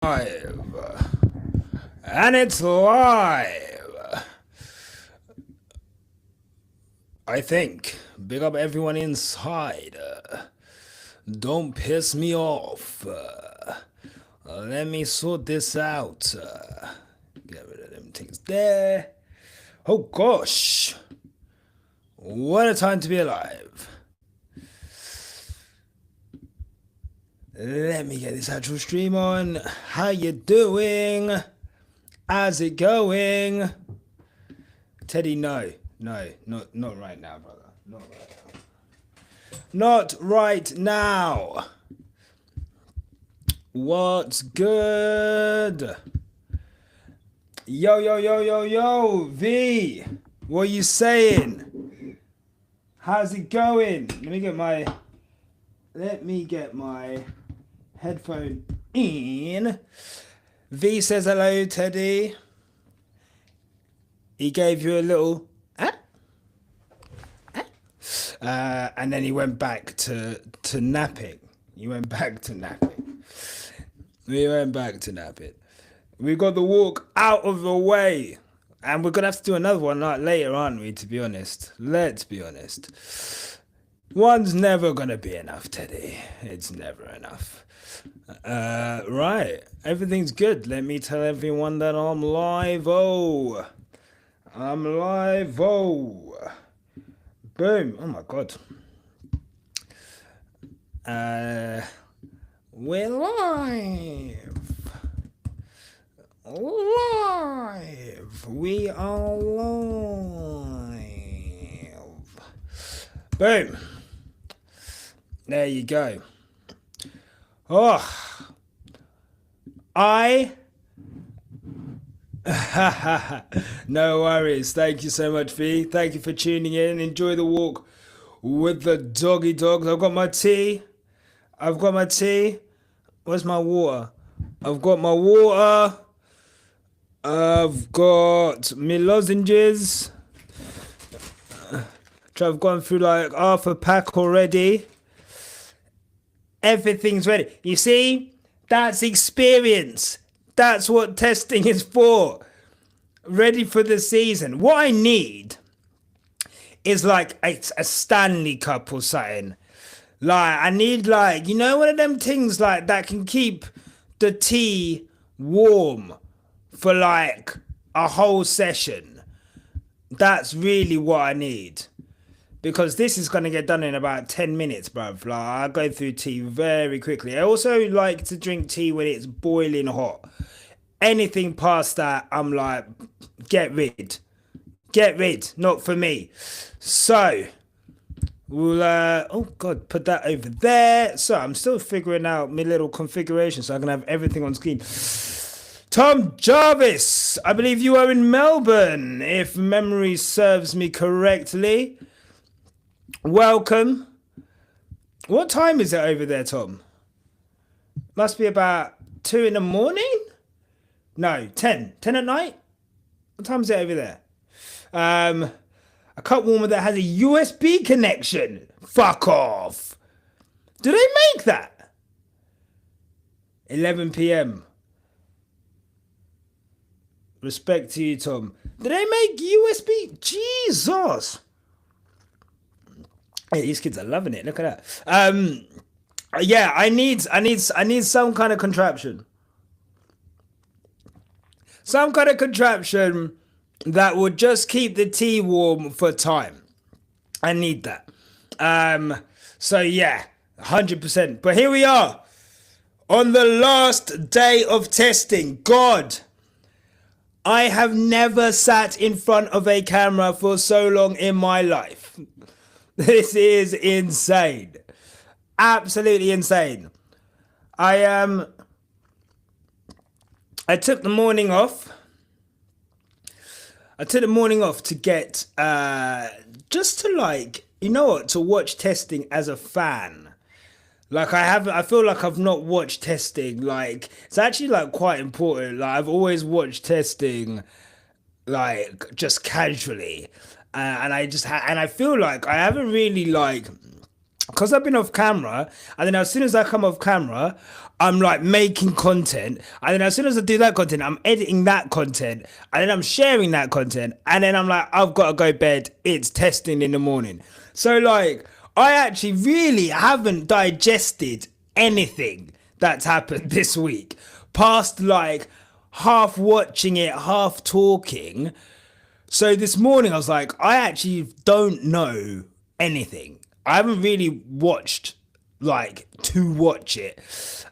Live. And it's live. I think. Big up everyone inside. Don't piss me off. Let me sort this out. Get rid of them things there. Oh gosh. What a time to be alive. Let me get this actual stream on. How you doing? How's it going? Teddy, no. No, not right now, brother. Not right now. Not right now. What's good? Yo, V. What you saying? How's it going? Let me get my headphone in. V says hello, Teddy. He gave you a little and then he went back to napping. We went back to napping. We got the walk out of the way. And we're gonna have to do another one later, aren't we, to be honest? Let's be honest. One's never gonna be enough, Teddy. It's never enough. Right. Everything's good. Let me tell everyone that I'm live. I'm live. Boom. Oh my god. We're live. We are live. Boom. There you go. Oh, no worries. Thank you so much, V. Thank you for tuning in. Enjoy the walk with the doggy dogs. I've got my tea. Where's my water? I've got my water. I've got my lozenges. I've gone through like half a pack already. Everything's ready. You see? That's experience. That's what testing is for. Ready for the season. What I need is like a Stanley Cup or something. Like, I need like, one of them things like that can keep the tea warm for like a whole session. That's really what I need. Because this is going to get done in about 10 minutes, bruv. Like, I go through tea very quickly. I also like to drink tea when it's boiling hot. Anything past that, I'm like, get rid. Not for me. So, we'll, oh God, put that over there. So, I'm still figuring out my little configuration so I can have everything on screen. Tom Jarvis, I believe you are in Melbourne, if memory serves me correctly. Welcome. What time is it over there, Tom? Must be about 2 in the morning? No, 10. 10 at night? What time is it over there? A cup warmer that has a USB connection. Fuck off. Do they make that? 11 p.m. Respect to you, Tom. Do they make USB? Jesus. Hey, these kids are loving it. Look at that. Yeah, I need some kind of contraption. Some kind of contraption that would just keep the tea warm for time. I need that. So yeah, 100%. But here we are on the last day of testing. God, I have never sat in front of a camera for so long in my life. This is insane. Absolutely insane. I took the morning off. To get just to like, to watch testing as a fan. Like I feel like I've not watched testing. Like it's actually like quite important. Like I've always watched testing like just casually. And I feel like I haven't really like because I've been off camera, and then as soon as I come off camera, I'm like making content, and then as soon as I do that content, I'm editing that content, and then I'm sharing that content, and then I'm like, I've got to go bed. It's testing in the morning. So like, I actually really haven't digested anything that's happened this week, past like half watching it, half talking. So this morning I was like, I actually don't know anything. I haven't really watched like to watch it,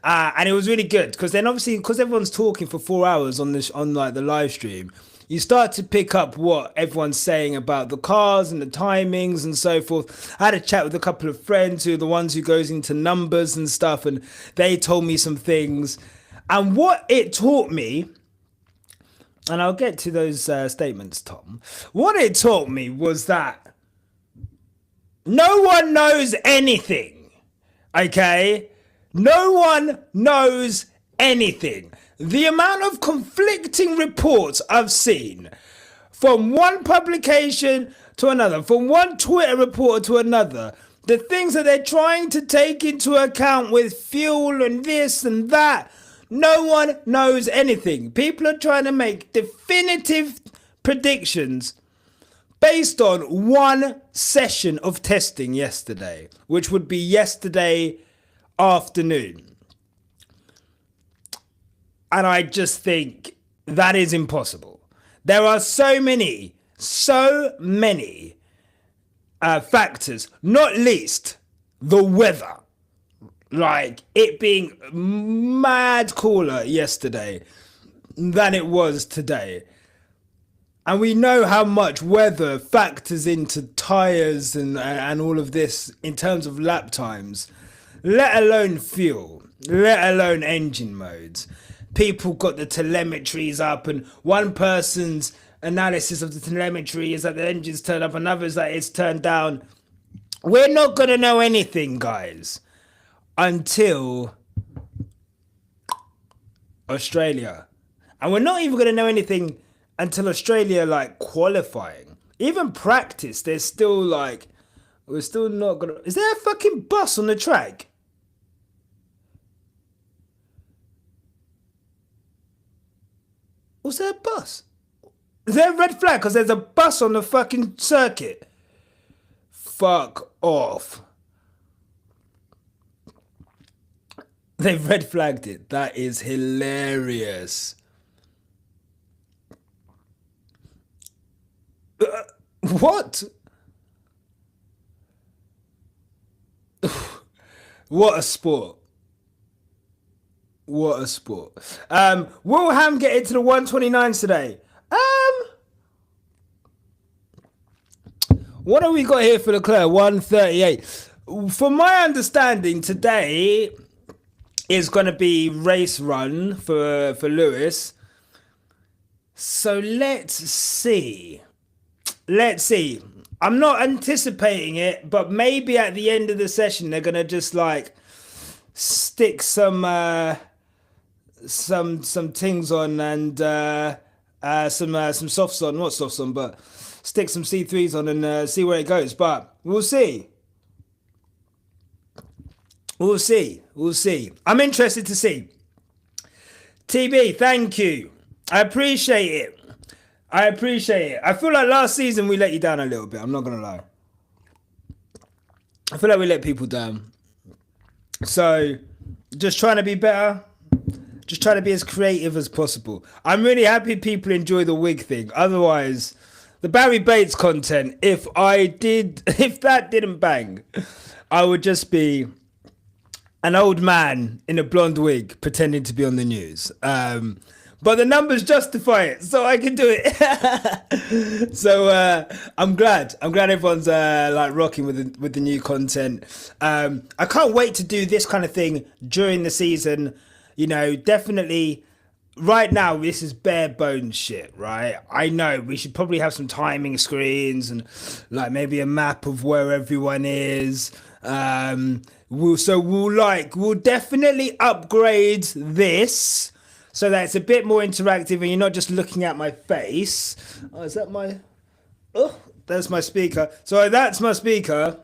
and it was really good because then obviously because everyone's talking for 4 hours on this on like the live stream, you start to pick up what everyone's saying about the cars and the timings and so forth. I had a chat with a couple of friends who are the ones who goes into numbers and stuff, and they told me some things, and what it taught me. And I'll get to those statements, Tom. What it taught me was that no one knows anything, okay? No one knows anything. The amount of conflicting reports I've seen from one publication to another, from one Twitter reporter to another, the things that they're trying to take into account with fuel and this and that, no one knows anything. People are trying to make definitive predictions based on one session of testing yesterday, which would be yesterday afternoon. And I just think that is impossible. There are so many factors, not least the weather. Like it being mad cooler yesterday than it was today. And we know how much weather factors into tyres and all of this in terms of lap times, let alone fuel, let alone engine modes. People got the telemetries up, and one person's analysis of the telemetry is that the engine's turned up, another's that it's turned down. We're not going to know anything, guys, until Australia. And we're not even going to know anything until Australia, like, qualifying. Even practice, there's still, like, we're still not going to... Is there a fucking bus on the track? Was there a bus? Is there a red flag? Because there's a bus on the fucking circuit. Fuck off. They've red flagged it. That is hilarious. What? What a sport. What a sport. Will Ham get into the 129s today? What have we got here for Leclerc? 138. From my understanding, today is going to be race run for Lewis. So let's see. Let's see. I'm not anticipating it, but maybe at the end of the session they're going to just like stick some things on and some softs on, not softs on, but stick some C3s on and see where it goes. But we'll see. We'll see. We'll see. I'm interested to see. TB, thank you. I appreciate it. I appreciate it. I feel like last season we let you down a little bit. I'm not going to lie. I feel like we let people down. So, just trying to be better. Just trying to be as creative as possible. I'm really happy people enjoy the wig thing. Otherwise, the Barry Bates content, if that didn't bang, I would just be an old man in a blonde wig pretending to be on the news. But the numbers justify it, so I can do it. So I'm glad everyone's like rocking with the new content. I can't wait to do this kind of thing during the season. You know, definitely. Right now, this is bare bones shit, right? I know we should probably have some timing screens and like maybe a map of where everyone is. We'll definitely upgrade this so that it's a bit more interactive and you're not just looking at my face. Oh, is that my... Oh, that's my speaker. So that's my speaker.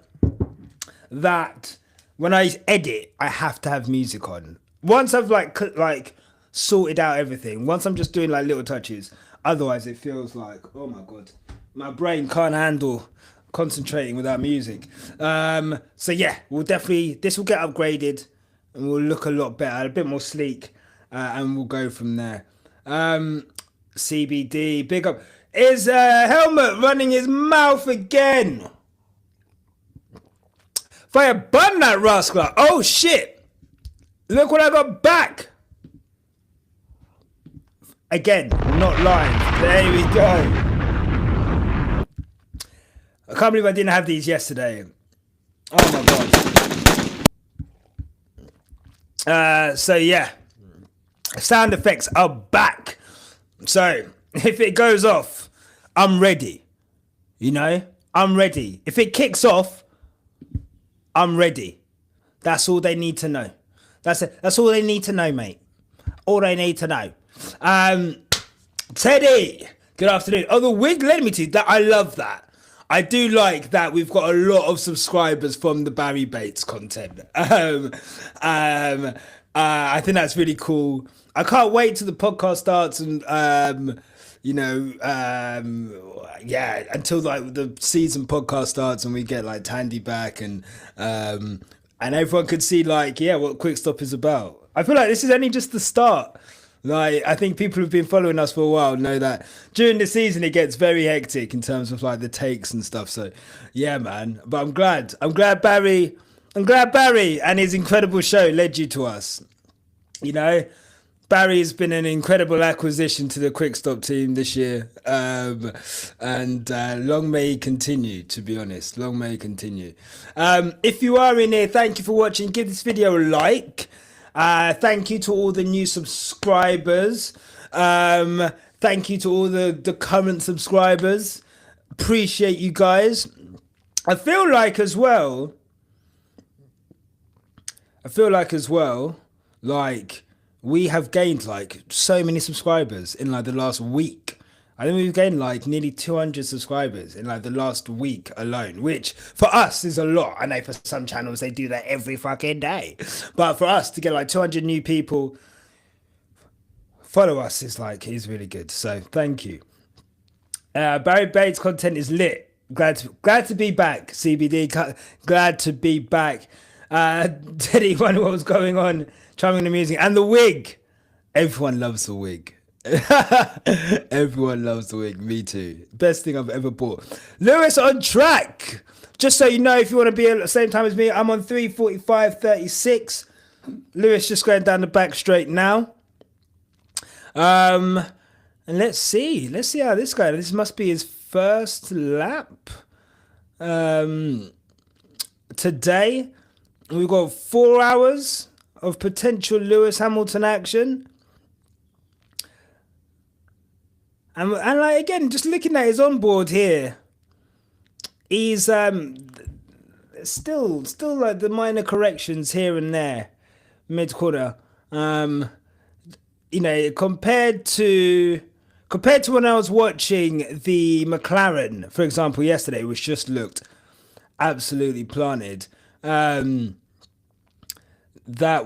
that when I edit, I have to have music on. Once I've like sorted out everything, once I'm just doing like little touches, otherwise it feels like, oh my God, my brain can't handle concentrating without music. So yeah, this will get upgraded and we'll look a lot better, a bit more sleek, and we'll go from there. CBD, big up. Is Helmet running his mouth again? Fire bun that rascal. Oh shit. Look what I got back. Again, not live. There we go. I can't believe I didn't have these yesterday. Oh my God. So yeah. Sound effects are back. So if it goes off, I'm ready. You know? I'm ready. If it kicks off, I'm ready. That's all they need to know. That's it. That's all they need to know, mate. All they need to know. Teddy, good afternoon. Oh, the wig led me to that. I love that. I do like that we've got a lot of subscribers from the Barry Bates content. I think that's really cool. I can't wait till the podcast starts and until like the season podcast starts and we get like Tandy back and everyone could see like what Quick Stop is about. I feel like this is only just the start. Like I think people who've been following us for a while know that during the season it gets very hectic in terms of like the takes and stuff. So yeah, man. But I'm glad Barry and his incredible show led you to us. You know, Barry's been an incredible acquisition to the Quick Stop team this year. And long may he continue, to be honest. Long may he continue. If you are in here, thank you for watching. Give this video a like. Thank you to all the new subscribers. Thank you to all the current subscribers. Appreciate you guys. I feel like as well, like we have gained like so many subscribers in like the last week. I think we've gained like nearly 200 subscribers in like the last week alone, which for us is a lot. I know for some channels they do that every fucking day, but for us to get like 200 new people follow us is really good. So thank you. Barry Bates content is lit. Glad to be back. CBD, glad to be back. Teddy wondered what was going on. Charming and amusing. And the wig. Everyone loves the wig. Everyone loves the wig. Me too. Best thing I've ever bought. Lewis on track. Just so you know, if you want to be at the same time as me, I'm on 3:45.36. Lewis just going down the back straight now. And let's see how this guy. This must be his first lap. Today we've got 4 hours of potential Lewis Hamilton action. And like again, just looking at his onboard here, he's still like the minor corrections here and there, mid corner. You know, compared to when I was watching the McLaren, for example, yesterday, which just looked absolutely planted. That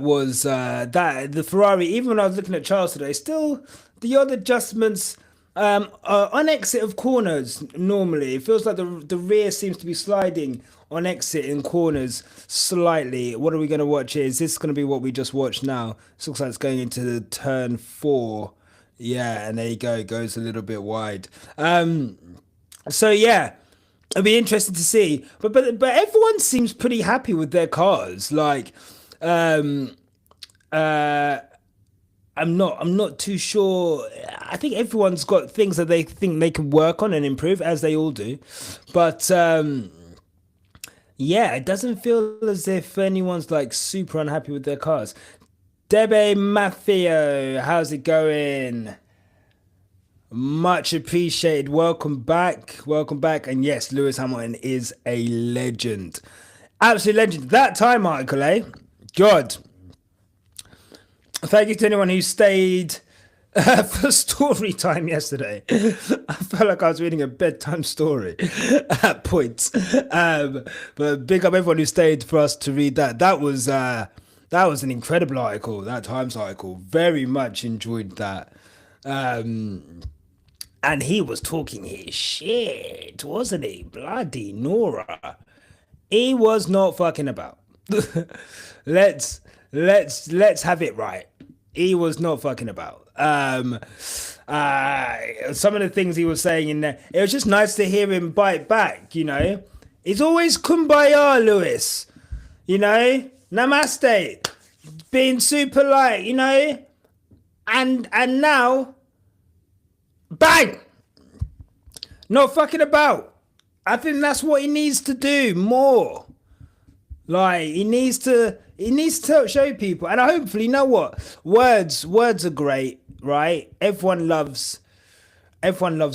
was the Ferrari. Even when I was looking at Charles today, still the odd adjustments on exit of corners. Normally, it feels like the rear seems to be sliding on exit in corners slightly. What are we going to watch here? Is this going to be what we just watched now? This looks like it's going into the turn 4. Yeah, and there you go. It goes a little bit wide. So yeah. It'll be interesting to see, but everyone seems pretty happy with their cars. Like, I'm not too sure. I think everyone's got things that they think they can work on and improve, as they all do. But yeah, it doesn't feel as if anyone's like super unhappy with their cars. Debe Maffio, how's it going? Much appreciated. Welcome back. And yes, Lewis Hamilton is a legend. Absolute legend. That time article, God. Thank you to anyone who stayed For story time yesterday, I felt like I was reading a bedtime story at points. But big up everyone who stayed for us to read that. That was an incredible article. That Times article. Very much enjoyed that. And he was talking his shit, wasn't he? Bloody Nora. He was not fucking about. let's have it right. He was not fucking about. Some of the things he was saying in there, it was just nice to hear him bite back, you know. He's always kumbaya, Lewis. You know? Namaste. Being super light, you know? And now, bang! Not fucking about. I think that's what he needs to do more. Like, he needs to show people, and hopefully, you know what? Words are great, right? Everyone loves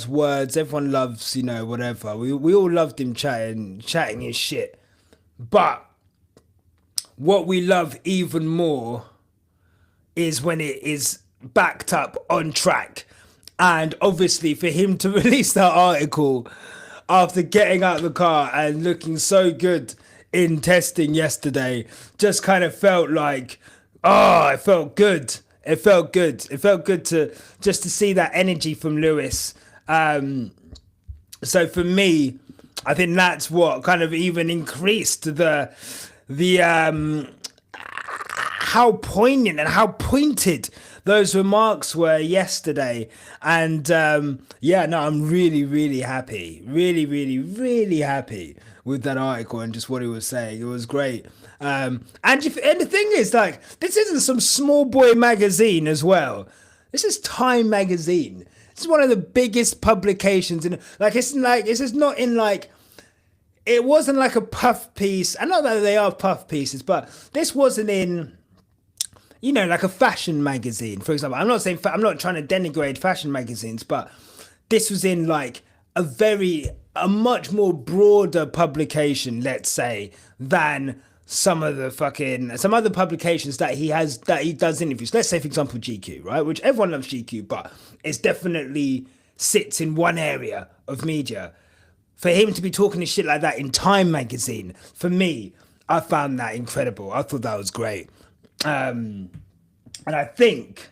words. Everyone loves, you know, whatever. We all loved him chatting his shit. But what we love even more is when it is backed up on track. And obviously, for him to release that article after getting out of the car and looking so good in testing yesterday, just kind of felt like, it felt good. It felt good. It felt good to see that energy from Lewis. So for me, I think that's what kind of even increased the how poignant and how pointed those remarks were yesterday. And I'm really, really happy. Really, really, really happy with that article and just what he was saying. It was great. And the thing is, like, this isn't some small boy magazine as well. This is Time magazine. This is one of the biggest publications in, like, it's just not in, like, it wasn't like a puff piece. I know that they are puff pieces, but this wasn't in, you know, like a fashion magazine, for example. I'm not trying to denigrate fashion magazines, but this was in like a much more broader publication, let's say, than some other publications that he does interviews. Let's say, for example, GQ, right? Which everyone loves GQ, but it's definitely sits in one area of media. For him to be talking to shit like that in Time magazine, for me, I found that incredible. I thought that was great. And I think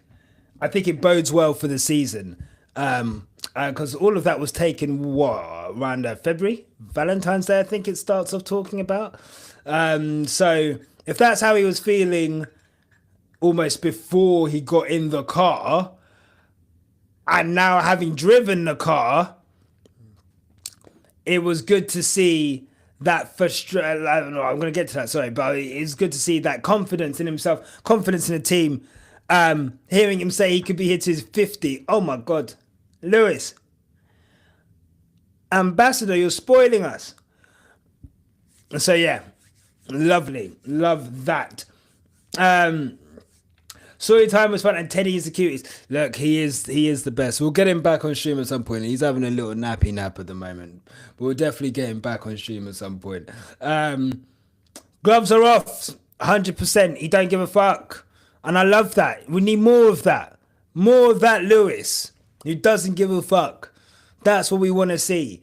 it bodes well for the season. Because all of that was taken, around February? Valentine's Day, I think it starts off talking about. So if that's how he was feeling almost before he got in the car, and now having driven the car, it was good to see that frustration. I don't know, I'm going to get to that, sorry, but it's good to see that confidence in himself, confidence in the team. Hearing him say he could be here to his 50. Oh my God. Lewis, Ambassador, you're spoiling us. So yeah, lovely. Love that. Story time was fun, and Teddy is the cutest. Look, he is the best. We'll get him back on stream at some point. He's having a little nappy nap at the moment, but we'll definitely get him back on stream at some point. Gloves are off, 100%. He don't give a fuck, and I love that. We need more of that. More of that Lewis, who doesn't give a fuck. That's what we want to see,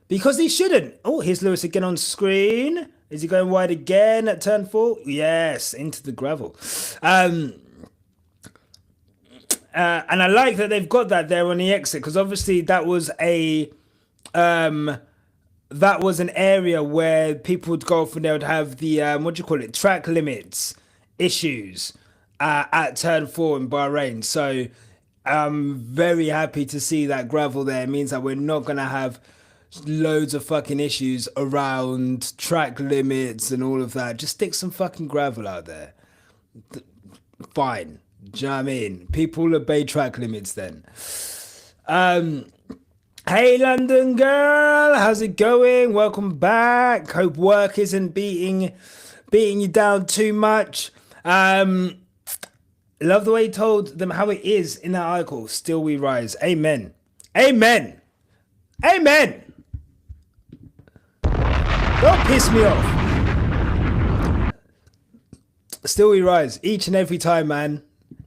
because he shouldn't. Oh, here's Lewis again on screen. Is he going wide again at turn 4? Yes, into the gravel. And I like that they've got that there on the exit, because obviously that was an area where people would go off and they would have the track limits issues at turn 4 in Bahrain. So I'm very happy to see that gravel there. It means that we're not going to have loads of fucking issues around track limits and all of that. Just stick some fucking gravel out there. Fine. Do you know what I mean? People obey track limits then. Hey London girl, how's it going? Welcome back. Hope work isn't beating you down too much. Love the way he told them how it is in that article. Still we rise. Amen. Amen. Amen. Don't piss me off. Still we rise each and every time, man.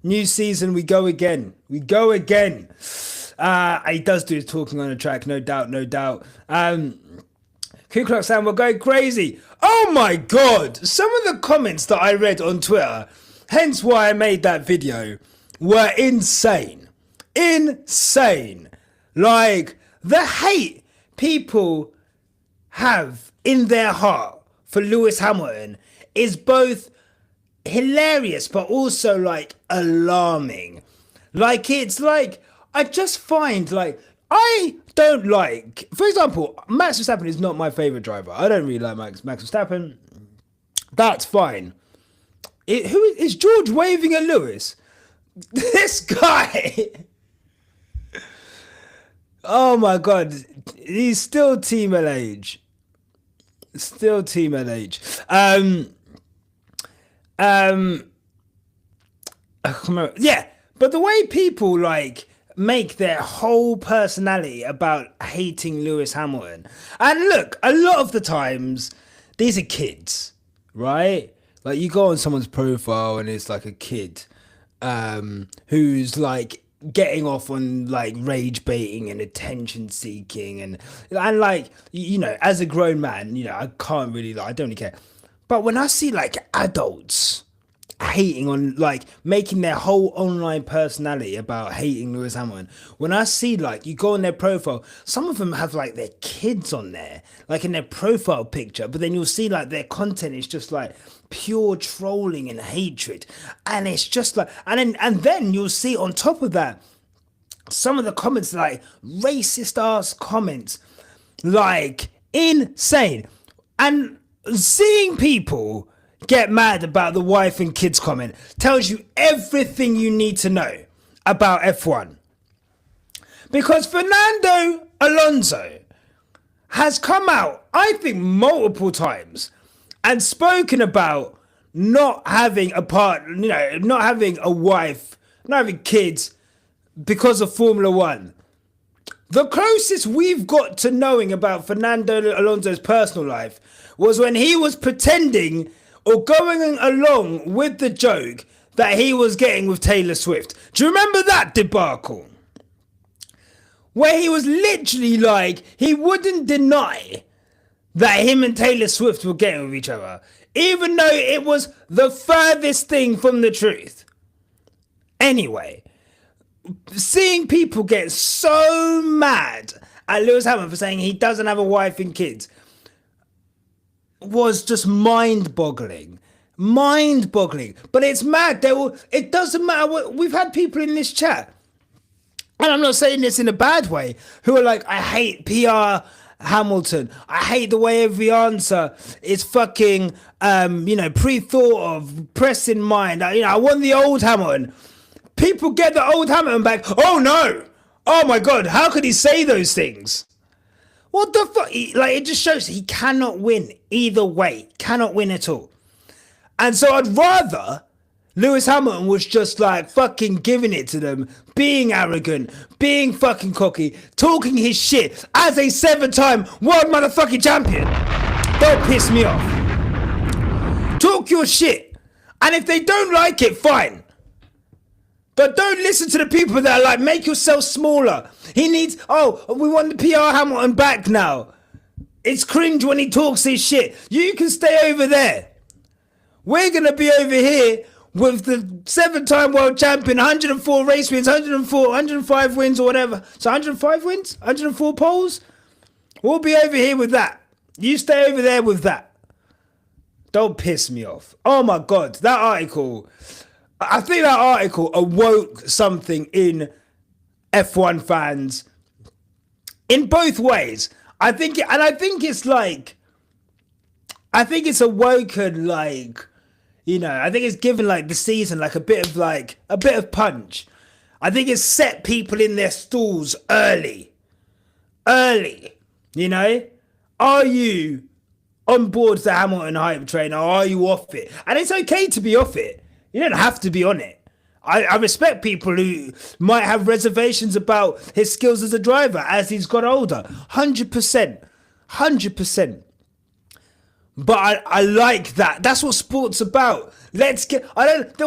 New season, we go again. We go again. He does do his talking on the track, no doubt, no doubt. Ku Klux Klan, we're going crazy. Oh my God. Some of the comments that I read on Twitter, hence why I made that video, were insane. Insane. Like, the hate people have in their heart for Lewis Hamilton is both hilarious but also like alarming. Like, it's like, I just find like, I don't like, for example, Max Verstappen is not my favorite driver. I don't really like Max Verstappen. That's fine. Who is George waving at Lewis? This guy. Oh my God, he's still Team LH. Still Team LH. Yeah, but the way people like make their whole personality about hating Lewis Hamilton, and look, a lot of the times these are kids, right? Like, you go on someone's profile and it's like a kid who's like getting off on like rage baiting and attention seeking and like, you know, as a grown man, you know, I can't really, like, I don't really care. But when I see like adults hating on, like, making their whole online personality about hating Lewis Hamilton, when I see, like, you go on their profile, some of them have like their kids on there, like in their profile picture, but then you'll see like their content is just like pure trolling and hatred, and it's just like, and then you'll see on top of that some of the comments, like racist ass comments, like insane. And seeing people get mad about the wife and kids comment tells you everything you need to know about F1. Because Fernando Alonso has come out, I think, multiple times and spoken about not having a partner, you know, not having a wife, not having kids because of Formula One. The closest we've got to knowing about Fernando Alonso's personal life was when he was pretending or going along with the joke that he was getting with Taylor Swift. Do you remember that debacle? Where he was literally like, he wouldn't deny that him and Taylor Swift were getting with each other, even though it was the furthest thing from the truth. Anyway, seeing people get so mad at Lewis Hamilton for saying he doesn't have a wife and kids was just mind-boggling. Mind-boggling. But it's mad. It doesn't matter what, we've had people in this chat, and I'm not saying this in a bad way, who are like, I hate PR Hamilton. I hate the way every answer is fucking, pre-thought of, press in mind. I want the old Hamilton. People get the old Hamilton back. Oh no! Oh my God! How could he say those things? What the fuck? Like, it just shows he cannot win either way. Cannot win at all. And so I'd rather Lewis Hamilton was just like fucking giving it to them, being arrogant, being fucking cocky, talking his shit as a 7-time world motherfucking champion. Don't piss me off. Talk your shit. And if they don't like it, fine. But don't listen to the people that are like, make yourself smaller. He needs, we want the PR Hamilton back now. It's cringe when he talks his shit. You can stay over there. We're going to be over here with the 7-time world champion, 104 race wins, 105 wins or whatever. So 105 wins? 104 poles? We'll be over here with that. You stay over there with that. Don't piss me off. Oh my God, that article... I think that article awoke something in F1 fans in both ways. I think it's awoken, like, I think it's given like the season like a bit of punch. I think it's set people in their stalls early. Are you on board the Hamilton hype train, or are you off it? And it's okay to be off it. You don't have to be on it. I respect people who might have reservations about his skills as a driver as he's got older. 100%. 100%. But I like that. That's what sport's about. Let's get. I don't.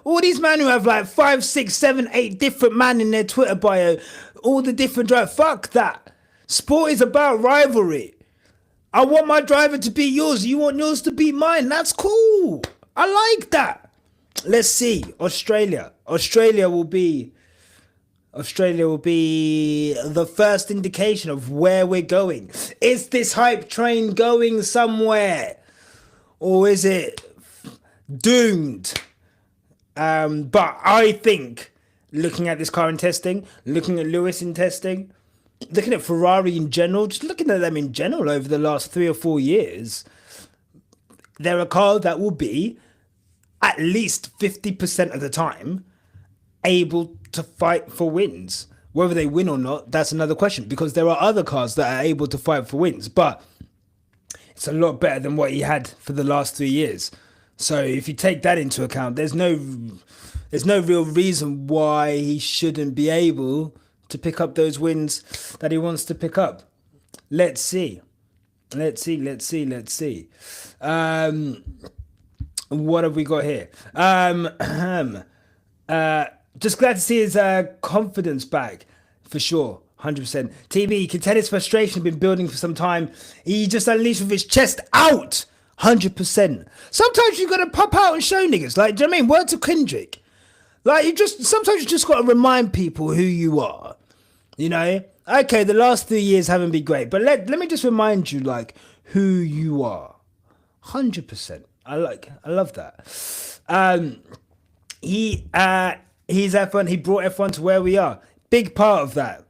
All these men who have like 5, 6, 7, 8 different men in their Twitter bio, all the different drive. Fuck that. Sport is about rivalry. I want my driver to beat yours. You want yours to beat mine. That's cool. I like that. Let's see. Australia will be the first indication of where we're going. Is this hype train going somewhere? Or is it doomed? But I think, looking at this car in testing, looking at Lewis in testing, looking at Ferrari in general, just looking at them in general over the last 3 or 4 years, they're a car that will be, at least 50% of the time, able to fight for wins. Whether they win or not, that's another question, because there are other cars that are able to fight for wins, but it's a lot better than what he had for the last 3 years. So if you take that into account, there's no real reason why he shouldn't be able to pick up those wins that he wants to pick up. Let's see. What have we got here? Just glad to see his confidence back, for sure, 100%. TB, you can tell his frustration had been building for some time. He just unleashed with his chest out, 100%. Sometimes you got to pop out and show niggas. Like, do you know what I mean? Word to Kendrick. Like, sometimes you just got to remind people who you are. You know? Okay, the last 3 years haven't been great, but let me just remind you, like, who you are. 100%. I love that. He's F1. He brought F1 to where we are. Big part of that.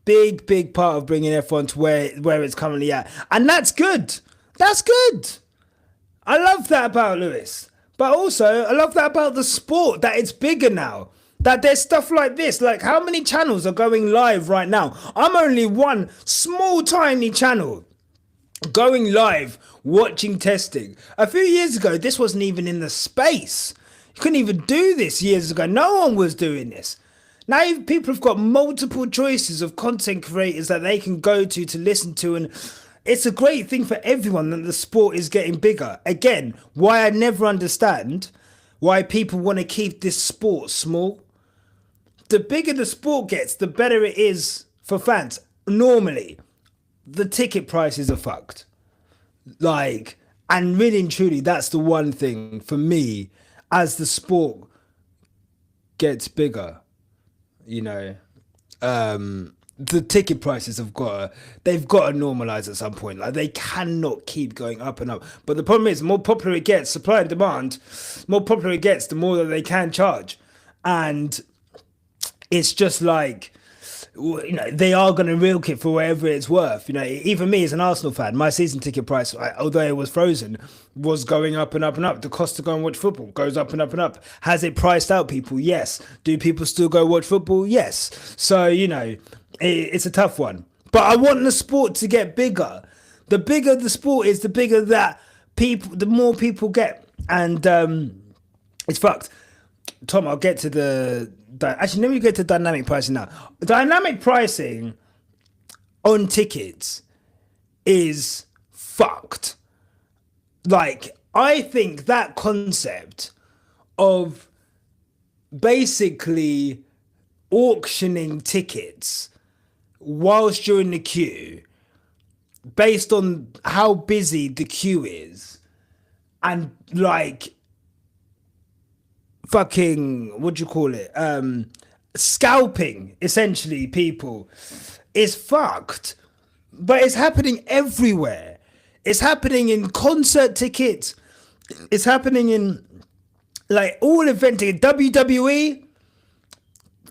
Big part of bringing F1 to where it's currently at. And that's good. That's good. I love that about Lewis. But also, I love that about the sport, that it's bigger now. That there's stuff like this. Like, how many channels are going live right now? I'm only one small, tiny channel going live, watching testing. A few years ago, this wasn't even in the space. You couldn't even do this years ago. No one was doing this. Now people have got multiple choices of content creators that they can go to listen to, and it's a great thing for everyone that the sport is getting bigger. Again, why I never understand why people want to keep this sport small. The bigger the sport gets, the better it is for fans. Normally, the ticket prices are fucked. Like, and really and truly, that's the one thing for me, as the sport gets bigger, you know, the ticket prices they've got to normalize at some point. Like, they cannot keep going up and up. But the problem is, the more popular it gets, supply and demand, the more popular it gets, the more that they can charge. And it's just like, you know, they are going to milk it for whatever it's worth. You know, even me as an Arsenal fan, my season ticket price, although it was frozen, was going up and up and up. The cost to go and watch football goes up and up and up. Has it priced out people? Yes. Do people still go watch football? Yes. So, you know, it's a tough one. But I want the sport to get bigger. The bigger the sport is, the bigger that the more people get. And it's fucked. Tom, I'll get to actually, let me get to dynamic pricing now. Dynamic pricing on tickets is fucked. Like, I think that concept of basically auctioning tickets whilst you're in the queue, based on how busy the queue is, and like, fucking, what do you call it? Scalping, essentially, people, is fucked. But it's happening everywhere. It's happening in concert tickets. It's happening in, like, all event tickets. WWE.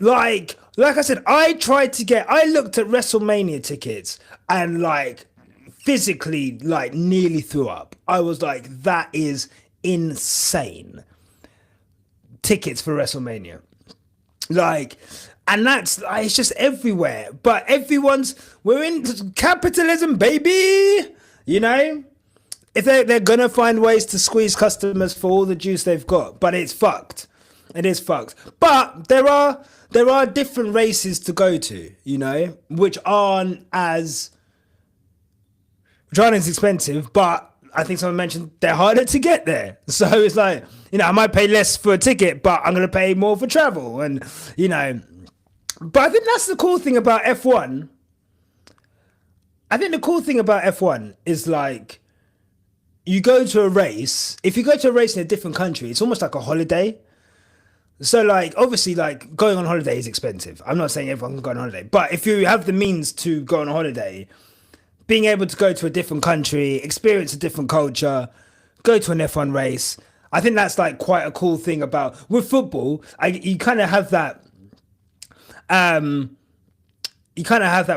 Like I said, I looked at WrestleMania tickets and, like, physically, like, nearly threw up. I was like, that is insane. Tickets for WrestleMania, like, and that's, it's just everywhere. But we're in capitalism, baby. You know, if they're gonna find ways to squeeze customers for all the juice they've got, but it's fucked. It is fucked. But there are different races to go to, you know, which aren't as expensive, but I think someone mentioned they're harder to get there. So it's like, I might pay less for a ticket, but I'm going to pay more for travel. And, but I think that's the cool thing about F1. I think the cool thing about F1 is like, you go to a race, if you go to a race in a different country, it's almost like a holiday. So like, obviously like going on holiday is expensive. I'm not saying everyone can go on holiday, but if you have the means to go on a holiday, being able to go to a different country, experience a different culture, go to an F1 race, I think that's like quite a cool thing about, with football, you kind of have that,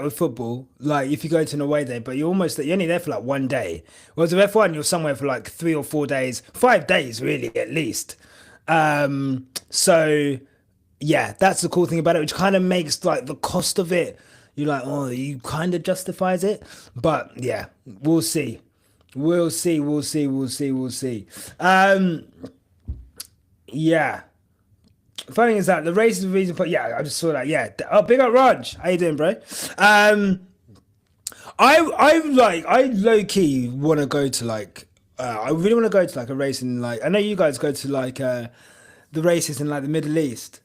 with football, like if you go to an away day, but you're only there for like one day. Whereas with F1, you're somewhere for like 3 or 4 days, 5 days really at least. So yeah, that's the cool thing about it, which kind of makes like the cost of it, you're like, oh, you kind of justifies it. But yeah, we'll see. We'll see. Yeah. Funny thing is that the race is the reason for, yeah, I just saw that. Yeah. Oh, big up Raj. How you doing, bro? I low key want to go to like, I really want to go to like a race in like, I know you guys go to like the races in like the Middle East.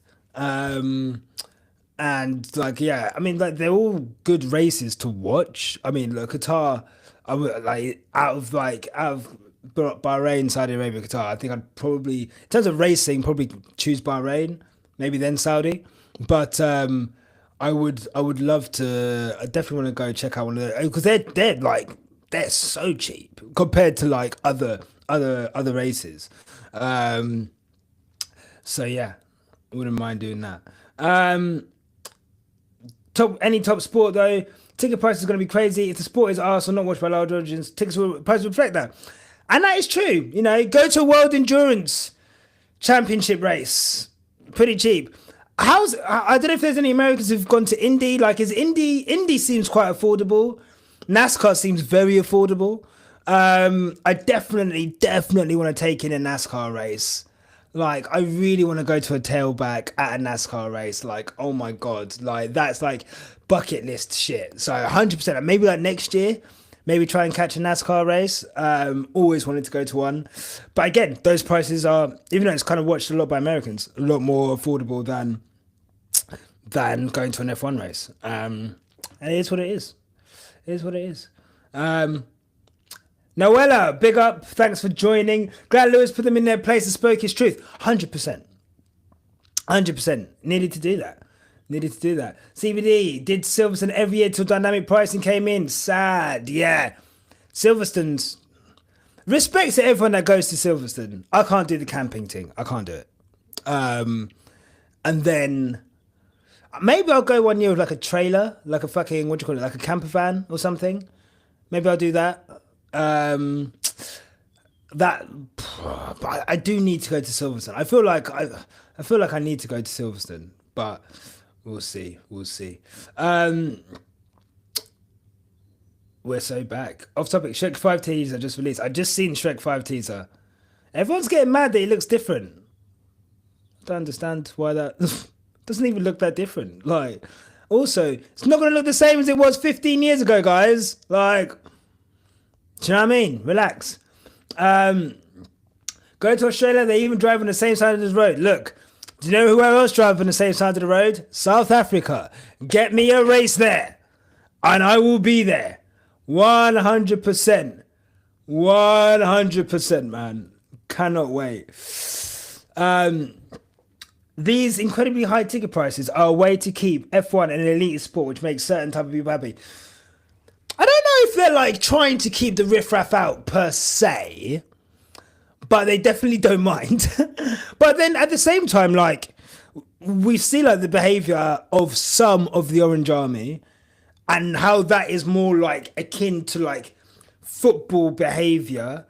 And like, yeah, I mean, like they're all good races to watch. I mean, look, Qatar, I would like out of Bahrain, Saudi Arabia, Qatar, I think I'd probably, in terms of racing, probably choose Bahrain, maybe then Saudi. But I would love to. I definitely want to go check out one of the, because they're so cheap compared to like other races. So yeah, I wouldn't mind doing that. Any top sport though, ticket price is going to be crazy. If the sport is arse or not watched by large audience, tickets price will reflect that. And that is true. Go to a World Endurance Championship race, pretty cheap. I don't know if there's any Americans who've gone to Indy. Like, Indy seems quite affordable. NASCAR seems very affordable. I definitely want to take in a NASCAR race. Like, I really want to go to a tailback at a NASCAR race. Like, oh my God. Like, that's like bucket list shit. So 100%. Maybe like next year, maybe try and catch a NASCAR race. Always wanted to go to one. But again, those prices are, even though it's kind of watched a lot by Americans, a lot more affordable than going to an F1 race. And it is what it is. It is what it is. Noella, big up. Thanks for joining. Glad Lewis put them in their place and spoke his truth. 100%. 100%. Needed to do that. CBD did Silverstone every year till dynamic pricing came in. Sad. Yeah. Silverstone's. Respect to everyone that goes to Silverstone. I can't do the camping thing. I can't do it. And then maybe I'll go one year with like a trailer, like a fucking, what do you call it, like a camper van or something. Maybe I'll do that. But I do need to go to Silverstone. I feel like I need to go to Silverstone, but we'll see. We're so back. Off topic. Shrek 5 teaser just released. I just seen Shrek 5 teaser. Everyone's getting mad that it looks different. I don't understand why that doesn't even look that different. Like, also, it's not going to look the same as it was 15 years ago, guys. Like, do you know what I mean? Relax. Go to Australia, they even drive on the same side of the road. Look, do you know who else drives on the same side of the road? South Africa. Get me a race there, and I will be there. 100%. 100%, man. Cannot wait. These incredibly high ticket prices are a way to keep F1 an elite sport, which makes certain type of people happy. I don't know if they're like trying to keep the riffraff out per se, but they definitely don't mind. But then at the same time, like, we see like the behavior of some of the Orange Army and how that is more like akin to like football behavior,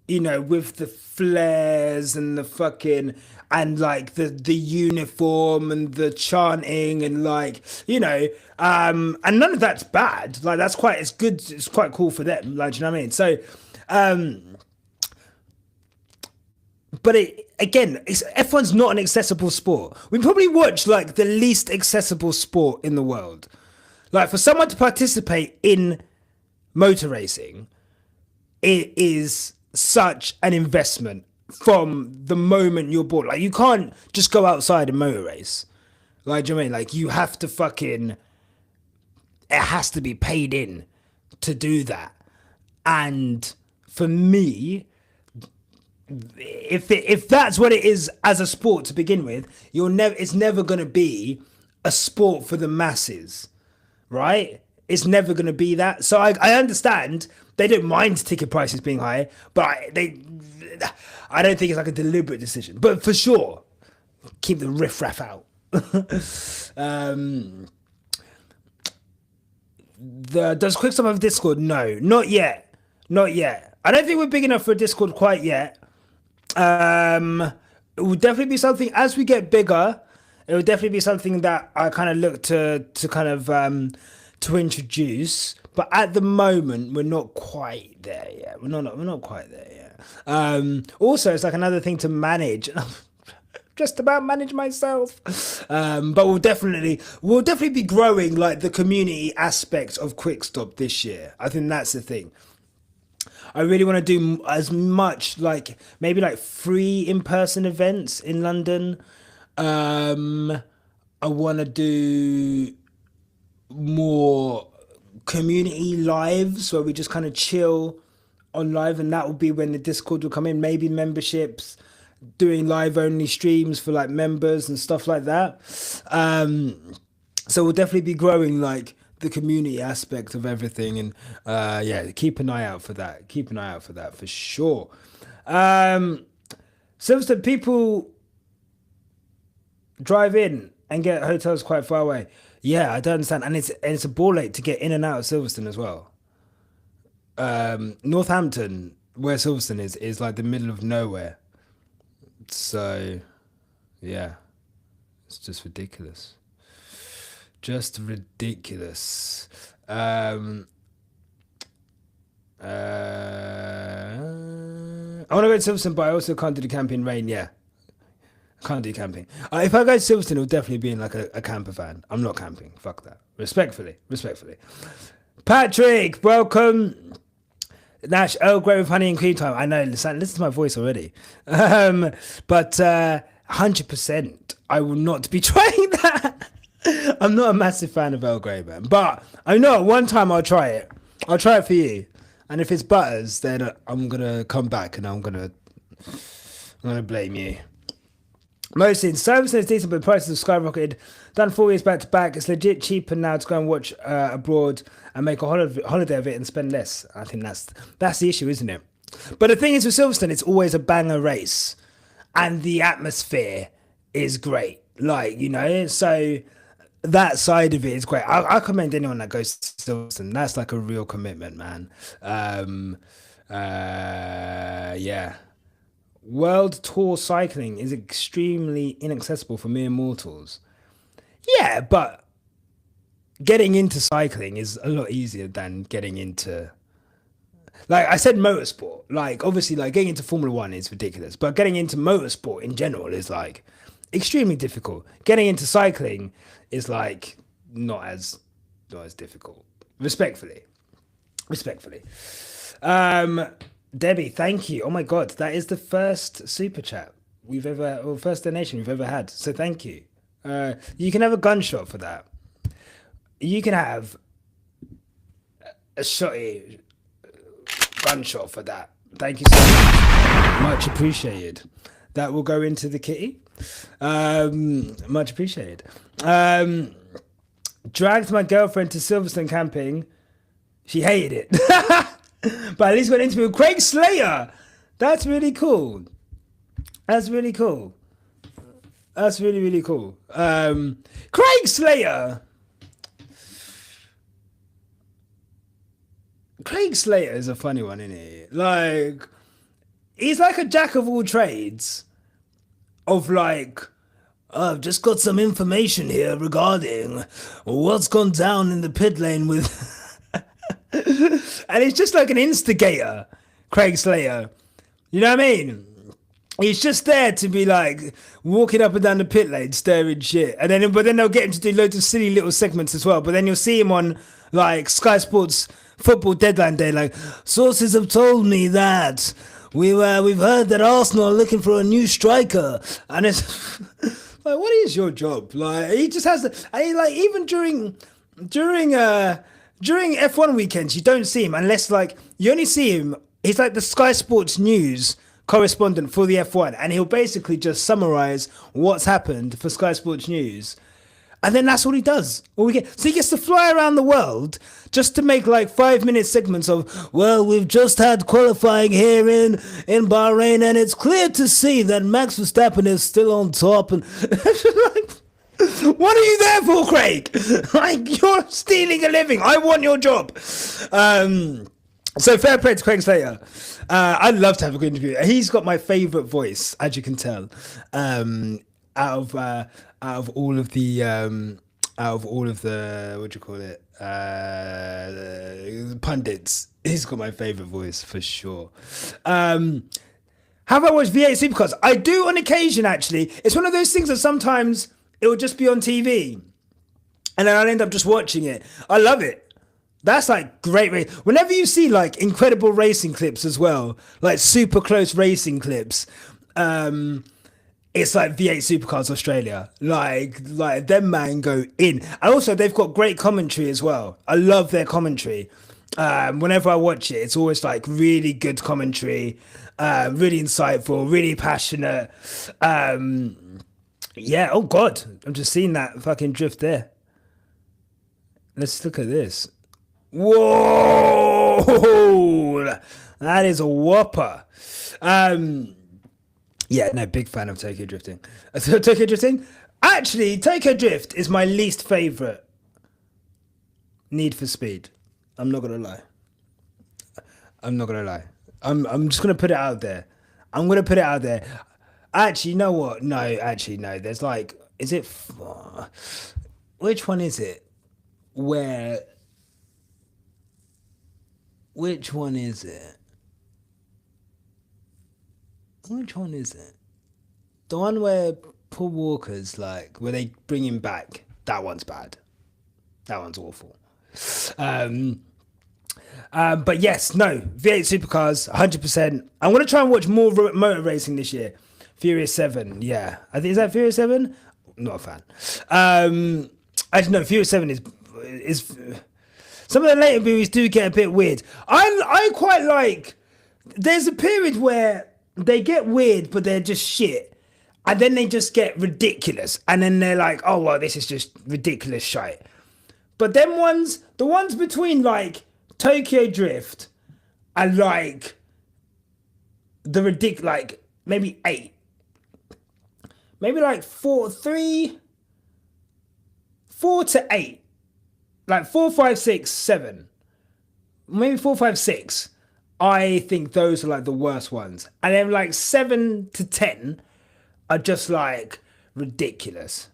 with the flares and the fucking, and like the uniform and the chanting and like, and none of that's bad. Like, that's quite, it's good. It's quite cool for them. Like, do you know what I mean? So, but F1's not an accessible sport. We probably watch like the least accessible sport in the world. Like, for someone to participate in motor racing, it is such an investment from the moment you're born. Like, you can't just go outside and motor race. Like, do you know what I mean? Like, you have to fucking, it has to be paid in to do that. And for me, if that's what it is as a sport to begin with, it's never going to be a sport for the masses, right? It's never going to be that. So I understand they don't mind ticket prices being high, but I don't think it's like a deliberate decision. But for sure, keep the riffraff out. Does Quickstop have a Discord? No, not yet. Not yet. I don't think we're big enough for a Discord quite yet. It will definitely be something as we get bigger. It will definitely be something that I kind of look to kind of to introduce. But at the moment, we're not quite there yet. We're not quite there yet. Also, it's like another thing to manage. Just about manage myself. But we'll definitely be growing like the community aspect of Quickstop this year. I think that's the thing. I really want to do as much like maybe like free in-person events in London. I want to do more community lives where we just kind of chill on live, and that will be when the Discord will come in. Maybe memberships, doing live only streams for like members and stuff like that. So we'll definitely be growing like the community aspect of everything, and yeah, keep an eye out for that. Keep an eye out for that for sure. So people drive in and get hotels quite far away. Yeah, I don't understand, and it's a ball ache to get in and out of Silverstone as well. Northampton, where Silverstone is like the middle of nowhere. So, yeah, it's just ridiculous. Just ridiculous. I want to go to Silverstone, but I also can't do the camping rain. Yeah, can't do camping. If I go to Silverstone, it'll definitely be in like a camper van. I'm not camping. Fuck that. Respectfully. Patrick, welcome. Nash, Earl Grey with honey and cream time. I know, listen to my voice already. But 100%, I will not be trying that. I'm not a massive fan of Earl Grey, man. But I know one time I'll try it. I'll try it for you. And if it's butters, then I'm going to come back and I'm going to blame you. Mostly, Silverstone is decent, but the prices have skyrocketed. Done 4 years back to back. It's legit cheaper now to go and watch abroad and make a holiday of it and spend less. I think that's the issue, isn't it? But the thing is with Silverstone, it's always a banger race, and the atmosphere is great. Like, you know, so that side of it is great. I commend anyone that goes to Silverstone. That's like a real commitment, man. Yeah. World Tour cycling is extremely inaccessible for mere mortals. Yeah, but getting into cycling is a lot easier than getting into, like I said, motorsport. Like, obviously, like getting into Formula One is ridiculous, but getting into motorsport in general is like extremely difficult. Getting into cycling is like not as difficult. Respectfully. Debbie, thank you. Oh my God, that is the first super chat first donation we've ever had. So thank you. You can have a gunshot for that. You can have a shotty gunshot for that. Thank you so much. Much appreciated. That will go into the kitty. Much appreciated. Dragged my girlfriend to Silverstone camping. She hated it. But at least went into it with Craig Slayer. That's really cool. That's really cool. That's really, really cool. Craig Slayer. Craig Slayer is a funny one, isn't he? Like, he's like a jack of all trades. Of like, I've just got some information here regarding what's gone down in the pit lane with... And it's just like an instigator, Craig Slayer. You know what I mean? He's just there to be like walking up and down the pit lane, stirring shit, and then they'll get him to do loads of silly little segments as well. But then you'll see him on like Sky Sports football deadline day, like sources have told me that we've heard that Arsenal are looking for a new striker, and it's like, what is your job? Like he just has like even during F1 weekends, you don't see him unless like you only see him. He's like the Sky Sports News correspondent for the F1, and he'll basically just summarize what's happened for Sky Sports News, and then that's all he does. So he gets to fly around the world just to make like 5-minute segments of, well, we've just had qualifying here in Bahrain, and it's clear to see that Max Verstappen is still on top, and what are you there for, Craig? Like, you're stealing a living. I want your job. So fair play to Craig Slater. I'd love to have a good interview. He's got my favourite voice, as you can tell. Out of all of the what do you call it? Pundits. He's got my favourite voice for sure. Have I watched V8 Supercars? I do on occasion, actually. It's one of those things that sometimes it will just be on TV, and then I'll end up just watching it. I love it. That's like great. Whenever you see like incredible racing clips as well, like super close racing clips, it's like V8 Supercars Australia. Like them man go in. And also they've got great commentary as well. I love their commentary. Whenever I watch it, it's always like really good commentary, really insightful, really passionate. Yeah, oh God, I'm just seeing that fucking drift there. Let's look at this. Whoa, that is a whopper. Yeah, no, big fan of Tokyo drifting. Tokyo drifting? Actually, Tokyo Drift is my least favourite Need for Speed. I'm not gonna lie. I'm just gonna put it out there. Actually, you know what? No. There's like, which one is it? Which one is it? The one where Paul Walker's like, where they bring him back. That one's bad. That one's awful. But yes, no, V8 Supercars, 100%. I'm going to try and watch more motor racing this year. Furious 7, yeah. I think, is that Furious 7? Not a fan. Actually, no, Furious 7 is some of the later movies do get a bit weird. I quite like, there's a period where they get weird, but they're just shit. And then they just get ridiculous. And then they're like, oh, well, this is just ridiculous shite. But them ones, the ones between like Tokyo Drift and like the ridiculous, like maybe 8. Maybe like 4 to 8. Like 4, 5, 6, 7. Maybe 4, 5, 6. I think those are like the worst ones. And then like 7 to 10 are just like ridiculous.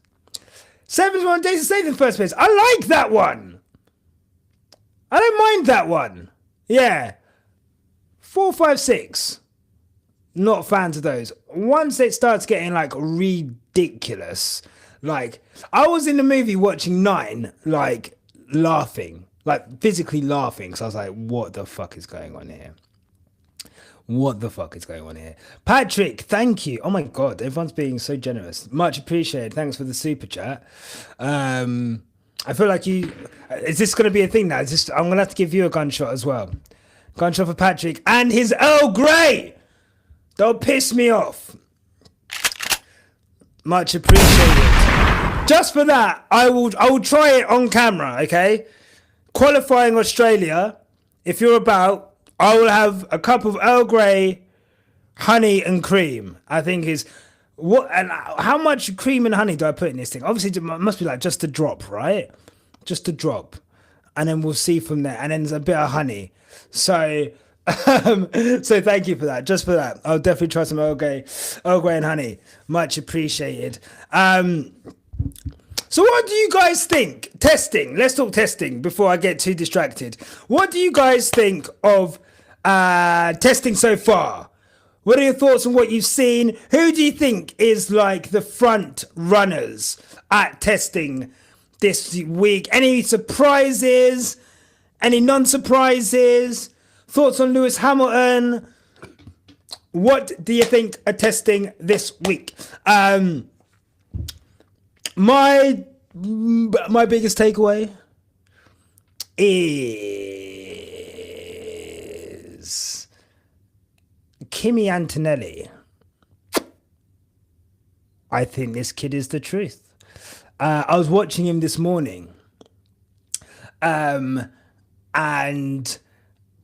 7's one Jason Statham first place. I like that one. I don't mind that one. Yeah. 4, 5, 6. Not fans of those. Once it starts getting like ridiculous, like I was in the movie watching 9, like laughing, like physically laughing. So I was like, what the fuck is going on here? Patrick, thank you. Oh my God, everyone's being so generous. Much appreciated. Thanks for the super chat. I feel like is this going to be a thing now? I'm going to have to give you a gunshot as well. Gunshot for Patrick and his Earl Grey. Don't piss me off. Much appreciated. Just for that, I will try it on camera, okay? Qualifying Australia, if you're about, I will have a cup of Earl Grey, honey and cream. I think is what, and how much cream and honey do I put in this thing? Obviously, it must be like just a drop, right? Just a drop, and then we'll see from there. And then there's a bit of honey. So, so thank you for that. Just for that, I'll definitely try some Earl Grey and honey. Much appreciated. So what do you guys think? Testing. Let's talk testing before I get too distracted. What do you guys think of testing so far? What are your thoughts on what you've seen? Who do you think is like the front runners at testing this week? Any surprises? Any non-surprises? Thoughts on Lewis Hamilton? What do you think are testing this week? My biggest takeaway is Kimi Antonelli. I think this kid is the truth. I was watching him this morning, and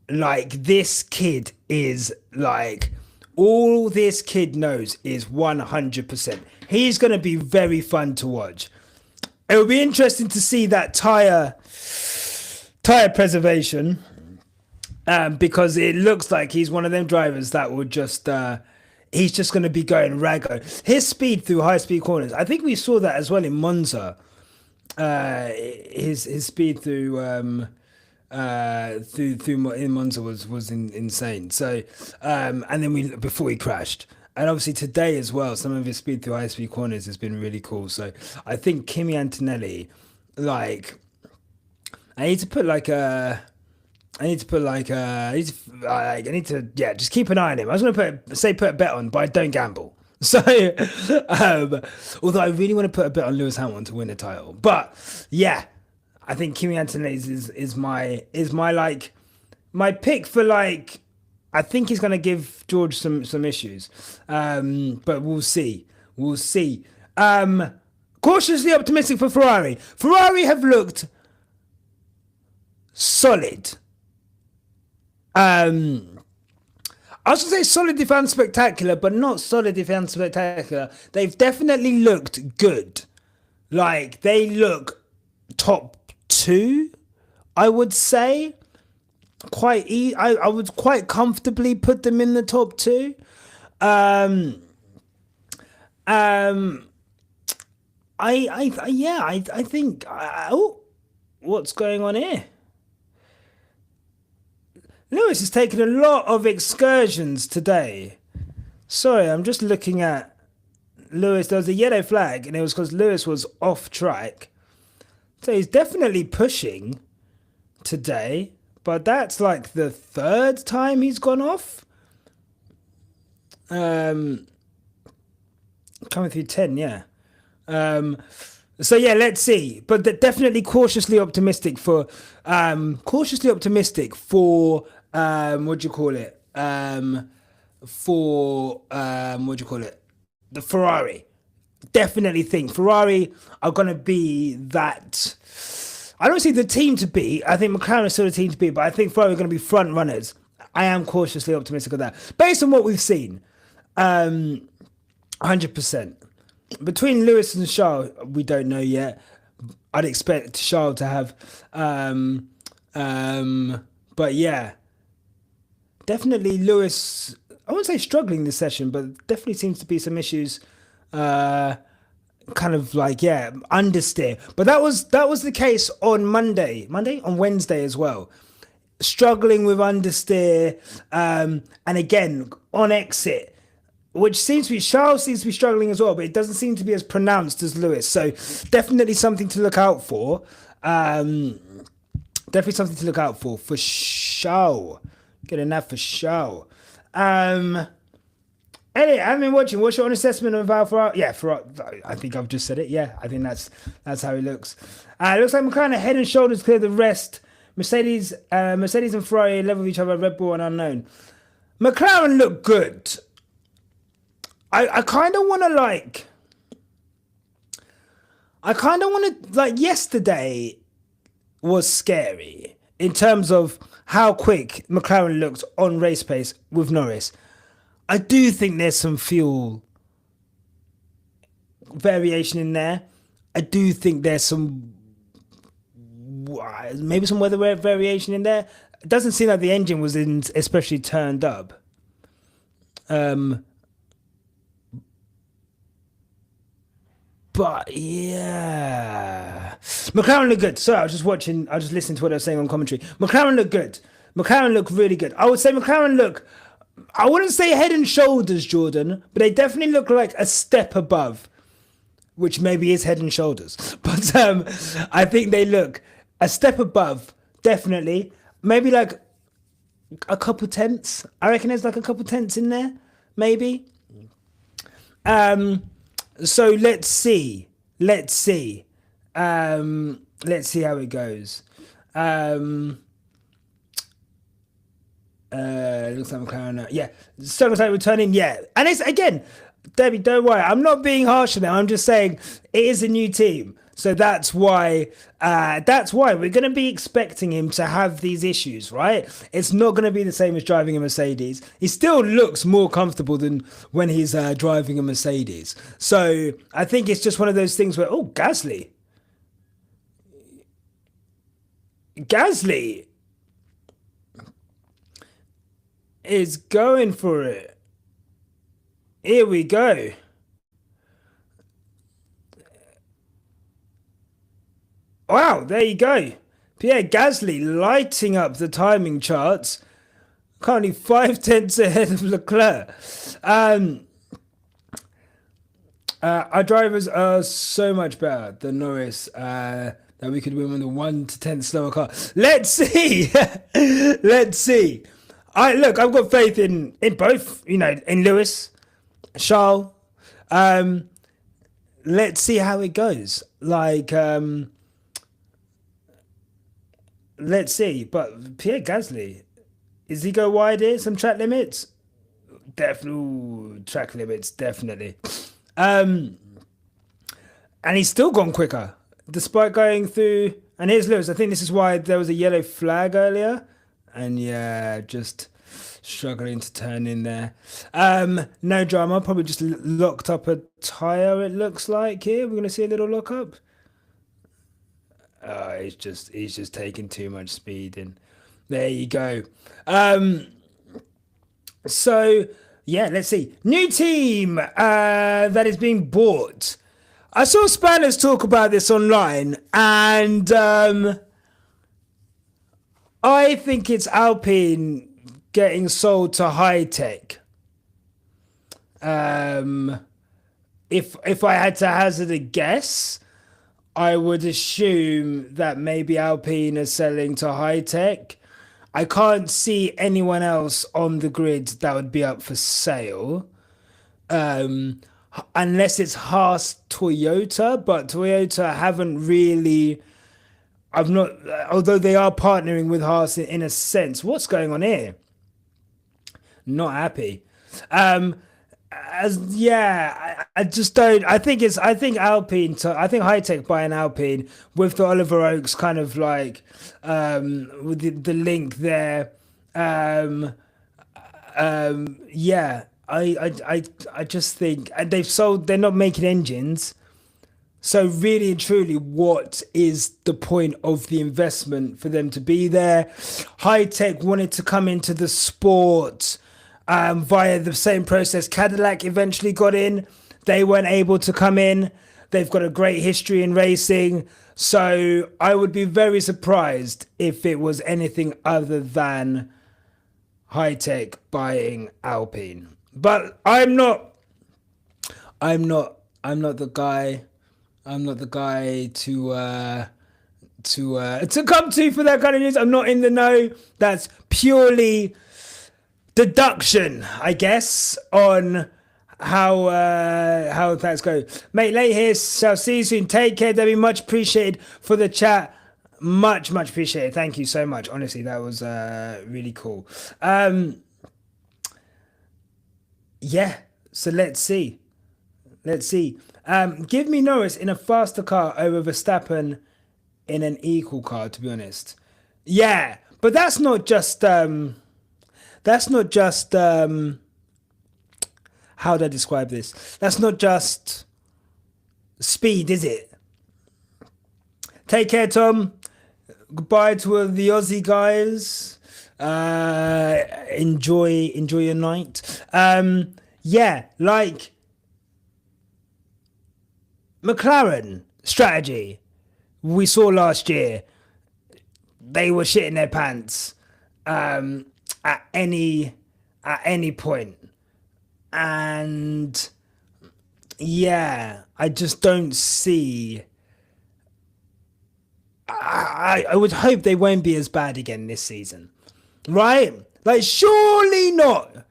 like this kid is like, all this kid knows is 100%. He's going to be very fun to watch. It will be interesting to see that tire preservation, because it looks like he's one of them drivers that will just he's just going to be going raggo. His speed through high speed corners, I think we saw that as well in Monza. His speed through in Monza was insane. So and then before he crashed. And obviously today as well, some of his speed through high speed corners has been really cool. So I think Kimi Antonelli, like, I need to just keep an eye on him. I was going to put a bet on, but I don't gamble. So, although I really want to put a bet on Lewis Hamilton to win the title, but yeah, I think Kimi Antonelli is my like my pick for like. I think he's going to give George some issues, but we'll see. Cautiously optimistic for Ferrari. Ferrari have looked solid. I was going to say solid if unspectacular, but not solid if unspectacular. They've definitely looked good. Like, they look top 2, I would say. I would quite comfortably put them in the top 2. I think. What's going on here? Lewis has taken a lot of excursions today. Sorry, I'm just looking at Lewis. There was a yellow flag, and it was because Lewis was off track. So he's definitely pushing today. But that's like the 3rd time he's gone off. Coming through 10, yeah. So yeah, let's see. But definitely cautiously optimistic for what do you call it? The Ferrari. Definitely think Ferrari are gonna be that. I don't see the team to beat. I think McLaren is still the team to beat, but I think Ferrari are going to be front runners. I am cautiously optimistic of that. Based on what we've seen, 100%. Between Lewis and Charles, we don't know yet. I'd expect Charles to have... but yeah. Definitely Lewis... I wouldn't say struggling this session, but definitely seems to be some issues... kind of like, yeah, understeer. But that was the case on Wednesday as well. Struggling with understeer, and again on exit, which Charles seems to be struggling as well, but it doesn't seem to be as pronounced as Lewis. So definitely something to look out for. Definitely something to look out for sure. Getting that for sure. Anyway, I've been watching. What's your honest assessment of how Ferrari? Yeah, I think I've just said it. Yeah, I think that's how it looks. It looks like McLaren head and shoulders clear the rest. Mercedes and Ferrari level with each other. Red Bull and unknown. McLaren look good. I kind of want to yesterday was scary in terms of how quick McLaren looked on race pace with Norris. I do think there's some fuel variation in there. I do think there's some weather variation in there. It doesn't seem like the engine was especially turned up. But yeah, McLaren look good. Sorry, I was just listening to what I was saying on commentary. McLaren look good. McLaren look really good. I would say McLaren look I wouldn't say head and shoulders, Jordan, but they definitely look like a step above, which maybe is head and shoulders. But I think they look a step above, definitely. Maybe like a couple tenths. I reckon there's like a couple tenths in there, maybe. So let's see. Let's see how it goes. Looks like McLaren. Yeah, so like returning. Yeah, and it's again, Debbie. Don't worry, I'm not being harsh on them. I'm just saying it is a new team, so that's why. We're going to be expecting him to have these issues, right? It's not going to be the same as driving a Mercedes. He still looks more comfortable than when he's driving a Mercedes. So I think it's just one of those things where, oh, Gasly is going for it. Here we go. Wow, there you go. Pierre Gasly lighting up the timing charts. Currently 5 tenths ahead of Leclerc. Our drivers are so much better than Norris that we could win with a 1 to 10 slower car. Let's see. Let's see. I've got faith in both, in Lewis, Charles. Let's see how it goes. Let's see. But Pierre Gasly, is he go wide here? Some track limits? Definitely track limits, definitely. And he's still gone quicker, despite going through. And here's Lewis. I think this is why there was a yellow flag earlier. And yeah, just struggling to turn in there. No drama. Probably just locked up a tyre, it looks like here. We're going to see a little lock up. He's just taking too much speed in. There you go. So yeah, let's see. New team that is being bought. I saw Spanners talk about this online, and I think it's Alpine getting sold to High Tech. If I had to hazard a guess, I would assume that maybe Alpine is selling to High Tech. I can't see anyone else on the grid that would be up for sale. Unless it's Haas Toyota, but Toyota haven't really. Although they are partnering with Haas in a sense. What's going on here? Not happy. I just don't. I think Alpine. I think High Tech buying Alpine with the Oliver Oaks kind of like with the link there. Yeah. I just think they've sold. They're not making engines. So really and truly, what is the point of the investment for them to be there? High Tech wanted to come into the sport via the same process Cadillac eventually got in. They weren't able to come in. They've got a great history in racing. So I would be very surprised if it was anything other than High Tech buying Alpine. But I'm not the guy. I'm not the guy to come to for that kind of news. I'm not in the know. That's purely deduction, I guess, on how that's going. Mate, late here. Shall see you soon. Take care, Debbie. Much appreciated for the chat. Much appreciated. Thank you so much. Honestly, that was really cool. Yeah. So let's see. Give me Norris in a faster car over Verstappen in an equal car, to be honest. Yeah, but that's not just how do I describe this? That's not just speed, is it? Take care, Tom. Goodbye to the Aussie guys. Enjoy your night. Yeah, like McLaren strategy we saw last year. They were shitting their pants at any at any point. And yeah, I just don't see. I would hope they won't be as bad again this season, right? Like, surely not.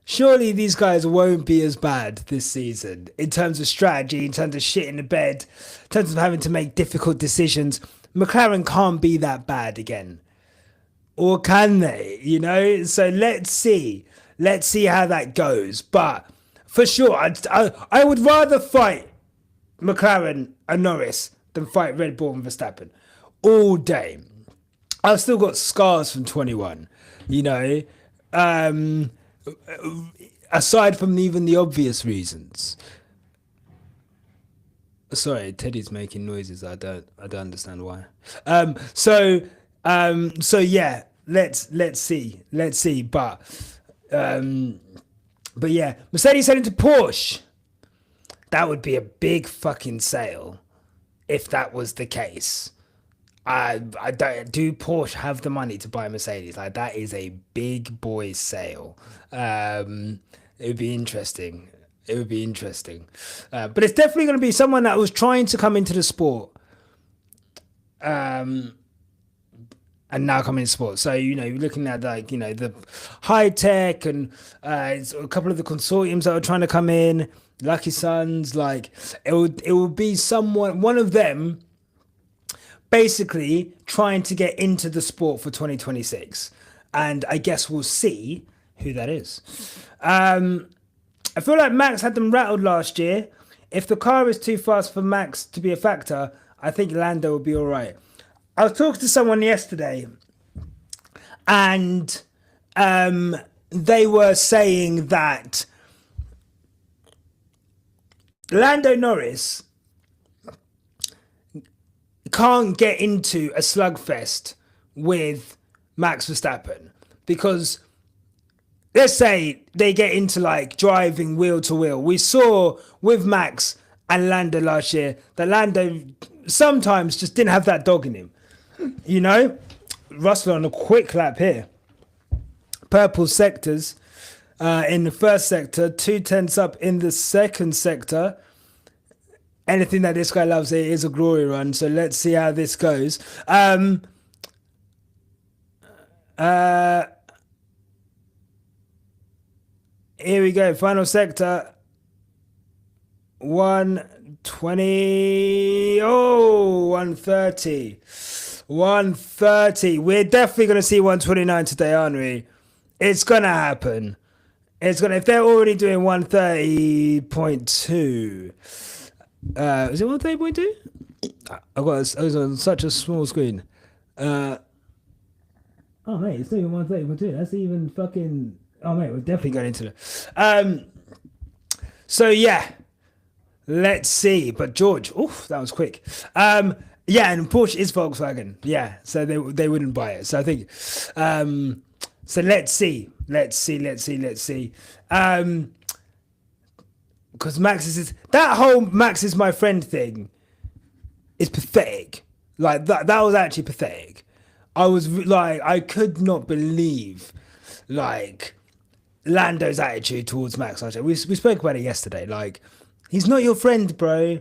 Surely these guys won't be as bad this season in terms of strategy, in terms of shit in the bed, in terms of having to make difficult decisions. McLaren can't be that bad again. Or can they? You know? So let's see. Let's see how that goes. But for sure, I would rather fight McLaren and Norris than fight Red Bull and Verstappen all day. I've still got scars from 21, you know, aside from even the obvious reasons. Sorry, Teddy's making noises. I don't understand why. So yeah, let's see. But yeah, Mercedes heading to Porsche. That would be a big fucking sale if that was the case. I don't. Do Porsche have the money to buy Mercedes? Like, that is a big boy sale. It would be interesting. But it's definitely going to be someone that was trying to come into the sport, and now coming into sport. So, you know, you're looking at, like, you know, the high tech and it's a couple of the consortiums that are trying to come in. Lucky Sons, like, it will be one of them basically trying to get into the sport for 2026. And I guess we'll see who that is. I feel like Max had them rattled last year. If the car is too fast for Max to be a factor, I think Lando will be all right. I was talking to someone yesterday, and they were saying that Lando Norris can't get into a slugfest with Max Verstappen, because let's say they get into, like, driving wheel to wheel. We saw with Max and Lando last year that Lando sometimes just didn't have that dog in him. You know, Russell on a quick lap here. Purple sectors in the first sector, 2/10 up in the second sector. Anything that this guy loves, it is a glory run. So let's see how this goes. Here we go. Final sector. 120. Oh, 130. 130. We're definitely going to see 129 today, aren't we? It's going to happen. If they're already doing 130.2. Is it 130.2? I was on such a small screen. Oh, mate, it's not even 130.2. That's even fucking. Oh, mate, we're definitely going into it. So yeah, let's see. But George, oof, that was quick. Yeah, and Porsche is Volkswagen. Yeah, so they wouldn't buy it. So I think. So let's see. Because that whole Max is my friend thing is pathetic. Like, that was actually pathetic. I was like, I could not believe, like, Lando's attitude towards Max. We spoke about it yesterday. Like, he's not your friend, bro.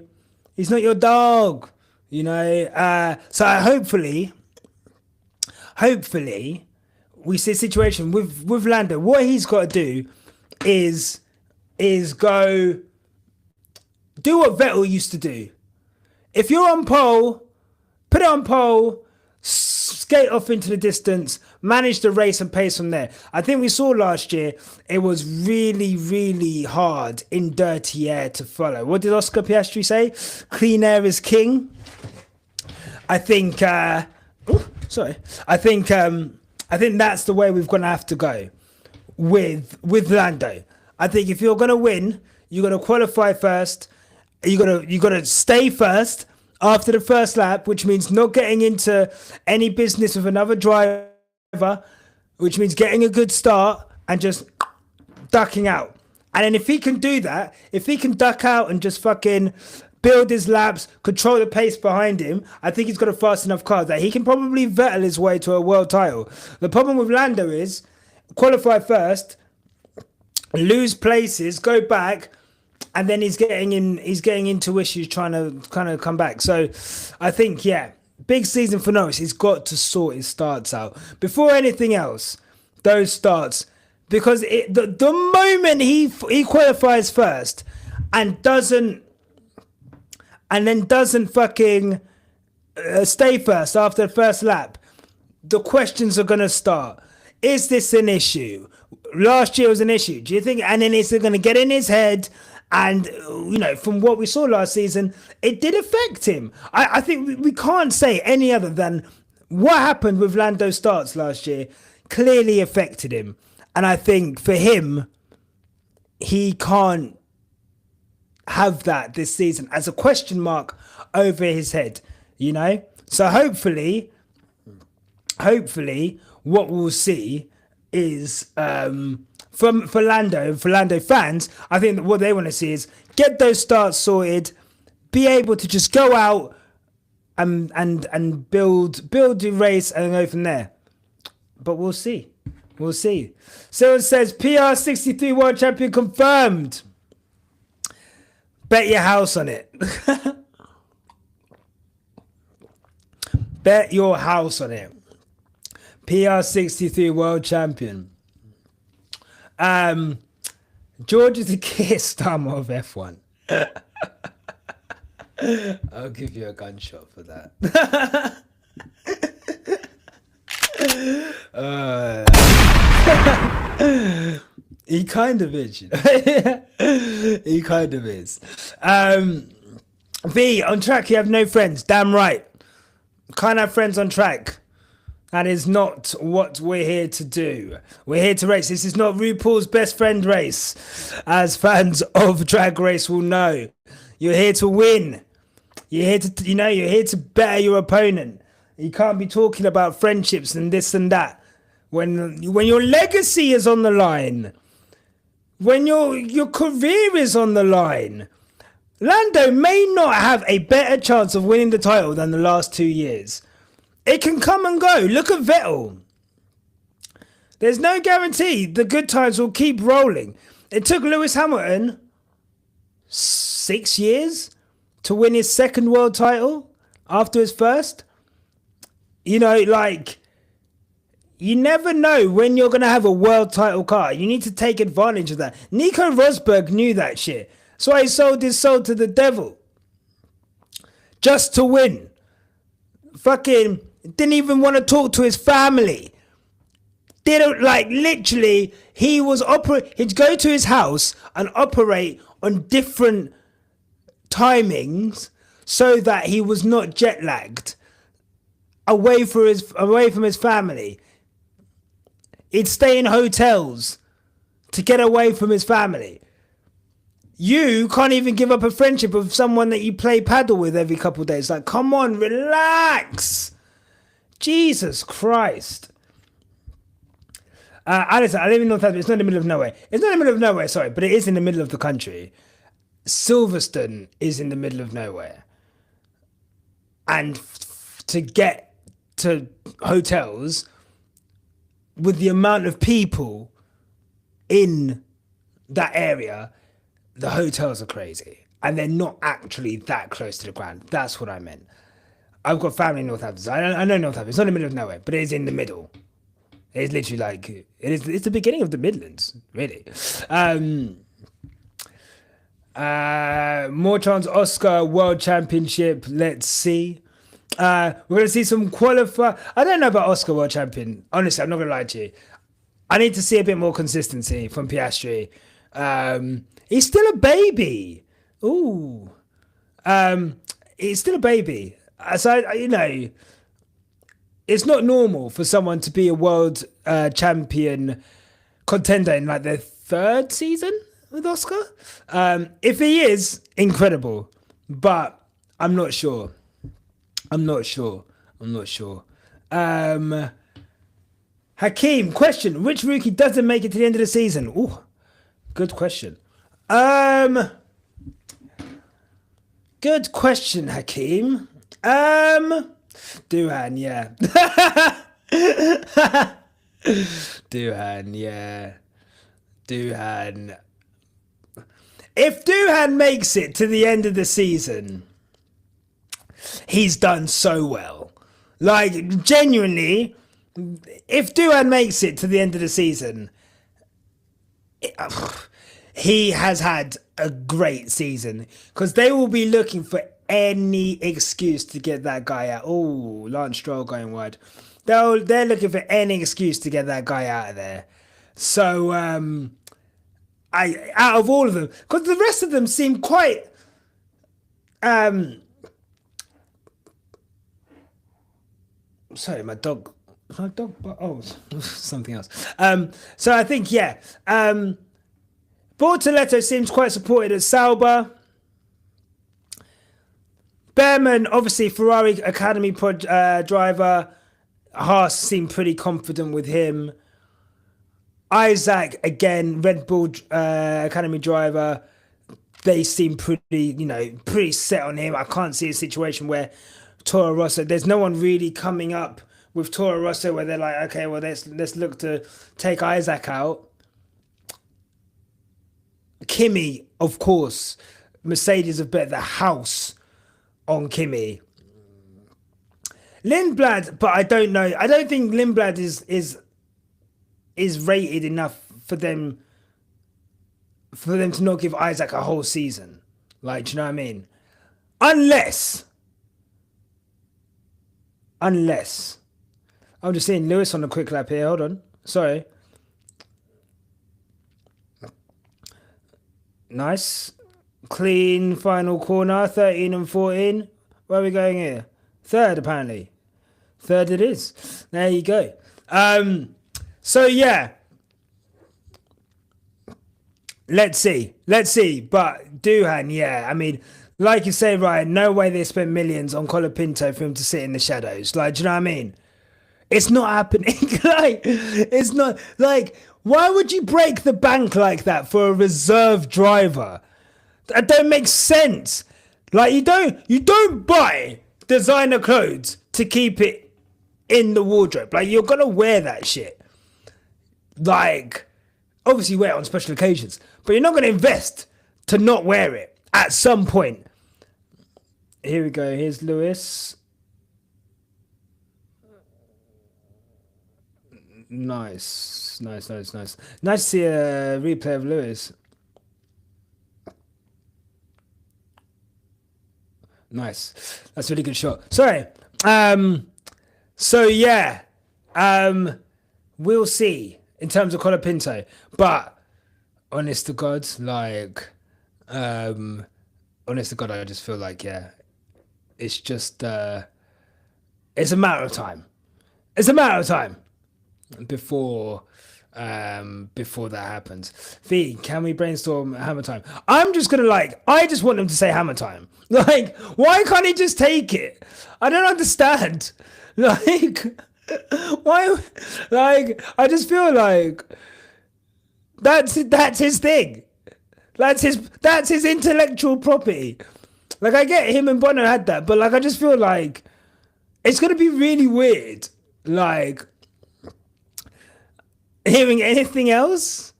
He's not your dog. You know. So hopefully, we see a situation with Lando. What he's got to do is go do what Vettel used to do. If you're on pole, put it on pole, skate off into the distance, manage the race and pace from there. I think we saw last year it was really, really hard in dirty air to follow. What did Oscar Piastri say? Clean air is king. I think that's the way we're going to have to go with Lando. I think if you're going to win, you're going to qualify first. You got to stay first after the first lap, which means not getting into any business with another driver, which means getting a good start and just ducking out. And then if he can do that, if he can duck out and just fucking build his laps, control the pace behind him, I think he's got a fast enough car that he can probably Vettel his way to a world title. The problem with Lando is qualify first, lose places, go back, and then he's getting into issues trying to kind of come back. So I think, yeah, big season for Norris. He's got to sort his starts out before anything else. Those starts, because the moment he qualifies first and doesn't fucking stay first after the first lap, the questions are gonna start. Is this an issue? Last year was an issue. Do you think? And then it's going to get in his head. And, from what we saw last season, it did affect him. I think we can't say any other than what happened with Lando's starts last year clearly affected him. And I think for him, he can't have that this season as a question mark over his head, So hopefully, what we'll see is for Lando fans, I think that what they want to see is get those starts sorted, be able to just go out and build the race and go from there. But we'll see. So it says PR63 World Champion confirmed. Bet your house on it. Bet your house on it. PR63 World Champion. George is the key star of F1. I'll give you a gunshot for that. He kind of is, He kind of is. V, on track you have no friends. Damn right. Can't have friends on track. That is not what we're here to do. We're here to race. This is not RuPaul's best friend race. As fans of Drag Race will know. You're here to win. You're here to, you're here to better your opponent. You can't be talking about friendships and this and that. When your legacy is on the line. When your career is on the line. Lando may not have a better chance of winning the title than the last 2 years. It can come and go. Look at Vettel. There's no guarantee the good times will keep rolling. It took Lewis Hamilton 6 years to win his second world title after his first. You never know when you're going to have a world title car. You need to take advantage of that. Nico Rosberg knew that shit. So he sold his soul to the devil. Just to win. Fucking didn't even want to talk to his family. Literally, he'd go to his house and operate on different timings so that he was not jet lagged away from his family. He'd stay in hotels to get away from his family. You can't even give up a friendship of someone that you play paddle with every couple of days. Like, come on, relax. Jesus Christ. Alison, I live in Northampton. It's not in the middle of nowhere. It's not in the middle of nowhere, sorry, but it is in the middle of the country. Silverstone is in the middle of nowhere. And to get to hotels with the amount of people in that area, the hotels are crazy. And they're not actually that close to the ground. That's what I meant. I've got family in Northampton. So I know Northampton. It's not in the middle of nowhere, but it is in the middle. It's literally it's the beginning of the Midlands, really. More chance Oscar World Championship. Let's see. We're going to see some qualify. I don't know about Oscar World Champion. Honestly, I'm not going to lie to you. I need to see a bit more consistency from Piastri. He's still a baby. Ooh. He's still a baby. So, it's not normal for someone to be a world champion contender in their third season with Oscar. If he is, incredible. But I'm not sure. Hakeem, question. Which rookie doesn't make it to the end of the season? Ooh, good question. Good question, Hakeem. Duhan, yeah. Duhan, yeah. Doohan. If Doohan makes it to the end of the season, he's done so well. Like, genuinely, if Doohan makes it to the end of the season, he has had a great season. Because they will be looking for any excuse to get that guy out. Oh, Lance Stroll going wide. They're looking for any excuse to get that guy out of there. So, out of all of them, because the rest of them seem quite, sorry, my dog, oh, something else. So I think, yeah, Bortoletto seems quite supported at Sauber. Behrman, obviously Ferrari Academy driver. Haas seemed pretty confident with him. Isaac, again, Red Bull Academy driver. They seem pretty set on him. I can't see a situation where Toro Rosso, there's no one really coming up with Toro Rosso where they're like, okay, well, let's look to take Isaac out. Kimi, of course. Mercedes have bet the house on Kimi. Lindblad, but I don't know. I don't think Lindblad is rated enough for them to not give Isaac a whole season. Like, do you know what I mean? Unless I'm just seeing Lewis on a quick lap here. Hold on. Sorry. Nice. Clean final corner, 13 and 14. Where are we going here? Third, apparently. Third it is. There you go. So, yeah. Let's see. But Doohan, yeah. I mean, like you say, Ryan, no way they spent millions on Colapinto for him to sit in the shadows. Like, do you know what I mean? It's not happening. Like, it's not. Like, why would you break the bank like that for a reserve driver? That don't make sense. Like, you don't buy designer clothes to keep it in the wardrobe. Like, you're gonna wear that shit. Like, obviously wear it on special occasions, but you're not gonna invest to not wear it at some point. Here we go. Here's Lewis. Nice. Nice to see a replay of Lewis. Nice. That's a really good shot. Sorry. So yeah. We'll see in terms of Colapinto. But honest to God, like honest to God, I just feel like, yeah, it's just it's a matter of time. It's a matter of time before that happens. V, can we brainstorm hammer time? I'm just gonna I just want them to say hammer time. Like, why can't he just take it? I don't understand. Like, why? Like, I just feel like that's his thing. That's his intellectual property. Like, I get him and Bono had that, but like, I just feel like it's gonna be really weird. Like, hearing anything else.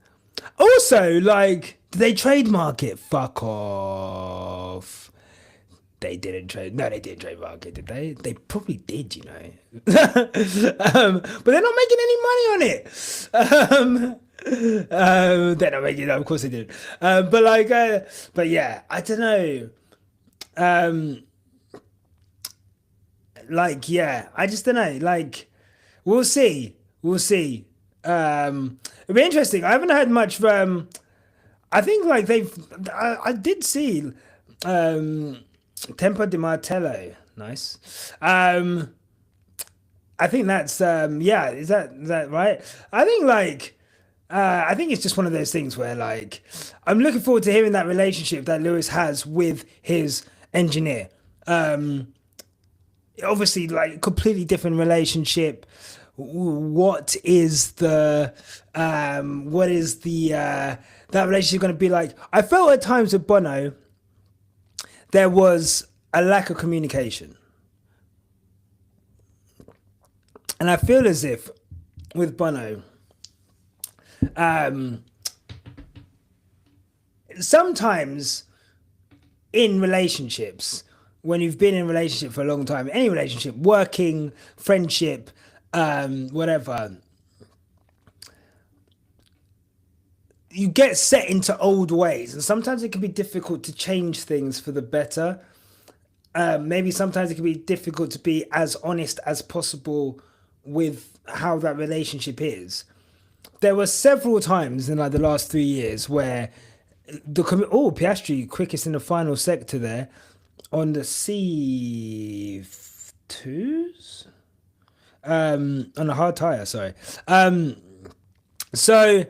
Also, like, did they trademark it? Fuck off. They didn't they didn't trademark it, did they? They probably did, you know. But they're not making any money on it. They're not making it, of course they did. But yeah, I don't know. Like, yeah, I just don't know. Like, we'll see. It'll be interesting. I haven't heard much from. I think like I did see Tempo di Martello. Nice. I think that's yeah. Is that right? I think like I think it's just one of those things where like I'm looking forward to hearing that relationship that Lewis has with his engineer. Obviously, like completely different relationship. What is that relationship going to be like? I felt at times with Bono there was a lack of communication, and I feel as if with Bono sometimes in relationships, when you've been in a relationship for a long time, any relationship, working, friendship, whatever, you get set into old ways, and sometimes it can be difficult to change things for the better. Maybe sometimes it can be difficult to be as honest as possible with how that relationship is. There were several times in like the last 3 years where Piastri quickest in the final sector there on the C2s, on a hard tire. Sorry, so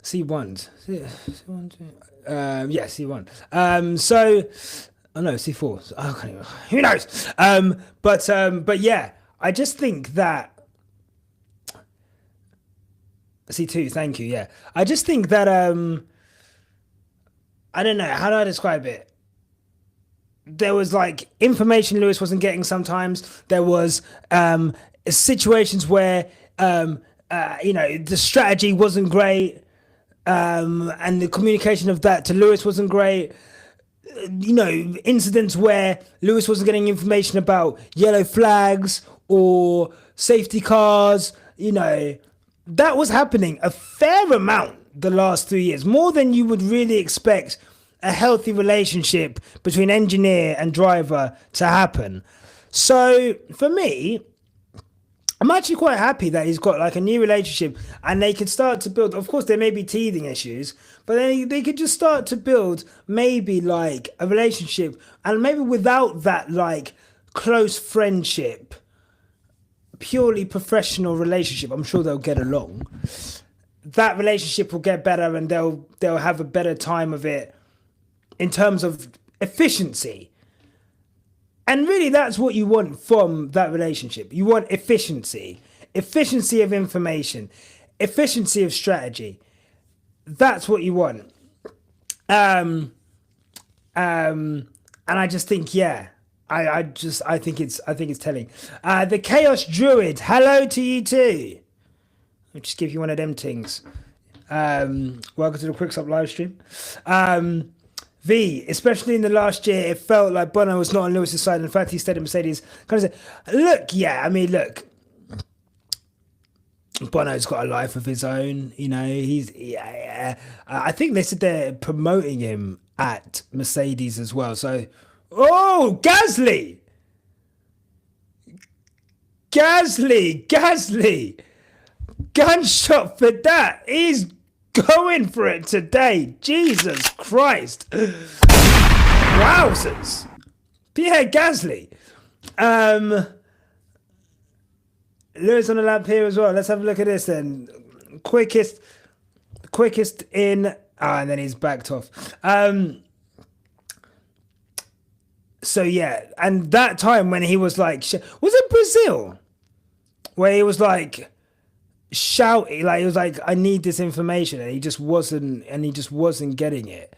C1s, C1, yeah, C1. So, oh no, C4. Oh, I can't even, who knows? But yeah, I just think that C2. Thank you. Yeah, I just think that I don't know, how do I describe it? There was like information Lewis wasn't getting sometimes. There was situations where the strategy wasn't great, and the communication of that to Lewis wasn't great. Incidents where Lewis wasn't getting information about yellow flags or safety cars. That was happening a fair amount the last 3 years, more than you would really expect a healthy relationship between engineer and driver to happen. So for me, I'm actually quite happy that he's got like a new relationship and they could start to build. Of course, there may be teething issues, but they could just start to build maybe like a relationship, and maybe without that like close friendship, purely professional relationship. I'm sure they'll get along. That relationship will get better, and they'll have a better time of it in terms of efficiency. And really, that's what you want from that relationship. You want efficiency of information, efficiency of strategy. That's what you want. And I just think, yeah, I think it's telling. The Chaos Druid, hello to you too. I'll just give you one of them things. Welcome to the Quickstop live stream. V, especially in the last year, it felt like Bono was not on Lewis's side. In fact, he stayed at Mercedes. Kind of said, look, Bono's got a life of his own. I think they said they're promoting him at Mercedes as well. So, Gasly, gunshot for that. He's going for it today. Jesus Christ. Wowzers. Pierre Gasly. Lewis on the lap here as well. Let's have a look at this then. Quickest in. And then he's backed off. So yeah, and that time when he was like, was it Brazil? Where he was like shouting, like he was like, I need this information, and he just wasn't getting it.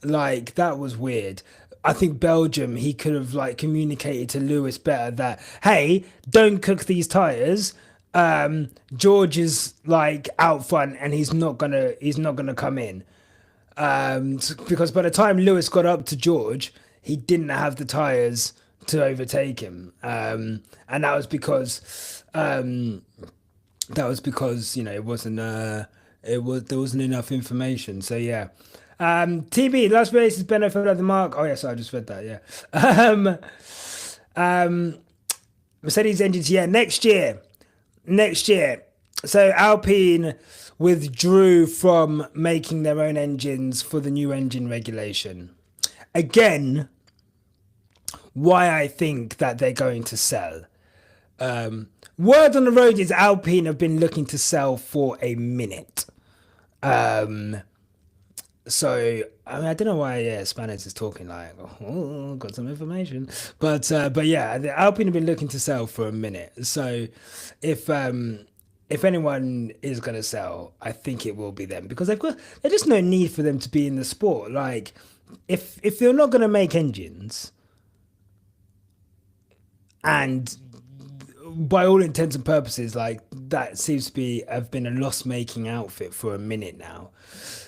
Like that was weird. I think Belgium, he could have like communicated to Lewis better that, hey, don't cook these tires. George is like out front and he's not gonna come in. Because by the time Lewis got up to George, he didn't have the tires to overtake him. And that was because it wasn't there wasn't enough information. So yeah. TB, last race is Benno fell out the mark. Oh yes, I just read that, yeah. Mercedes engines, yeah, next year. So Alpine withdrew from making their own engines for the new engine regulation. Again, why I think that they're going to sell. Word on the road is Alpine have been looking to sell for a minute. So I don't know why Spanish is talking like, got some information, but yeah, the Alpine have been looking to sell for a minute. So if anyone is going to sell, I think it will be them, because there's just no need for them to be in the sport. Like if they're not going to make engines, and by all intents and purposes, like that seems to have been a loss-making outfit for a minute now.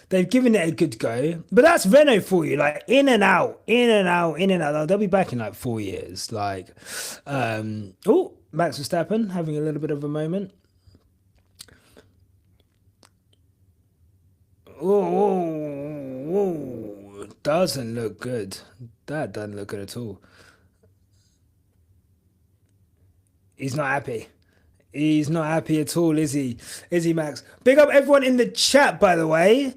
They've given it a good go, but that's Renault for you. Like in and out, in and out, in and out. They'll be back in like 4 years. Like, oh, Max Verstappen having a little bit of a moment. Oh, doesn't look good. That doesn't look good at all. He's not happy. He's not happy at all, is he? Is he, Max? Big up everyone in the chat, by the way.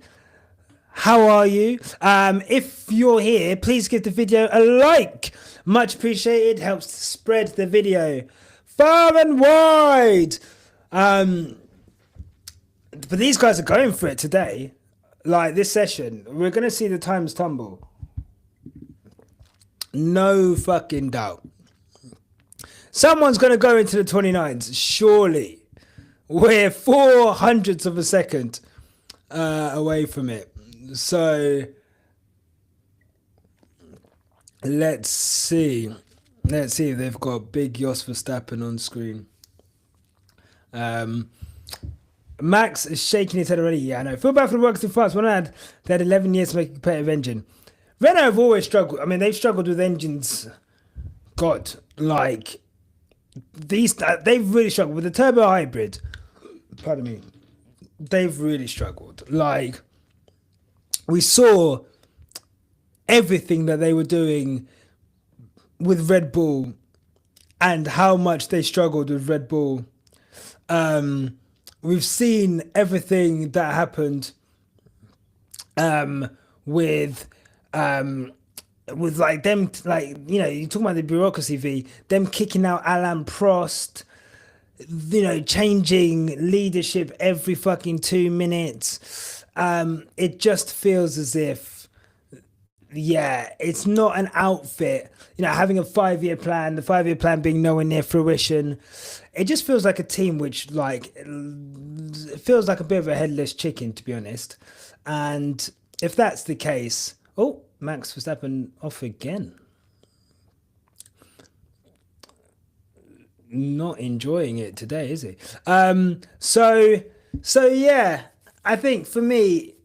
How are you? If you're here, please give the video a like. Much appreciated. Helps to spread the video far and wide. But these guys are going for it today. Like this session, we're going to see the times tumble. No fucking doubt. Someone's going to go into the 29s, surely. We're 400ths of a second away from it. So, let's see. Let's see if they've got big Jos Verstappen on screen. Max is shaking his head already. Yeah, I know. Feel bad for the workers in France. When I had, they had 11 years to make a competitive engine. Renault have always struggled. I mean, they've struggled with engines. God, like... they've really struggled with the turbo hybrid. Pardon me. They've really struggled. Like, we saw everything that they were doing with Red Bull and how much they struggled with Red Bull. We've seen everything that happened with like them, like, you know, you talk about the bureaucracy them kicking out Alain Prost, you know, changing leadership every fucking 2 minutes. It just feels as if, yeah, it's not an outfit, you know, having a 5-year plan, the 5-year plan being nowhere near fruition. It just feels like a team which, like, it feels like a bit of a headless chicken, to be honest. And if that's the case, oh, Max Verstappen off again. Not enjoying it today, is he? So yeah, I think for me,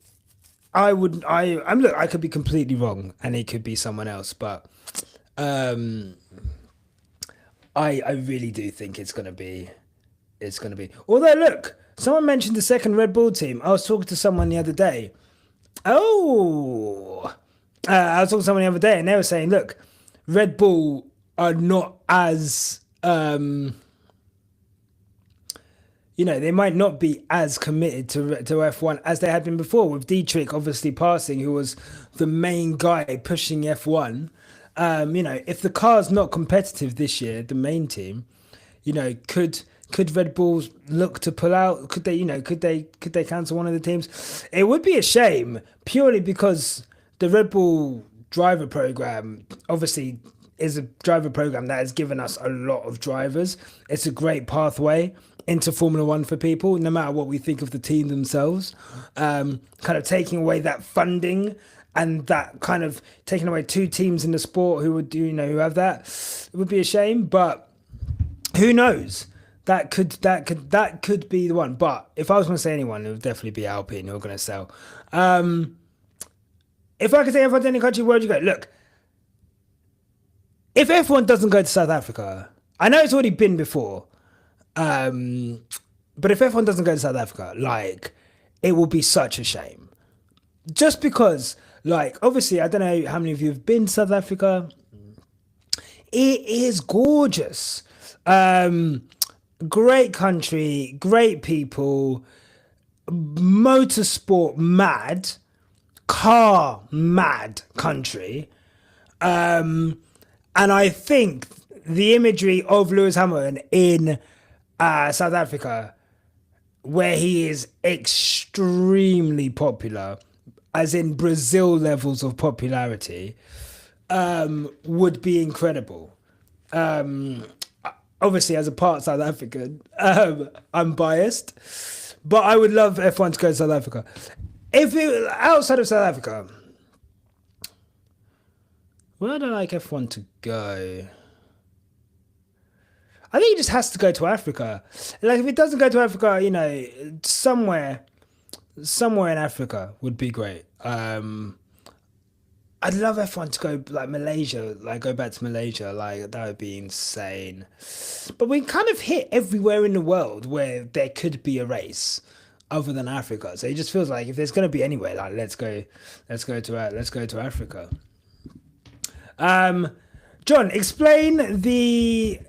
look, I could be completely wrong and it could be someone else, but I really do think it's gonna be. Although look, someone mentioned the second Red Bull team. I was talking to someone the other day. I was talking to someone the other day, and they were saying, look, Red Bull are not as you know, they might not be as committed to F1 as they had been before, with Dietrich obviously passing, who was the main guy pushing F1. You know, if the car's not competitive this year, the main team, you know, could Red Bull look to pull out? Could they, you know, could they cancel one of the teams? It would be a shame, purely because the Red Bull driver program obviously is a driver program that has given us a lot of drivers. It's a great pathway into Formula One for people, no matter what we think of the team themselves. Kind of taking away that funding and that kind of taking away 2 teams in the sport who would do, you know, who have that. It would be a shame, but who knows? That could be the one. But if I was going to say anyone, it would definitely be Alpine who are going to sell. If I could say F1 to any country, where would you go? Look, if F1 doesn't go to South Africa, I know it's already been before, but if F1 doesn't go to South Africa, like, it will be such a shame. Just because, like, obviously, I don't know how many of you have been to South Africa. It is gorgeous. Great country, great people, motorsport mad, car mad country. And I think the imagery of Lewis Hamilton in South Africa, where he is extremely popular, as in Brazil levels of popularity, would be incredible. Obviously, as a part South African, I'm biased, but I would love F1 to go to South Africa. If it outside of South Africa, where would I like F1 to go? I think he just has to go to Africa. Like if it doesn't go to Africa, somewhere in Africa would be great. I'd love F1 to go like Malaysia, like go back to Malaysia, like that would be insane. But we kind of hit everywhere in the world where there could be a race other than Africa. So it just feels like if there's going to be anywhere, like let's go to Africa. John, explain the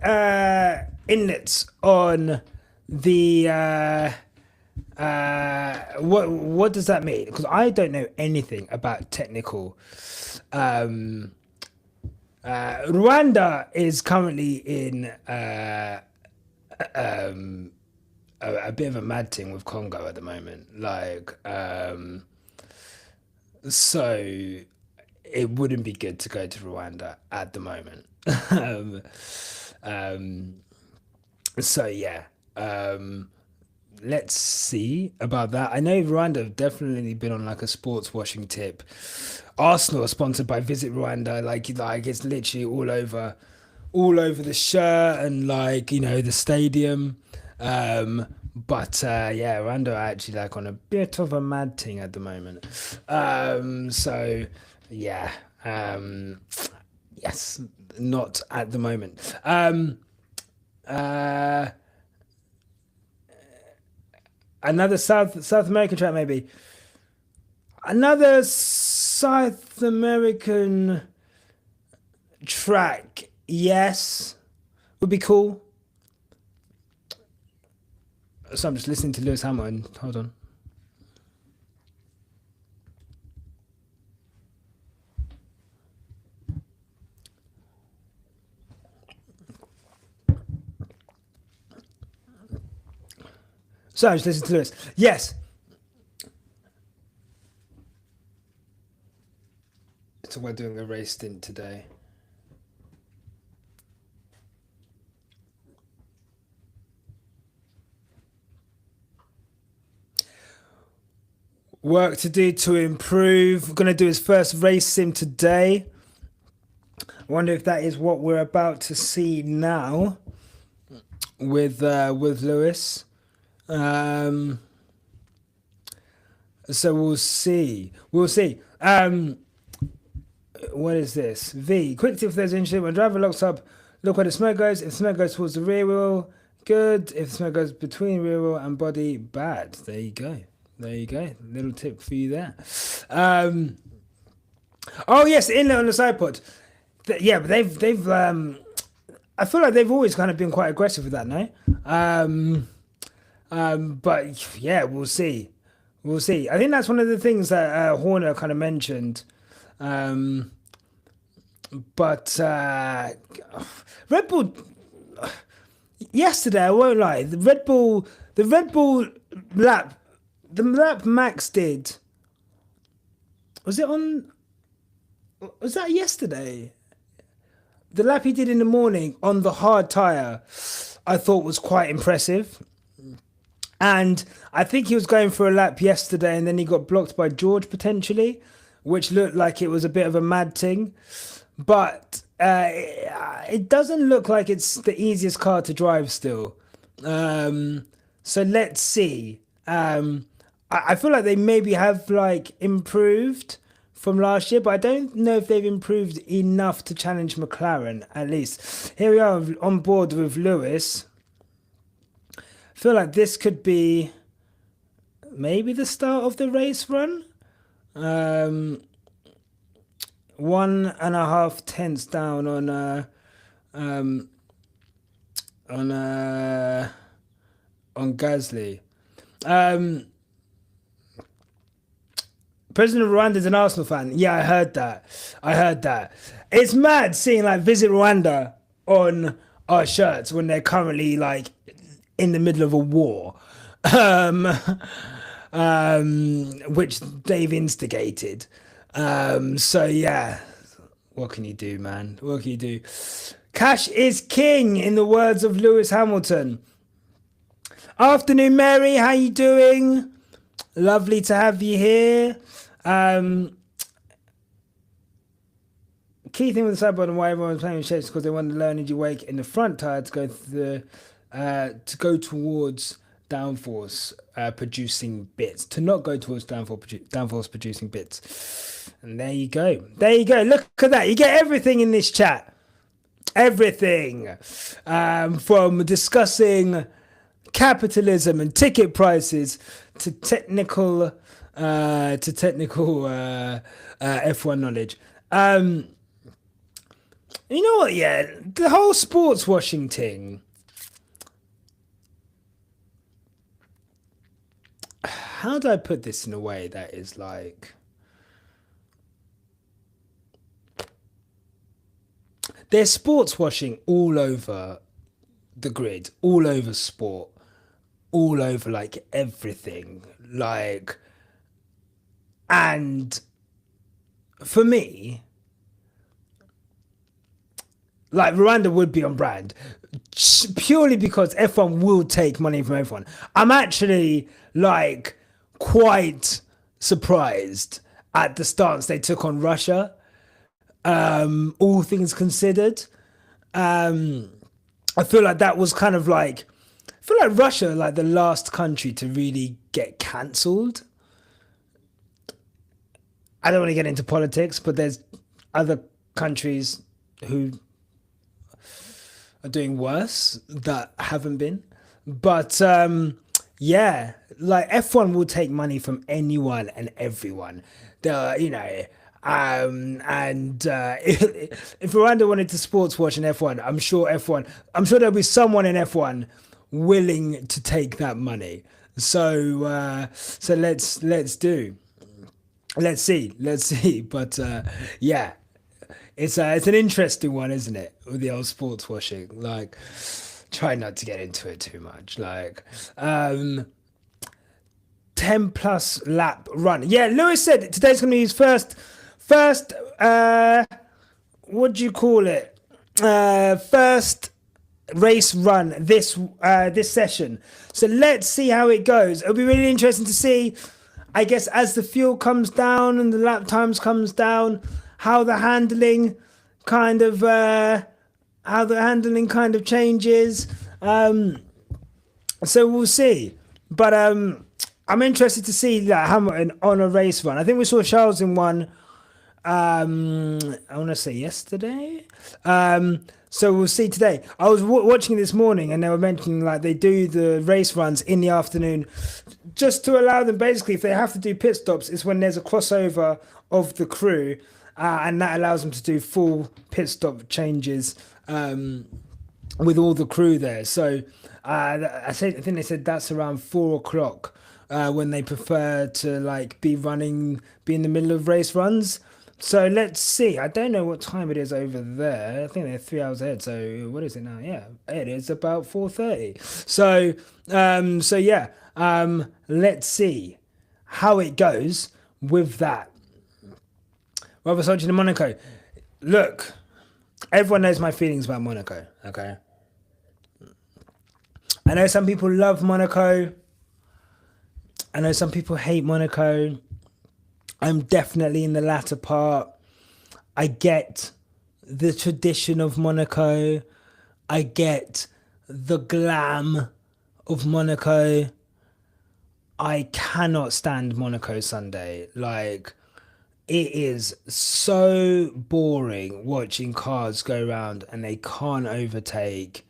inlets on the what does that mean? Because I don't know anything about technical. Rwanda is currently in a bit of a mad thing with Congo at the moment. Like, so it wouldn't be good to go to Rwanda at the moment. So yeah. Let's see about that. I know Rwanda have definitely been on like a sports washing tip. Arsenal are sponsored by Visit Rwanda. Like it's literally all over the shirt and like the stadium. But yeah, Rwanda are actually like on a bit of a mad thing at the moment. So yeah, yes, not at the moment. Another South American track, maybe. Another South American track, yes, would be cool. So I'm just listening to Lewis Hamilton. Hold on. So just listen to Lewis. Yes. So we're doing a race stint today. Work to do to improve. We're going to do his first race sim today. I wonder if that is what we're about to see now with Lewis. So we'll see. What is this? V. Quick tip if there's interesting. When driver locks up, look where the smoke goes. If smoke goes towards the rear wheel, good. If smoke goes between rear wheel and body, bad. There you go. Little tip for you there. Oh yes, inlet on the side pod. Yeah, but they've I feel like they've always kind of been quite aggressive with that, no? But yeah, we'll see. I think that's one of the things that Horner kind of mentioned. But Red Bull yesterday, I won't lie, the Red Bull lap, the lap Max did. Was that yesterday? The lap he did in the morning on the hard tyre, I thought was quite impressive. And I think he was going for a lap yesterday and then he got blocked by George potentially, which looked like it was a bit of a mad thing. But it doesn't look like it's the easiest car to drive still. So let's see. I feel like they maybe have like improved from last year, but I don't know if they've improved enough to challenge McLaren, at least. Here we are on board with Lewis. I feel like this could be maybe the start of the race run. 1.5 tenths down on Gasly. President of Rwanda is an Arsenal fan. Yeah, I heard that. It's mad seeing like Visit Rwanda on our shirts when they're currently like in the middle of a war, which they've instigated. So yeah, what can you do, man? What can you do? Cash is king, in the words of Lewis Hamilton. Afternoon, Mary. How you doing? Lovely to have you here. Key thing with the sideboard and why everyone's playing with shapes because they want the low energy wake in the front tire to go towards downforce producing bits, to not go towards downforce producing bits. And there you go. Look at that. You get everything in this chat. Everything from discussing capitalism and ticket prices to technical F1 knowledge. You know what? Yeah, the whole sports washing thing. How do I put this in a way that is like, there's sports washing all over the grid, all over sport, all over like everything, like, and for me, like Rwanda would be on brand purely because F1 will take money from everyone. I'm actually like quite surprised at the stance they took on Russia. All things considered, I feel like that was kind of like, I feel like Russia, like the last country to really get cancelled. I don't want to get into politics, but there's other countries who are doing worse that haven't been. But yeah, like F1 will take money from anyone and everyone. If Rwanda wanted to sports watch in F1, I'm sure there'll be someone in F1 willing to take that money. So let's see. But yeah, it's an interesting one, isn't it? With the old sports washing, like, try not to get into it too much. Like, 10 plus lap run. Yeah, Lewis said today's going to be his first. What do you call it? First race run this session. So let's see how it goes. It'll be really interesting to see, I guess, as the fuel comes down and the lap times comes down, how the handling kind of changes. So we'll see. But I'm interested to see that Hamilton on a race run. I think we saw Charles in one. I want to say yesterday. So we'll see today. I was watching this morning and they were mentioning like they do the race runs in the afternoon just to allow them, basically, if they have to do pit stops, it's when there's a crossover of the crew and that allows them to do full pit stop changes with all the crew there. So I think they said that's around 4:00 when they prefer to like be in the middle of race runs. So let's see. I don't know what time it is over there. I think they're 3 hours ahead. So what is it now? Yeah, it is about 4:30. So yeah. Let's see how it goes with that. Robert Sargent in Monaco. Look, everyone knows my feelings about Monaco. Okay. I know some people love Monaco. I know some people hate Monaco. I'm definitely in the latter part. I get the tradition of Monaco. I get the glam of Monaco. I cannot stand Monaco Sunday. Like, it is so boring watching cars go around and they can't overtake.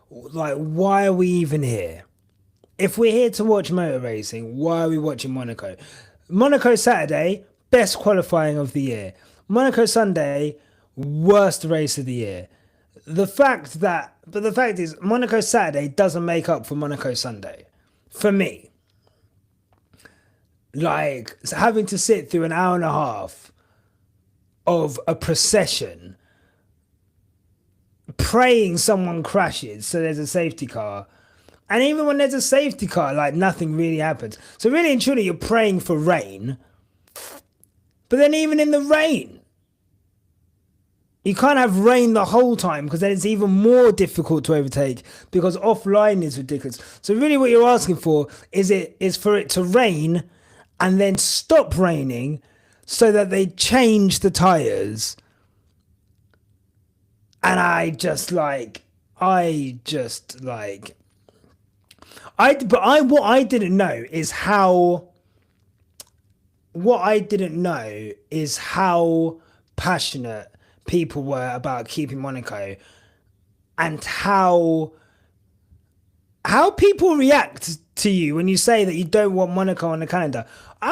Like, why are we even here? If we're here to watch motor racing, why are we watching Monaco? Monaco Saturday, best qualifying of the year. Monaco Sunday, worst race of the year. The fact is, Monaco Saturday doesn't make up for Monaco Sunday. For me. Like, having to sit through an hour and a half of a procession, praying someone crashes so there's a safety car. And even when there's a safety car, like, nothing really happens. So really and truly, you're praying for rain. But then even in the rain, you can't have rain the whole time because then it's even more difficult to overtake because offline is ridiculous. So really what you're asking for is for it to rain and then stop raining so that they change the tyres And I just like, I just like, I, but I, what I didn't know is how, what I didn't know is how passionate people were about keeping Monaco and how people react to you when you say that you don't want Monaco on the calendar.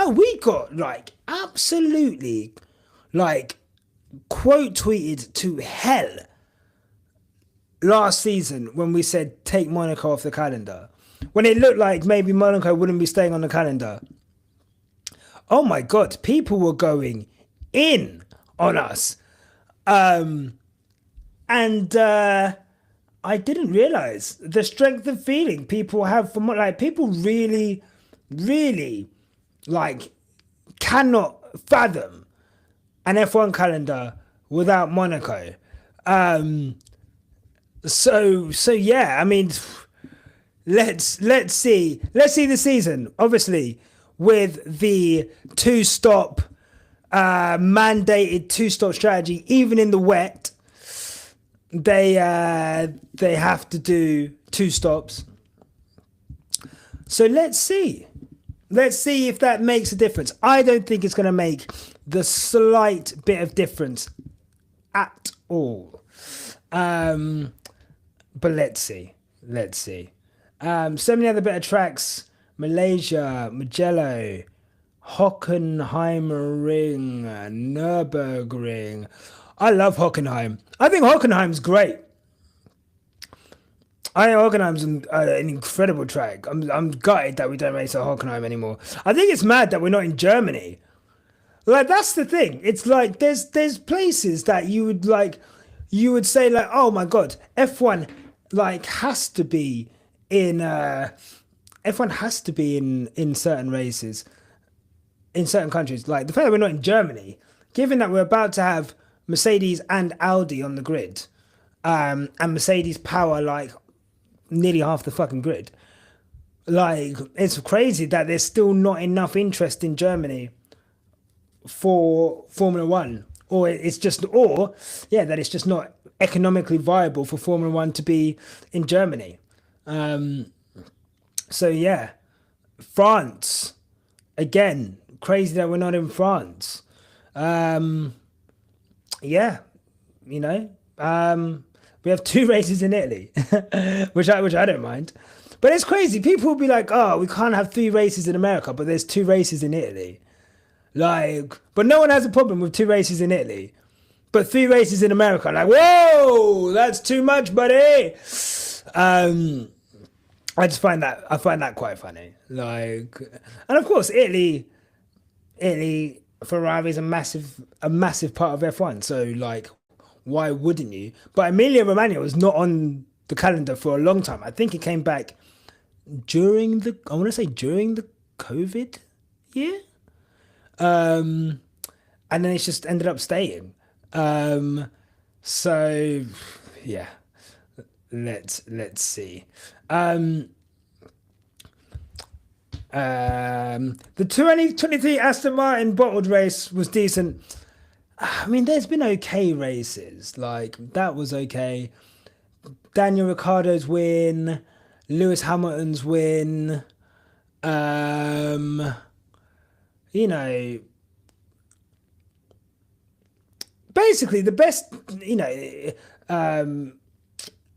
We got like absolutely like quote tweeted to hell last season when we said take Monaco off the calendar. When it looked like maybe Monaco wouldn't be staying on the calendar. Oh my God, people were going in on us. And I didn't realize the strength of feeling people have for like people really, really like cannot fathom an F1 calendar without Monaco. So yeah, I mean, let's see the season. Obviously, with the mandated two-stop strategy, even in the wet, they have to do two stops. So let's see if that makes a difference. I don't think it's going to make the slight bit of difference at all. But let's see. So many other better tracks: Malaysia, Mugello, Hockenheimring, Nürburgring. I love Hockenheim. I think Hockenheim's great. I think Hockenheim's an incredible track. I'm gutted that we don't race at Hockenheim anymore. I think it's mad that we're not in Germany. Like, that's the thing. It's like there's places that you would say like, oh my God, F1 like has to be in F1 has to be in certain races in certain countries. Like the fact that we're not in Germany, given that we're about to have Mercedes and Audi on the grid, and Mercedes power like nearly half the fucking grid. Like, it's crazy that there's still not enough interest in Germany for Formula One, that it's just not economically viable for Formula One to be in Germany. So yeah, France, again, crazy that we're not in France. Yeah, you know, we have 2 races in Italy, which I don't mind. But it's crazy. People will be like, oh, we can't have 3 races in America, but there's 2 races in Italy. Like, but no one has a problem with 2 races in Italy, but 3 races in America. Like, whoa, that's too much, buddy. I find that quite funny. Like, and of course, Italy, Ferrari is a massive part of F1. So like, why wouldn't you? But Emilia Romagna was not on the calendar for a long time. I think it came back during the COVID year. And then it's just ended up staying. So yeah, let's see. The 2023 Aston Martin bottled race was decent. I mean, there's been okay races. Like, that was okay. Daniel Ricciardo's win, Lewis Hamilton's win. You know, basically the best, you know,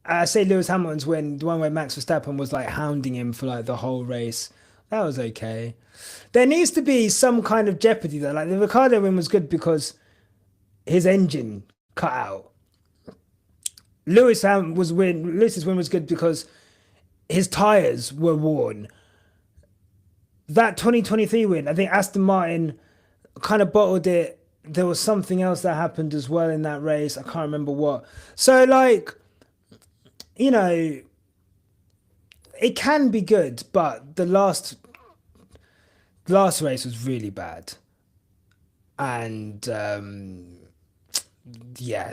I say Lewis Hamilton's win, the one where Max Verstappen was like hounding him for like the whole race. That was okay. There needs to be some kind of jeopardy though. Like the Ricciardo win was good because his engine cut out. Lewis's win was good because his tires were worn. That 2023 win, I think Aston Martin kind of bottled it. There was something else that happened as well in that race. I can't remember what. So like, you know, it can be good, but the last race was really bad. And yeah,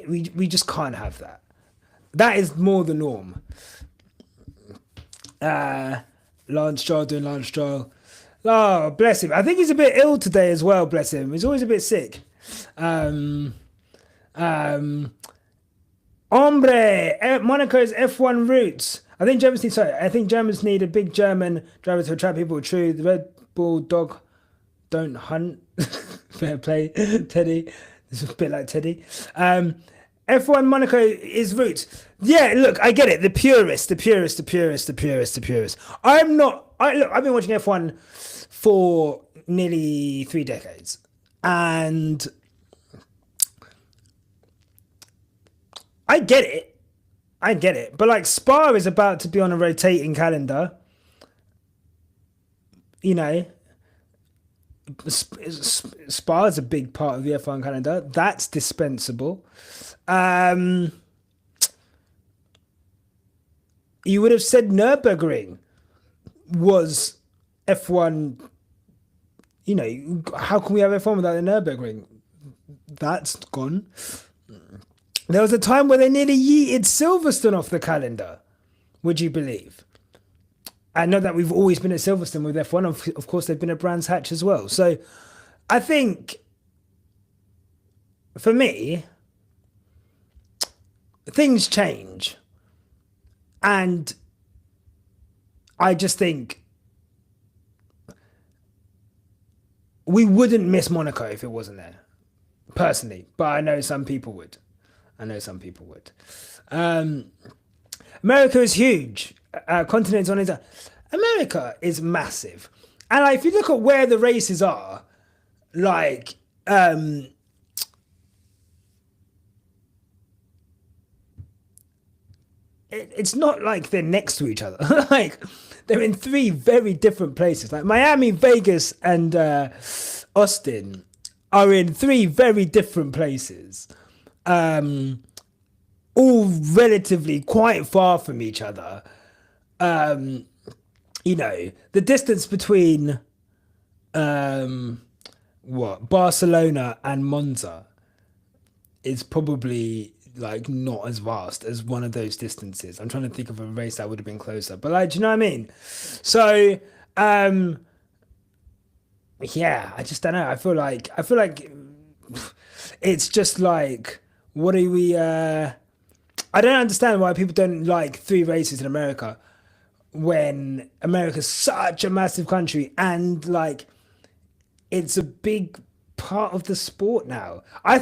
we just can't have that. That is more the norm. Lance Stroll doing Lance Stroll. Oh, bless him. I think he's a bit ill today as well, bless him. He's always a bit sick. Hombre, Monaco's F1 roots. I think Germans need a big German driver to attract people. True, the Red Bull dog don't hunt. Fair play, Teddy. It's a bit like Teddy. F1 Monaco is roots. Yeah, look, I get it. The purist. I'm not. I've been watching F1 for nearly 3 decades, and I get it. But like Spa is about to be on a rotating calendar. You know, Spa is a big part of the F1 calendar. That's dispensable. You would have said Nürburgring was F1. You know, how can we have F1 without the Nürburgring? That's gone. There was a time where they nearly yeeted Silverstone off the calendar. Would you believe? I know that we've always been at Silverstone with F1. Of course, they've been at Brands Hatch as well. So I think, for me, things change. And I just think we wouldn't miss Monaco if it wasn't there, personally. But I know some people would. America is huge. Continents on its own. America is massive. And like, if you look at where the races are, like, it's not like they're next to each other. Like, they're in 3 very different places. Like Miami, Vegas, and Austin are in 3 very different places. All relatively quite far from each other. You know, the distance between Barcelona and Monza is probably like not as vast as one of those distances. I'm trying to think of a race that would have been closer, but like, do you know what I mean? So yeah, I just don't know. I feel like it's just like, what are we I don't understand why people don't like 3 races in America when America's such a massive country and like it's a big part of the sport now. I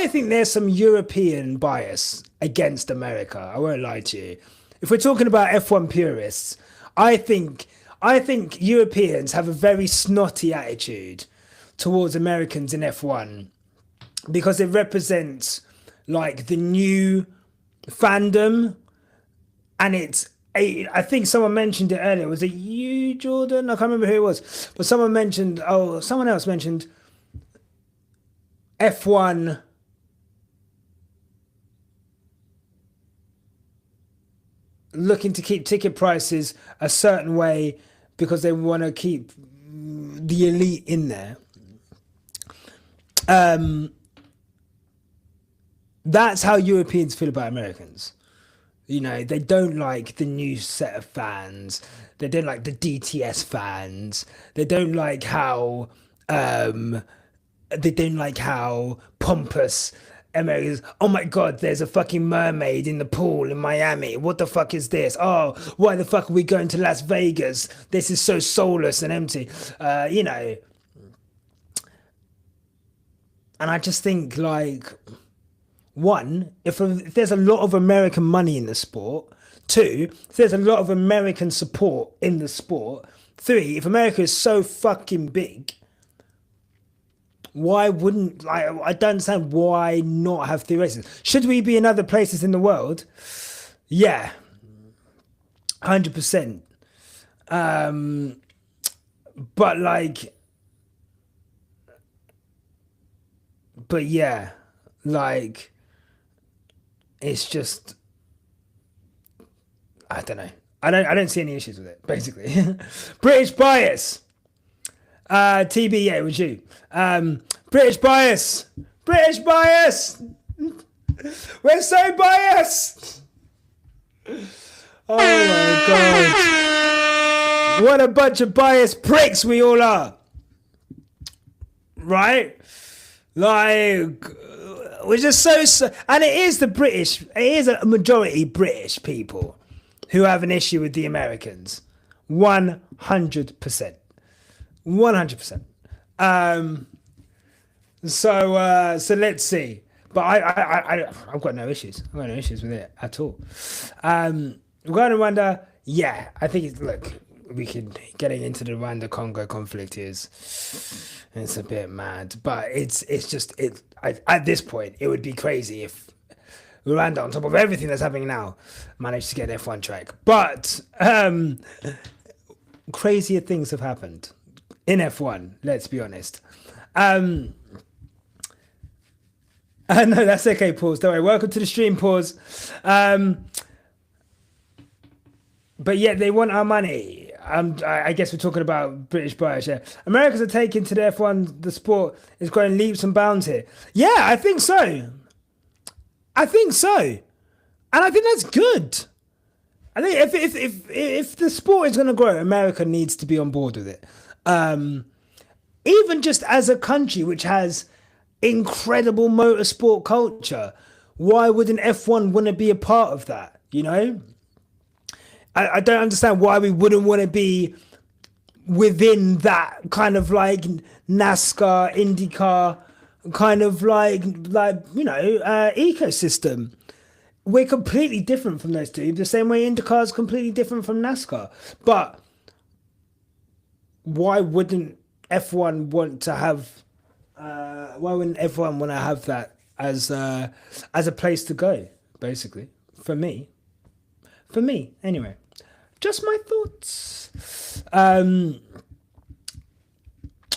think there's some European bias against America. I won't lie to you. If we're talking about F1 purists, I think Europeans have a very snotty attitude towards Americans in F1 because it represents like the new fandom, and I think someone mentioned it earlier. Was it you, Jordan? I can't remember who it was, but someone else mentioned F1 looking to keep ticket prices a certain way because they want to keep the elite in there. That's how Europeans feel about Americans. You know, they don't like the new set of fans. They don't like the DTS fans. They don't like how pompous Americans. Oh my God, there's a fucking mermaid in the pool in Miami. What the fuck is this? Oh, why the fuck are we going to Las Vegas? This is so soulless and empty. You know. And I just think like, 1, if there's a lot of American money in the sport. 2, if there's a lot of American support in the sport. 3, if America is so fucking big, why wouldn't, I don't understand why not have 3 races. Should we be in other places in the world? Yeah, 100%. But like, but yeah, like, it's just, I don't know. I don't see any issues with it, basically. British bias. TB, yeah, it was you. British bias. We're so biased. Oh my God. What a bunch of biased pricks we all are. Right? Like, which is so, and it is the British. It is a majority British people who have an issue with the Americans. 100%. 100%. So let's see. But I've got no issues. I've got no issues with it at all. Uganda, Rwanda, yeah, I think look, we can getting into the Rwanda-Congo conflict it's a bit mad, but it's just at this point it would be crazy if Rwanda, on top of everything that's happening now, managed to get an F1 track. But crazier things have happened in F1. Let's be honest. No, that's okay, Pause. Don't worry. Welcome to the stream, Pause. But yet they want our money. I guess we're talking about British buyers. Yeah, Americans are taking to the F1. The sport is going leaps and bounds here. Yeah, I think so. I think so, and I think that's good. I think if the sport is going to grow, America needs to be on board with it. Even just as a country which has incredible motorsport culture, why wouldn't F1 want to be a part of that? You know, I don't understand why we wouldn't want to be within that kind of like NASCAR, IndyCar kind of like ecosystem. We're completely different from those two, the same way IndyCar is completely different from NASCAR. But why wouldn't F1 want to have? Why wouldn't F1 want to have that as a place to go? Basically, for me, anyway. Just my thoughts.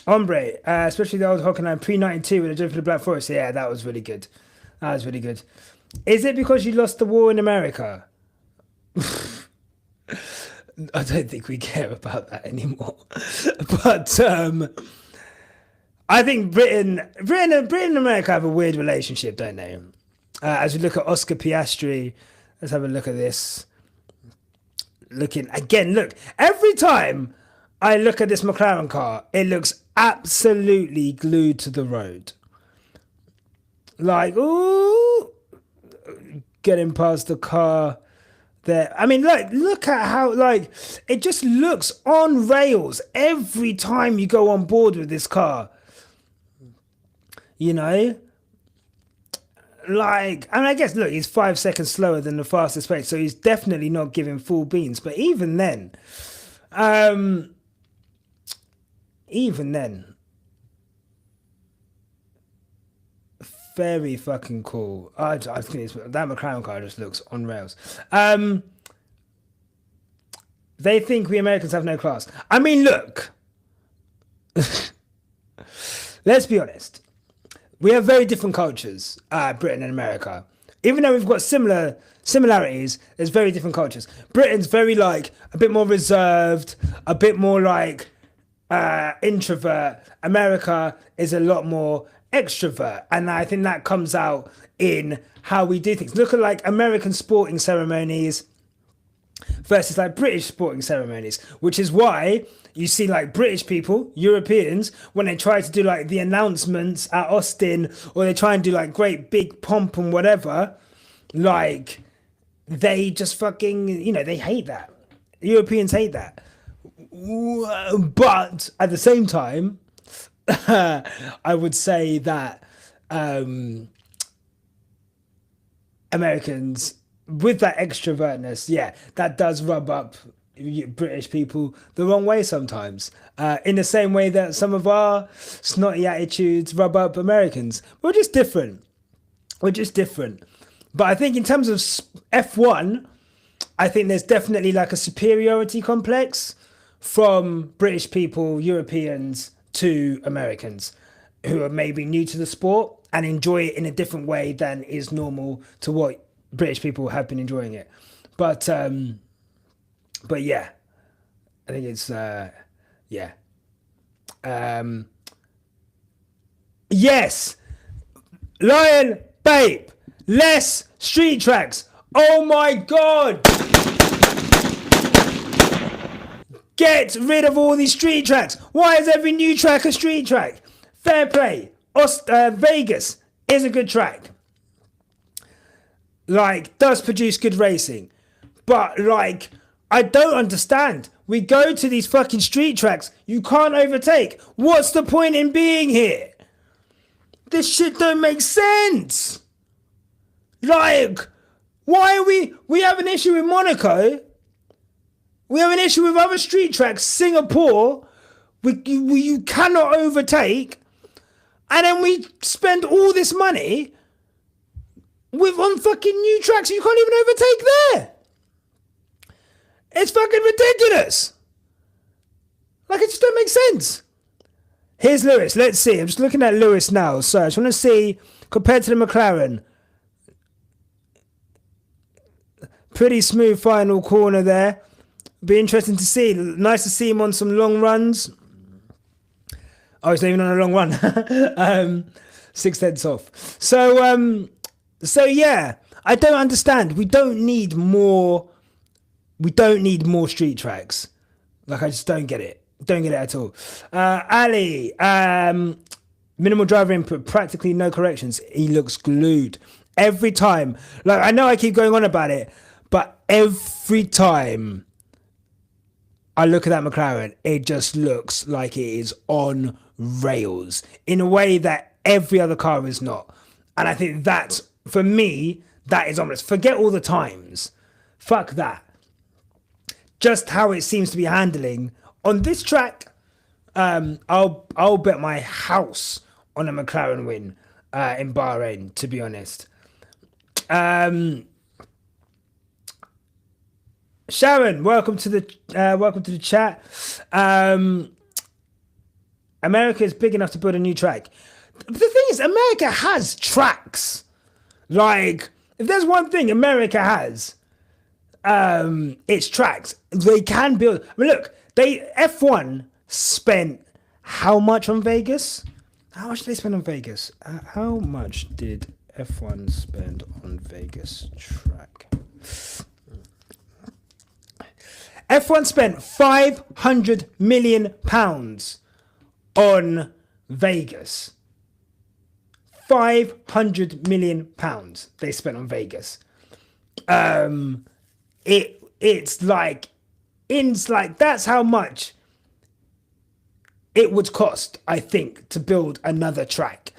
Ombre, especially the old Hockenheim pre-92 with a jump for the Black Forest. Yeah, that was really good. That was really good. Is it because you lost the war in America? I don't think we care about that anymore. But I think Britain and America have a weird relationship, don't they? As we look at Oscar Piastri, let's have a look at this. Looking again, look, every time I look at this McLaren car, it looks absolutely glued to the road. Like, ooh, getting past the car there. I mean, look at how, like, it just looks on rails every time you go on board with this car. You know? Like, I mean, I guess, look, he's 5 seconds slower than the fastest race, so he's definitely not giving full beans. But even then, very fucking cool. I think that McLaren car just looks on rails. They think we Americans have no class. I mean, look, let's be honest. We have very different cultures, Britain and America. Even though we've got similarities, there's very different cultures. Britain's very like a bit more reserved, a bit more like introvert. America is a lot more extrovert, and I think that comes out in how we do things. Look at like American sporting ceremonies versus like British sporting ceremonies, which is why you see like British people, Europeans, when they try to do like the announcements at Austin, or they try and do like great big pomp and whatever, like they just fucking, you know, they hate that. Europeans hate that. But at the same time, I would say that Americans, with that extrovertness, yeah, that does rub up British people the wrong way sometimes. In the same way that some of our snotty attitudes rub up Americans. We're just different. But I think in terms of F1, I think there's definitely like a superiority complex from British people, Europeans to Americans who are maybe new to the sport and enjoy it in a different way than is normal to what British people have been enjoying it. But yeah, I think it's, yeah. Yes, Lion, babe, less street tracks. Oh my God. Get rid of all these street tracks. Why is every new track a street track? Fair play. Vegas is a good track. like, does produce good racing. But, like, I don't understand. We go to these fucking street tracks. You can't overtake. What's the point in being here? This shit don't make sense. Like, why are we have an issue with Monaco. We have an issue with other street tracks. Singapore, you cannot overtake. And then we spend all this money on fucking new tracks. You can't even overtake there. It's fucking ridiculous. Like, it just don't make sense. Here's Lewis. Let's see. I'm just looking at Lewis now. So I just want to see, compared to the McLaren. Pretty smooth final corner there. Be interesting to see. Nice to see him on some long runs. Oh, he's not even on a long run. 6/10 off. So yeah, I don't understand. We don't need more street tracks. Like, I just don't get it. Don't get it at all. Ali, minimal driver input, practically no corrections. He looks glued every time. Like, I know I keep going on about it, but every time I look at that McLaren, it just looks like it is on rails in a way that every other car is not. And I think that's, for me, that is ominous. Forget all the times. Fuck that. Just how it seems to be handling on this track. I'll bet my house on a McLaren win in Bahrain, to be honest. Sharon, welcome to the chat. America is big enough to build a new track. The thing is, America has tracks. Like, if there's one thing America has, it's tracks. They can build. I mean, look, F1 spent how much on Vegas? How much did they spend on Vegas? How much did F1 spend on Vegas track? F1 spent £500 million on Vegas. £500 million they spent on Vegas. It's like that's how much it would cost, I think, to build another track.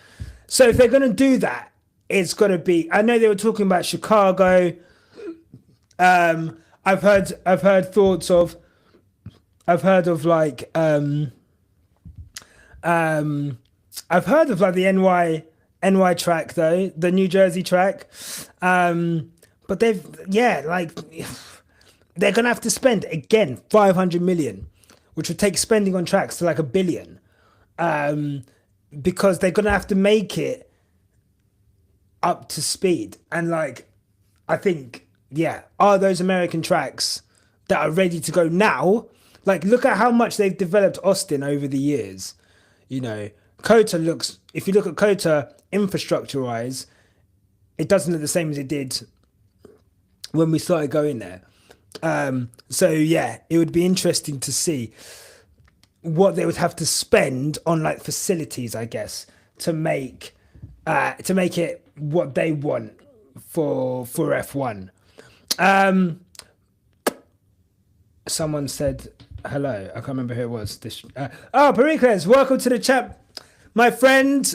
So if they're going to do that, it's got to be. I know they were talking about Chicago. I've heard thoughts of. I've heard of like the NY track though, the New Jersey track. But they're gonna have to spend again 500 million, which would take spending on tracks to like $1 billion, because they're gonna have to make it up to speed. And like, I think, are those American tracks that are ready to go now? Like, look at how much they've developed Austin over the years. You know, COTA looks, if you look at COTA infrastructure-wise, it doesn't look the same as it did when we started going there. So yeah, it would be interesting to see what they would have to spend on like facilities, I guess, to make it what they want for F1. Someone said hello. I can't remember who it was. Pericles, welcome to the chat, my friend.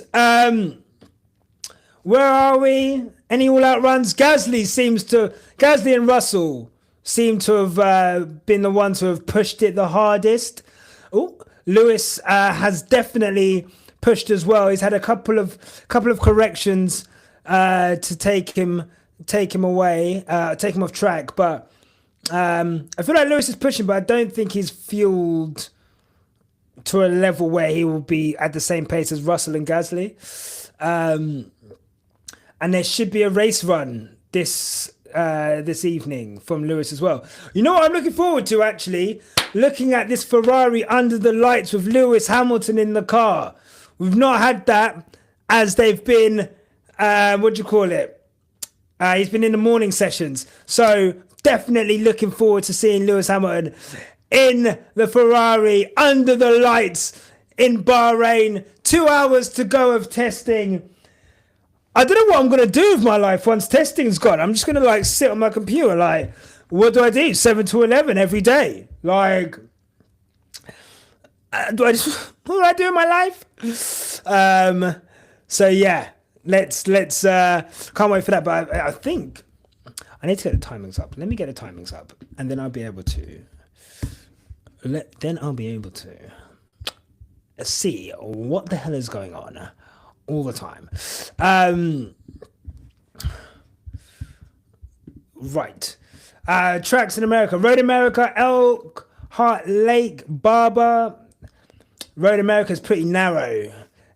Where are we? Any all-out runs? Gasly and Russell seem to have been the ones who have pushed it the hardest. Oh, Lewis has definitely pushed as well. He's had a couple of corrections to take him away, take him off track. But I feel like Lewis is pushing, but I don't think he's fueled to a level where he will be at the same pace as Russell and Gasly. And there should be a race run this evening from Lewis as well. You know what I'm looking forward to, actually? Looking at this Ferrari under the lights with Lewis Hamilton in the car. We've not had that as they've been, he's been in the morning sessions. So definitely looking forward to seeing Lewis Hamilton in the Ferrari under the lights in Bahrain. 2 hours to go of testing. I don't know what I'm gonna do with my life once testing's gone. I'm just gonna like sit on my computer. Like, what do I do? 7 to 11 every day. Like, do I just what do I do in my life? So yeah, let's can't wait for that. But I think I need to get the timings up. Let me get the timings up, and then I'll be able to. Then I'll be able to see what the hell is going on all the time. Right. Tracks in America. Road America, Elkhart Lake, Barber. Road America is pretty narrow.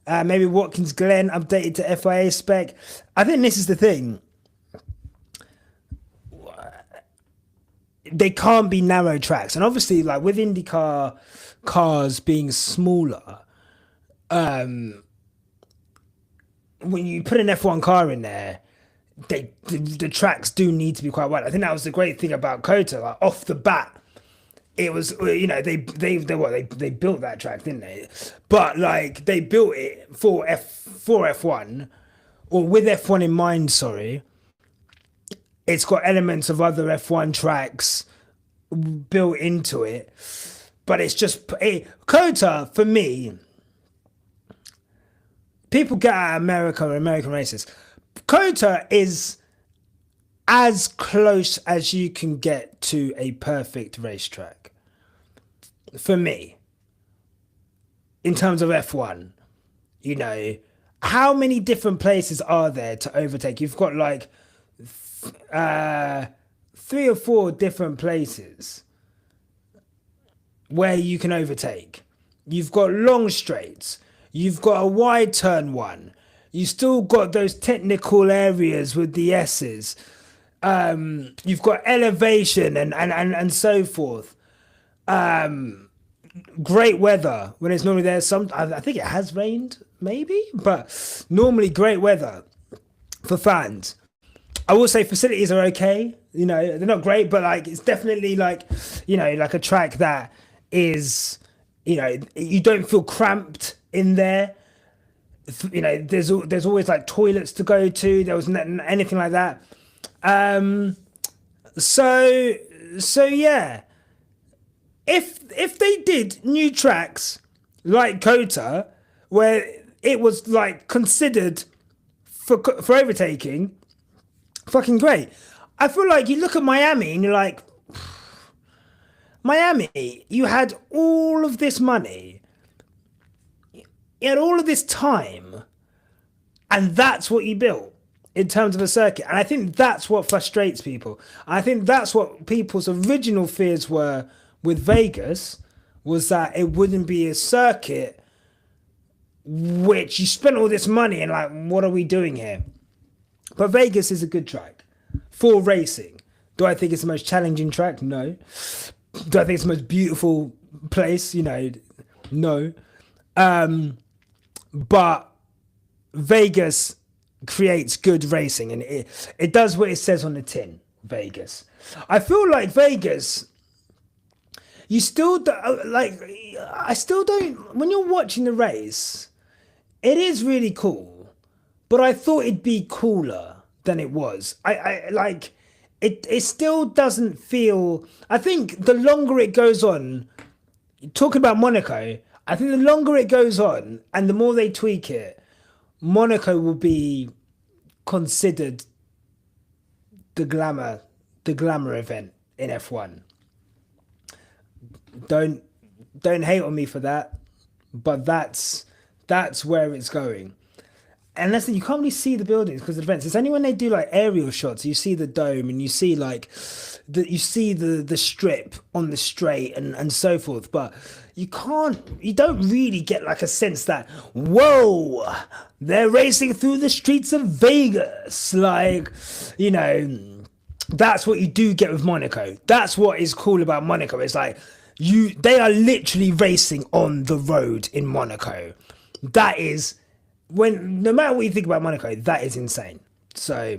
Maybe Watkins Glen updated to FIA spec. I think this is the thing. They can't be narrow tracks. And obviously, like with IndyCar cars being smaller, when you put an F1 car in there, the tracks do need to be quite wide. I think that was the great thing about Kota. Like off the bat, it was, you know, they built that track, didn't they? But like they built it for F1 or with F1 in mind. Sorry, it's got elements of other F1 tracks built into it, but it's just Kota for me. People get at America or American races. Kota is as close as you can get to a perfect racetrack for me in terms of F1. You know, how many different places are there to overtake? You've got like 3 or 4 different places where you can overtake. You've got long straights. You've got a wide turn one. You still got those technical areas with the S's. You've got elevation and so forth. Great weather when it's normally there. I think it has rained, maybe, but normally great weather for fans. I will say facilities are okay. You know, they're not great, but like it's definitely like, you know, like a track that is, you know, you don't feel cramped in there. You know, there's always like toilets to go to. There was anything like that. So yeah. If they did new tracks like Kota, where it was like considered for overtaking, fucking great. I feel like you look at Miami and you're like, Miami, you had all of this money, you had all of this time, and that's what you built in terms of a circuit. And I think that's what frustrates people. I think that's what people's original fears were with Vegas, was that it wouldn't be a circuit which you spent all this money and like, what are we doing here? But Vegas is a good track for racing. Do I think it's the most challenging track? No. Do I think it's the most beautiful place? You know, no. But Vegas creates good racing, and it does what it says on the tin. Vegas. I feel like Vegas. You still like. I still don't. When you're watching the race, it is really cool, but I thought it'd be cooler than it was. I like. It still doesn't feel. I think the longer it goes on, talking about Monaco, I think the longer it goes on and the more they tweak it, Monaco will be considered the glamour event in F1. Don't hate on me for that, but that's where it's going. And listen, you can't really see the buildings because of the events. It's only when they do like aerial shots, you see the dome and you see like the strip on the straight and so forth. But you don't really get like a sense that, whoa, they're racing through the streets of Vegas. Like, you know, that's what you do get with Monaco. That's what is cool about Monaco. It's like they are literally racing on the road in Monaco. That is, no matter what you think about Monaco, that is insane. So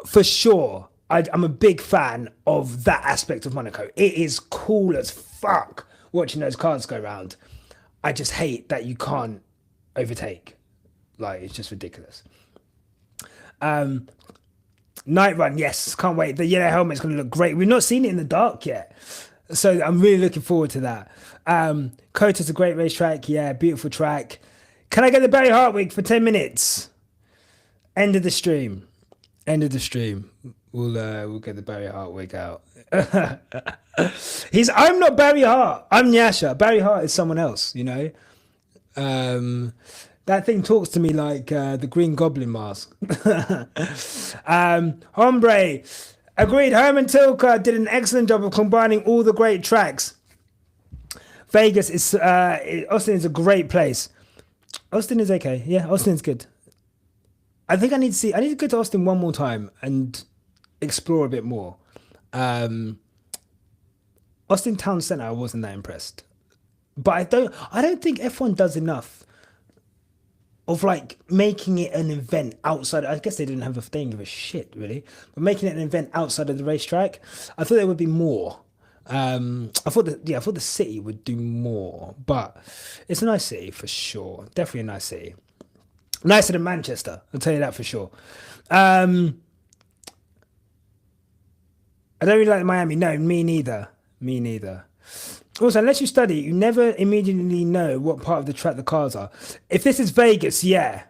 for sure, I'm a big fan of that aspect of Monaco. It is cool as fuck watching those cars go around. I just hate that you can't overtake. Like, it's just ridiculous. Night Run, yes, can't wait. The yellow helmet's going to look great. We've not seen it in the dark yet, so I'm really looking forward to that. Kota's a great racetrack. Yeah, beautiful track. Can I get the Barry Hartwig for 10 minutes? End of the stream. End of the stream. We'll get the Barry Hartwig out. I'm not Barry Hart. I'm Nyasha. Barry Hart is someone else, you know. That thing talks to me like the Green Goblin mask. Hombre, agreed. Herman Tilke did an excellent job of combining all the great tracks. Vegas is Austin is a great place. Austin is okay. Yeah, Austin's good. I think I need to go to Austin one more time and explore a bit more. Austin Town Center, I wasn't that impressed, but I don't think F1 does enough of like making it an event outside. I guess they didn't have they didn't give a shit really, but making it an event outside of the racetrack, I thought there would be more. I thought the city would do more, but it's a nice city for sure. Definitely a nice city, nicer than Manchester. I'll tell you that for sure. I don't really like Miami. No, me neither. Me neither. Also, unless you study, you never immediately know what part of the track the cars are. If this is Vegas, yeah.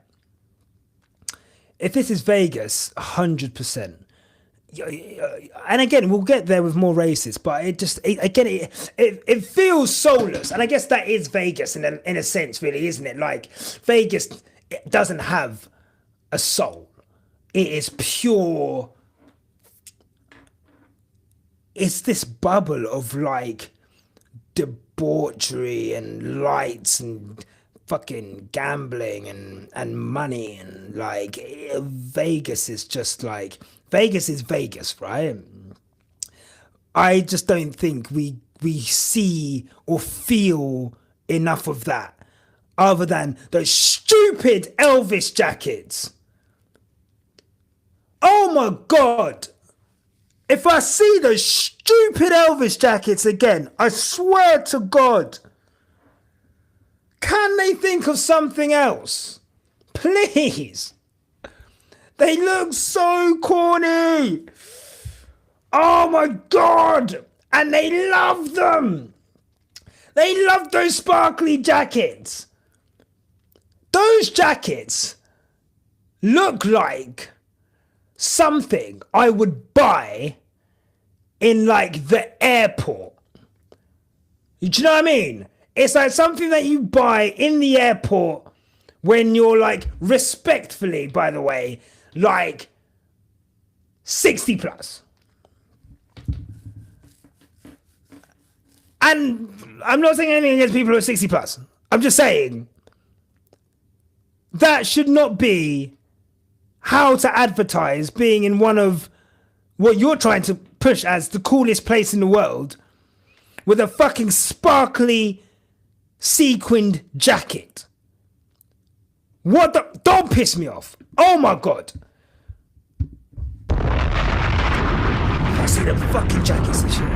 If this is Vegas, 100%. And again, we'll get there with more races, but it feels soulless. And I guess that is Vegas in a sense, really, isn't it? Like, Vegas doesn't have a soul. It is pure. It's this bubble of like debauchery and lights and fucking gambling and money, and like Vegas is just like Vegas is Vegas, right? I just don't think we see or feel enough of that other than those stupid Elvis jackets. Oh my God. If I see those stupid Elvis jackets again, I swear to God, can they think of something else? Please. They look so corny. Oh my God. And they love them. They love those sparkly jackets. Those jackets look like something I would buy in like the airport. Do you know what I mean? It's like something that you buy in the airport when you're like, respectfully, by the way, like 60 plus. And I'm not saying anything against people who are 60 plus. I'm just saying that should not be how to advertise being in one of what you're trying to push as the coolest place in the world with a fucking sparkly sequined jacket. What the? Don't piss me off. Oh my God. I see the fucking jackets and shit.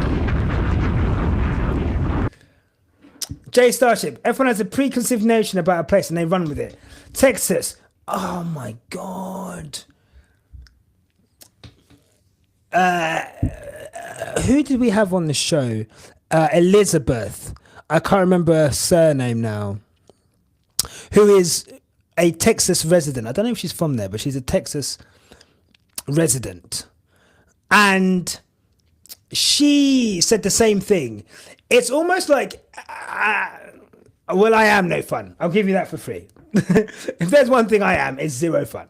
J Starship. F1 has a preconceived notion about a place and they run with it. Texas. Oh my God. Who did we have on the show? Elizabeth. I can't remember her surname now. Who is a Texas resident. I don't know if she's from there, but she's a Texas resident. And she said the same thing. It's almost like, well, I am no fun. I'll give you that for free. If there's one thing I am, it's zero fun.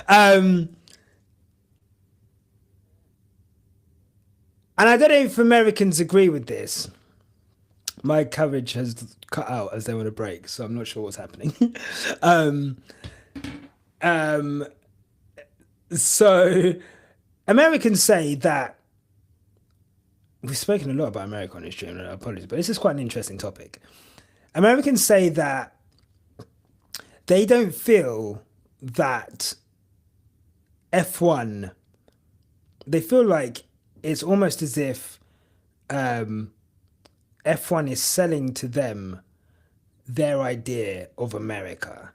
And I don't know if Americans agree with this. My coverage has cut out as they want to break, so I'm not sure what's happening. So Americans say that we've spoken a lot about America on this stream, and I apologize, but this is quite an interesting topic. Americans say that they don't feel that F1, they feel like it's almost as if F1 is selling to them their idea of America.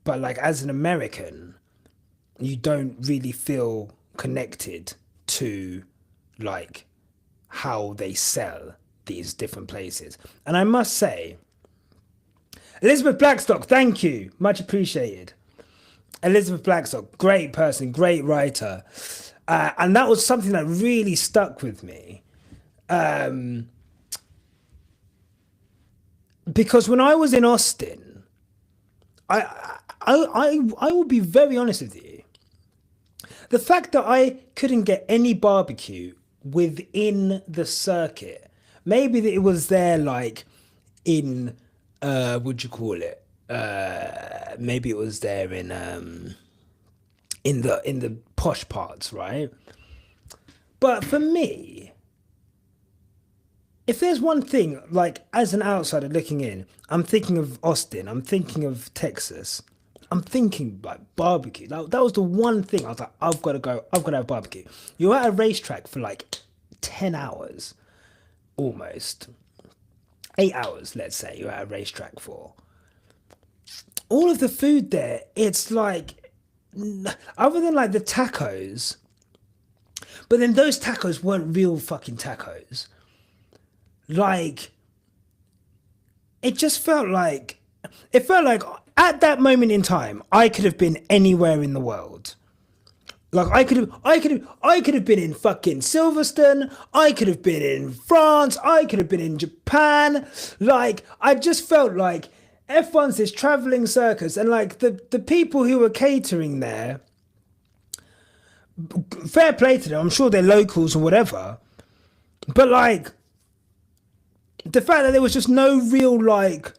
But like as an American, you don't really feel connected to like how they sell these different places. And I must say, Elizabeth Blackstock, thank you, much appreciated. Elizabeth Blackstock, great person, great writer, and that was something that really stuck with me. Because when I was in Austin, I will be very honest with you. The fact that I couldn't get any barbecue within the circuit, maybe that it was there like in what'd you call it? Maybe it was there in the posh parts, right? But for me, if there's one thing, like as an outsider looking in, I'm thinking of Austin, I'm thinking of Texas, I'm thinking like barbecue. That was the one thing I was like, I've got to go, I've got to have barbecue. You're at a racetrack for like 10 hours, almost 8 hours, let's say you're at a racetrack for. All of the food there, it's like, other than like the tacos, but then those tacos weren't real fucking tacos. Like, it felt like at that moment in time, I could have been anywhere in the world. Like I could have been in fucking Silverstone. I could have been in France. I could have been in Japan. Like I just felt like F1's this traveling circus, and like the people who were catering there, fair play to them. I'm sure they're locals or whatever, but like the fact that there was just no real like,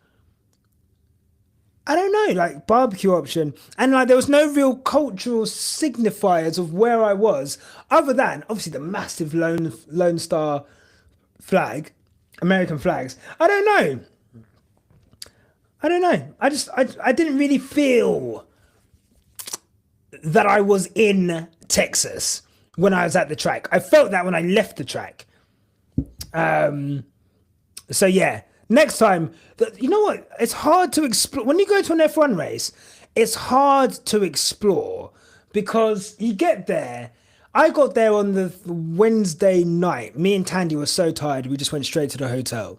I don't know, like barbecue option, and like there was no real cultural signifiers of where I was, other than obviously the massive Lone Star flag, American flags. I don't know. I didn't really feel that I was in Texas when I was at the track. I felt that when I left the track. So yeah. Next time, you know what? It's hard to explore. When you go to an F1 race, it's hard to explore because you get there. I got there on the Wednesday night. Me and Tandy were so tired, we just went straight to the hotel.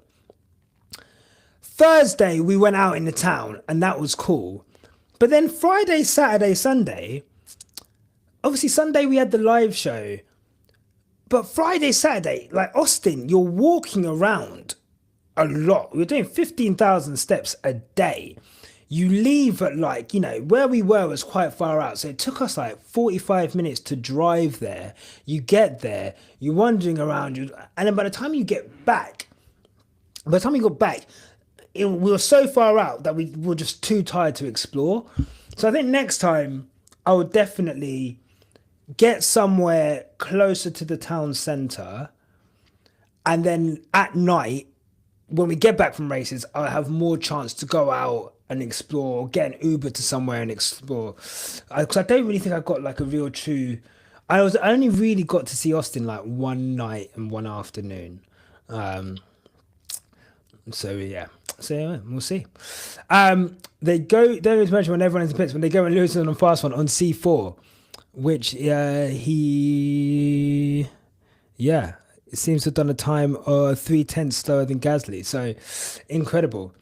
Thursday, we went out in the town, and that was cool. But then Friday, Saturday, Sunday, obviously Sunday we had the live show. But Friday, Saturday, like Austin, you're walking around a lot. We're doing 15,000 steps a day. You leave at like, you know, where we were was quite far out. So it took us like 45 minutes to drive there. You get there, you're wandering around, and then by the time you got back, we were so far out that we were just too tired to explore. So I think next time I would definitely get somewhere closer to the town centre, and then at night, when we get back from races, I'll have more chance to go out and explore, or get an Uber to somewhere and explore. Because I don't really think I got like a real true. I only really got to see Austin like one night and one afternoon. So yeah, we'll see. They go. There is mention when everyone is in the pits when they go and lose on a fast one on C4, which it seems to have done a time 3/10 slower than Gasly. So incredible.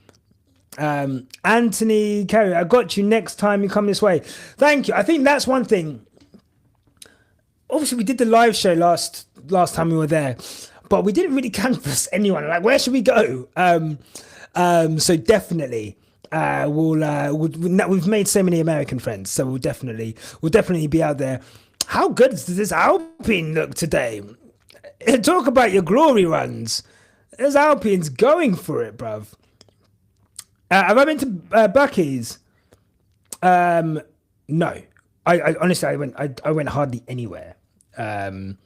Anthony Carey, I got you next time you come this way. Thank you. I think that's one thing. Obviously, we did the live show last time we were there, but we didn't really canvass anyone. Like, where should we go? So definitely, we've made so many American friends, so we'll definitely be out there. How good does this Alpine look today? Talk about your glory runs. There's Alpine's going for it, bruv. Have I been to Bucky's? No. I honestly, I went hardly anywhere in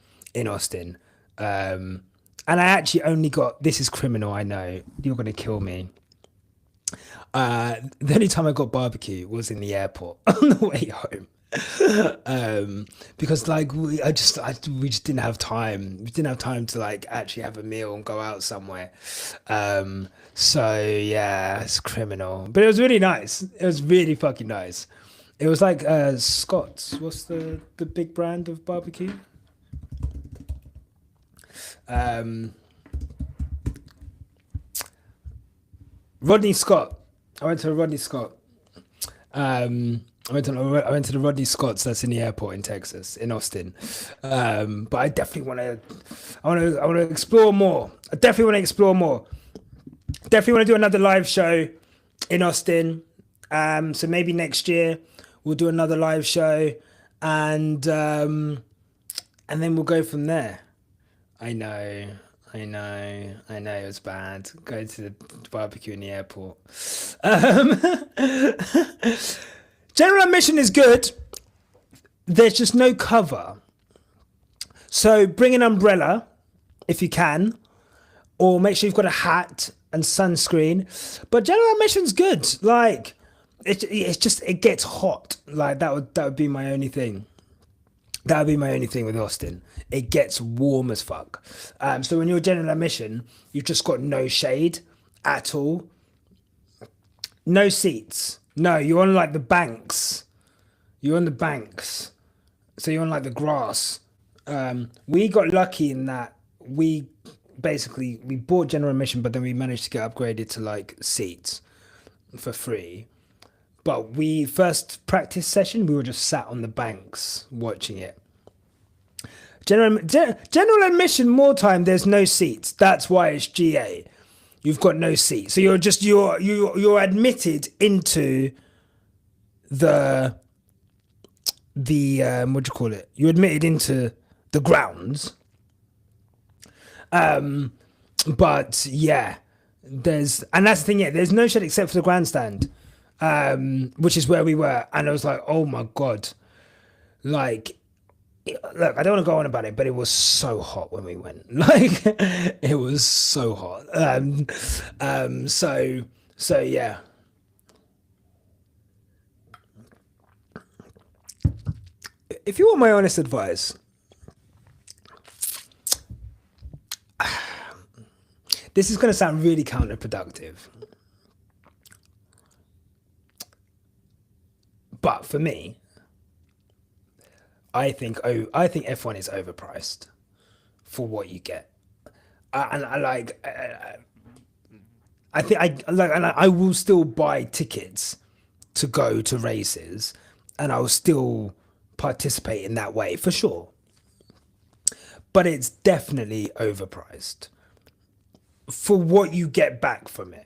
Austin. And I actually only got, this is criminal, I know. You're going to kill me. The only time I got barbecue was in the airport on the way home. Because like we just didn't have time. We didn't have time to like actually have a meal and go out somewhere. So yeah, it's criminal. But it was really nice. It was really fucking nice. It was like Scott's. What's the big brand of barbecue? Rodney Scott. I went to a Rodney Scott. I went to the Rodney Scott's that's in the airport in Texas, in Austin. But I definitely want to explore more. I definitely want to explore more. Definitely want to do another live show in Austin. So maybe next year we'll do another live show, and then we'll go from there. I know it was bad. Going to the barbecue in the airport. General admission is good. There's just no cover. So bring an umbrella if you can, or make sure you've got a hat and sunscreen. But general admission's good. Like it's just it gets hot. Like that would be my only thing. That would be my only thing with Austin. It gets warm as fuck. So when you're general admission, you've just got no shade at all. No seats. No, you're on like the banks. You're on the banks. So you're on like the grass. We got lucky in that we bought general admission, but then we managed to get upgraded to like seats for free. But first practice session, we were just sat on the banks watching it. General admission, more time, there's no seats. That's why it's GA. You've got no seats. So you're admitted into the what do you call it? You're admitted into the grounds. But yeah, and that's the thing, there's no shade except for the grandstand. Which is where we were, and I was like, oh my god, like, look, I don't want to go on about it, but it was so hot when we went. Like, it was so hot. So yeah. If you want my honest advice, this is going to sound really counterproductive. But for me, I think F1 is overpriced for what you get, and I will still buy tickets to go to races, and I will still participate in that way for sure. But it's definitely overpriced for what you get back from it.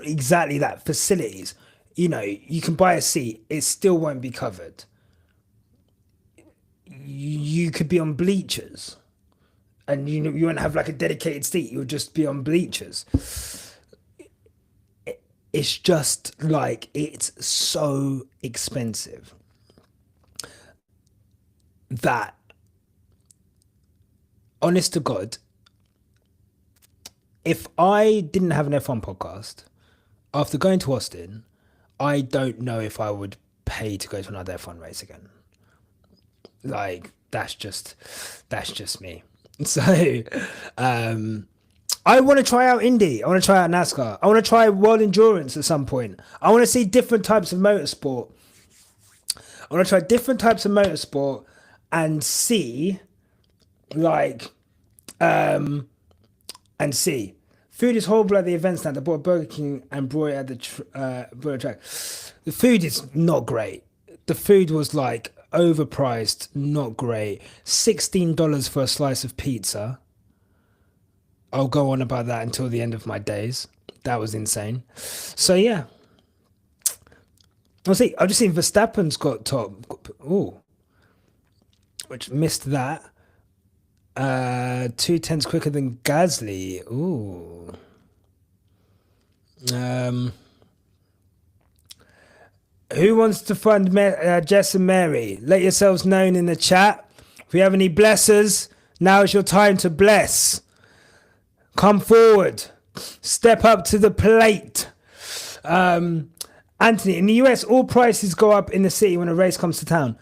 Exactly that. Facilities, you can buy a seat, it still won't be covered. You could be on bleachers, and you won't have like a dedicated seat, you'll just be on bleachers. It's just like, it's so expensive that, honest to God, if I didn't have an F1 podcast, after going to Austin, I don't know if I would pay to go to another F1 race again. Like, that's just me. So, I want to try out Indy. I want to try out NASCAR. I want to try World Endurance at some point. I want to see different types of motorsport. I want to try different types of motorsport and see, like, and see. Food is horrible at the events now. They bought Burger King and brought it at the track. The food is not great. The food was like overpriced, not great. $16 for a slice of pizza. I'll go on about that until the end of my days. That was insane. So yeah. I've just seen Verstappen's got top. Ooh. Which missed that. 2/10 quicker than Gasly. Ooh. Who wants to fund Jess and Mary? Let yourselves known in the chat. If we have any blessers, now is your time to bless. Come forward. Step up to the plate. Anthony, in the US, all prices go up in the city when a race comes to town.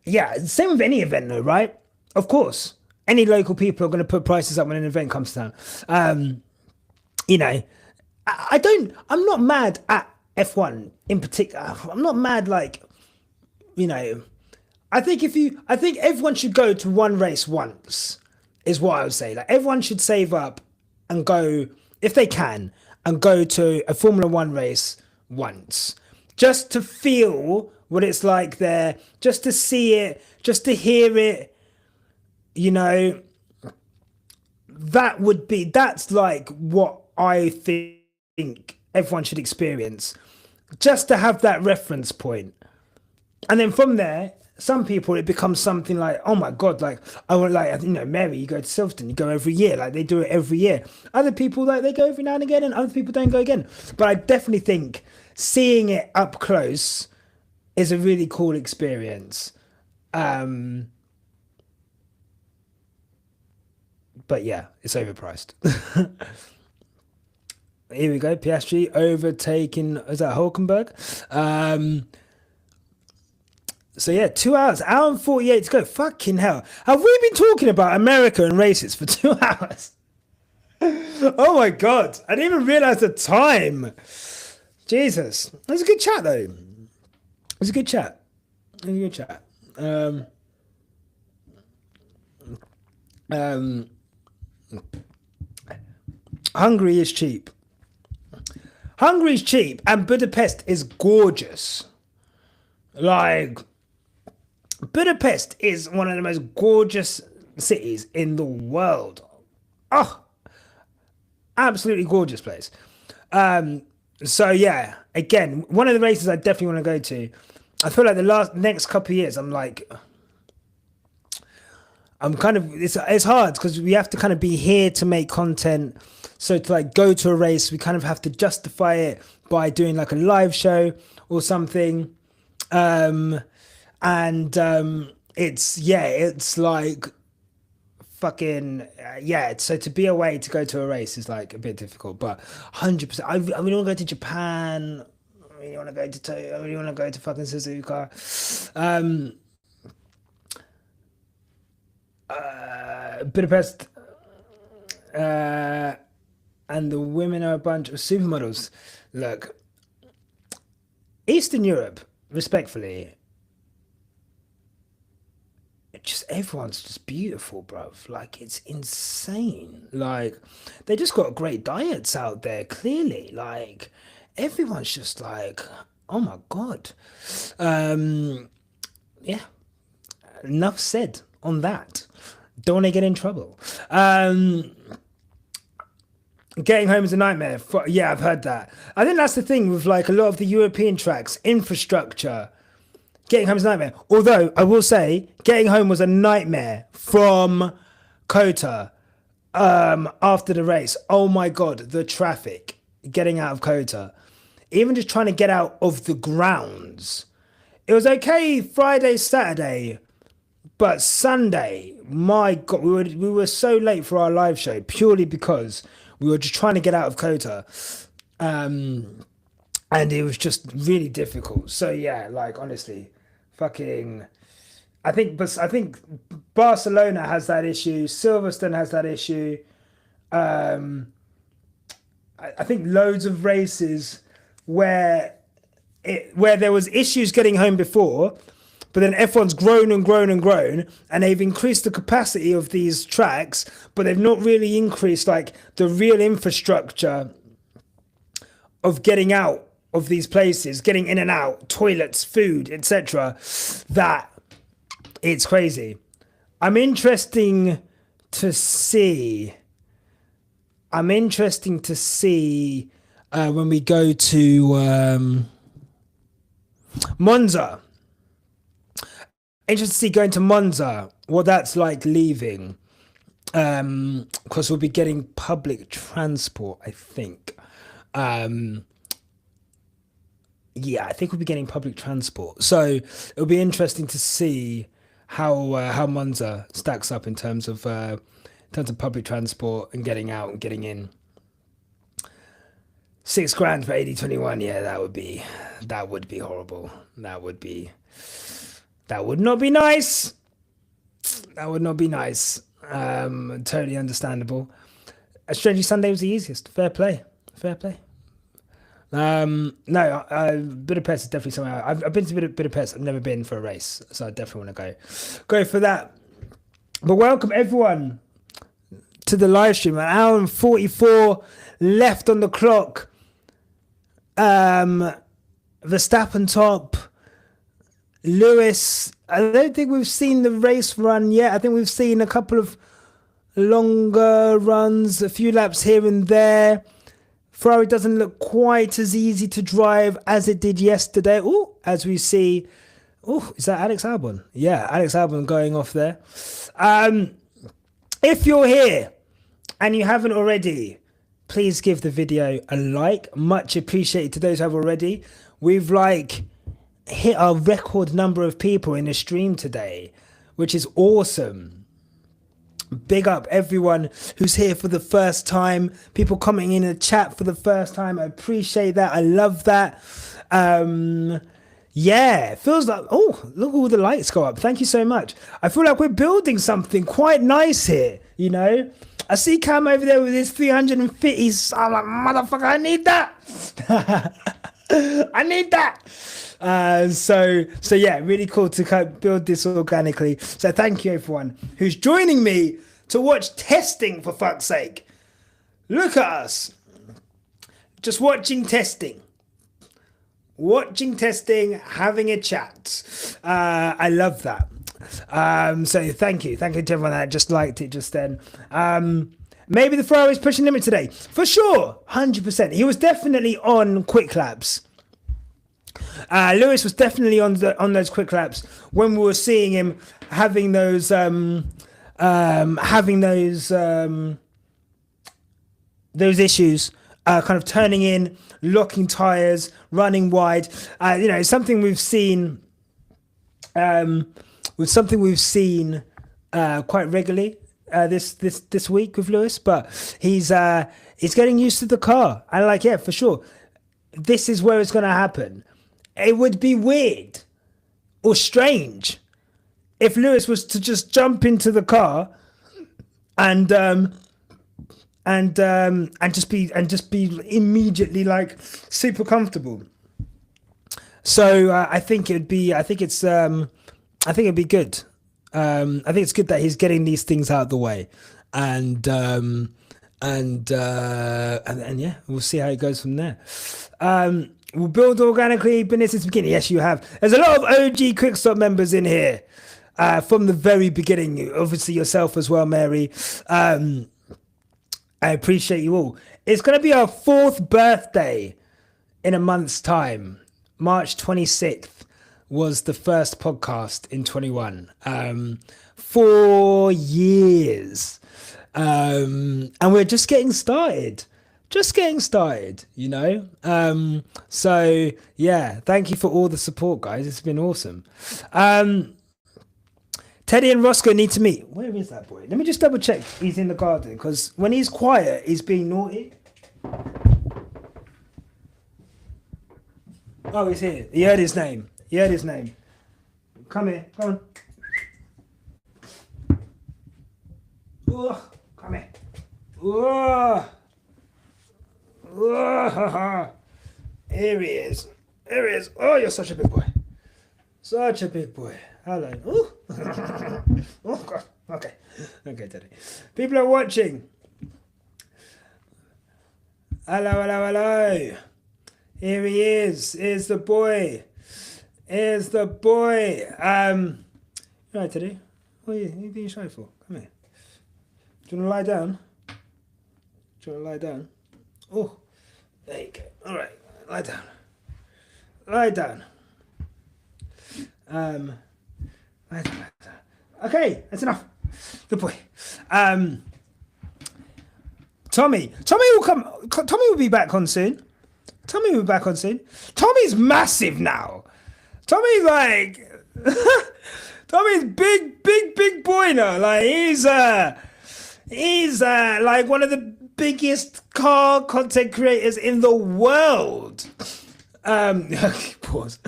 Yeah, same with any event though, right? Of course. Any local people are going to put prices up when an event comes to town. I'm not mad at F1 in particular. I'm not mad, like, you know, I think everyone should go to one race once, is what I would say. Like, everyone should save up and go, if they can, and go to a Formula One race once, just to feel what it's like there, just to see it, just to hear it, you know. That's like what I think everyone should experience, just to have that reference point. And then from there, some people, it becomes something like, oh my god, like, I want, like, you know, Mary, you go to Silverstone, you go every year, like, they do it every year. Other people, like, they go every now and again, and other people don't go again. But I definitely think seeing it up close is a really cool experience. But yeah, it's overpriced. Here we go. Piastri overtaking, is that Hulkenberg? So yeah, 2 hours, hour and 48 to go. Fucking hell. Have we been talking about America and races for 2 hours? Oh my God. I didn't even realize the time. Jesus. It was a good chat though. It was a good chat. It was a good chat. Hungary is cheap. Hungary is cheap and Budapest is gorgeous. Like, Budapest is one of the most gorgeous cities in the world. Oh, absolutely gorgeous place. So yeah, again, one of the races I definitely want to go to. I feel like the next couple of years, I'm kind of, it's hard because we have to kind of be here to make content. So to like go to a race, we kind of have to justify it by doing like a live show or something. It's like fucking so to be away to go to a race is like a bit difficult, but 100%. I really want to go to Japan. I really want to go to I really want to go to fucking Suzuka. Budapest, and the women are a bunch of supermodels. Look, Eastern Europe, respectfully, just everyone's just beautiful, bruv. Like, it's insane. Like, they just got great diets out there, clearly. Like, everyone's just like, oh my God. Yeah, enough said on that. Don't want to get in trouble. Getting home is a nightmare. Yeah, I've heard that. I think that's the thing with like a lot of the European tracks, infrastructure. Getting home is a nightmare. Although I will say, getting home was a nightmare from Kota after the race. Oh my God, the traffic getting out of Kota. Even just trying to get out of the grounds. It was okay Friday, Saturday, but Sunday, my God, we were so late for our live show purely because we were just trying to get out of Kota. And it was just really difficult. So yeah, like honestly, fucking I think Barcelona has that issue, Silverstone has that issue. I think loads of races where there was issues getting home before, but then F1's grown and grown and grown, and they've increased the capacity of these tracks, but they've not really increased like the real infrastructure of getting out of these places, getting in and out, toilets, food, etc. That it's crazy. I'm interesting to see when we go to Monza. Interested to see going to Monza, what that's like leaving. Because we'll be getting public transport, I think. Yeah, I think we'll be getting public transport. So it'll be interesting to see how Monza stacks up in terms of public transport and getting out and getting in. $6,000 for 80/21. Yeah, that would be horrible. That would not be nice. That would not be nice. Totally understandable. A Strangely Sunday was the easiest. Fair play. No, Budapest is definitely somewhere. I've been to Budapest. I've never been for a race, so I definitely want to go for that. But welcome everyone to the live stream. An hour and 44 left on the clock. Verstappen top. Lewis. I don't think we've seen the race run yet. I think we've seen a couple of longer runs, a few laps here and there. Ferrari doesn't look quite as easy to drive as it did yesterday. Oh, as we see. Oh, is that Alex Albon? Yeah, Alex Albon going off there. If you're here and you haven't already, please give the video a like. Much appreciated to those who have already. We've hit our record number of people in the stream today, which is awesome. Big up everyone who's here for the first time. People commenting in the chat for the first time. I appreciate that. I love that. Yeah, it feels like, oh, look, all the lights go up. Thank you so much. I feel like we're building something quite nice here, you know? I see Cam over there with his 350. I'm like, motherfucker, I need that. I need that. So yeah, really cool to build this organically. So thank you everyone who's joining me to watch testing, for fuck's sake. Look at us. Just watching testing. Watching testing, having a chat. I love that. So thank you. Thank you to everyone that just liked it just then. Maybe the Ferrari's pushing limit today. For sure. 100%. He was definitely on quick laps. Lewis was definitely on those quick laps when we were seeing him having those issues, kind of turning in, locking tires, running wide. It's something we've seen. Quite regularly this week with Lewis, but he's getting used to the car. And yeah, for sure, this is where it's going to happen. It would be weird or strange if Lewis was to just jump into the car and just be immediately super comfortable. So I think it'd be good. I think it's good that he's getting these things out of the way, and yeah, we'll see how it goes from there. We'll build organically, been here since the beginning. Yes, you have. There's a lot of OG Quickstop members in here from the very beginning. Obviously yourself as well, Mary. I appreciate you all. It's going to be our 4th birthday in a month's time. March 26th was the first podcast in 21. 4 years. And we're just getting started. You know? So yeah, thank you for all the support, guys. It's been awesome. Teddy and Roscoe need to meet. Where is that boy? Let me just double check he's in the garden, because when he's quiet, he's being naughty. Oh, he's here. He heard his name. Come here. Come on. Oh, come here. Oh. Oh. Here he is. Oh, you're such a big boy. Hello. Oh. Oh, God. Okay, Teddy. People are watching. Hello. Here he is. Here's the boy. Right, Teddy. What are you being shy for? Come here. Do you want to lie down? Oh, there you go. All right, lie down. Lie down. Okay, that's enough. Good boy. Tommy will be back on soon. Tommy's massive now. Tommy's big boy now. He's one of the biggest car content creators in the world. Pause.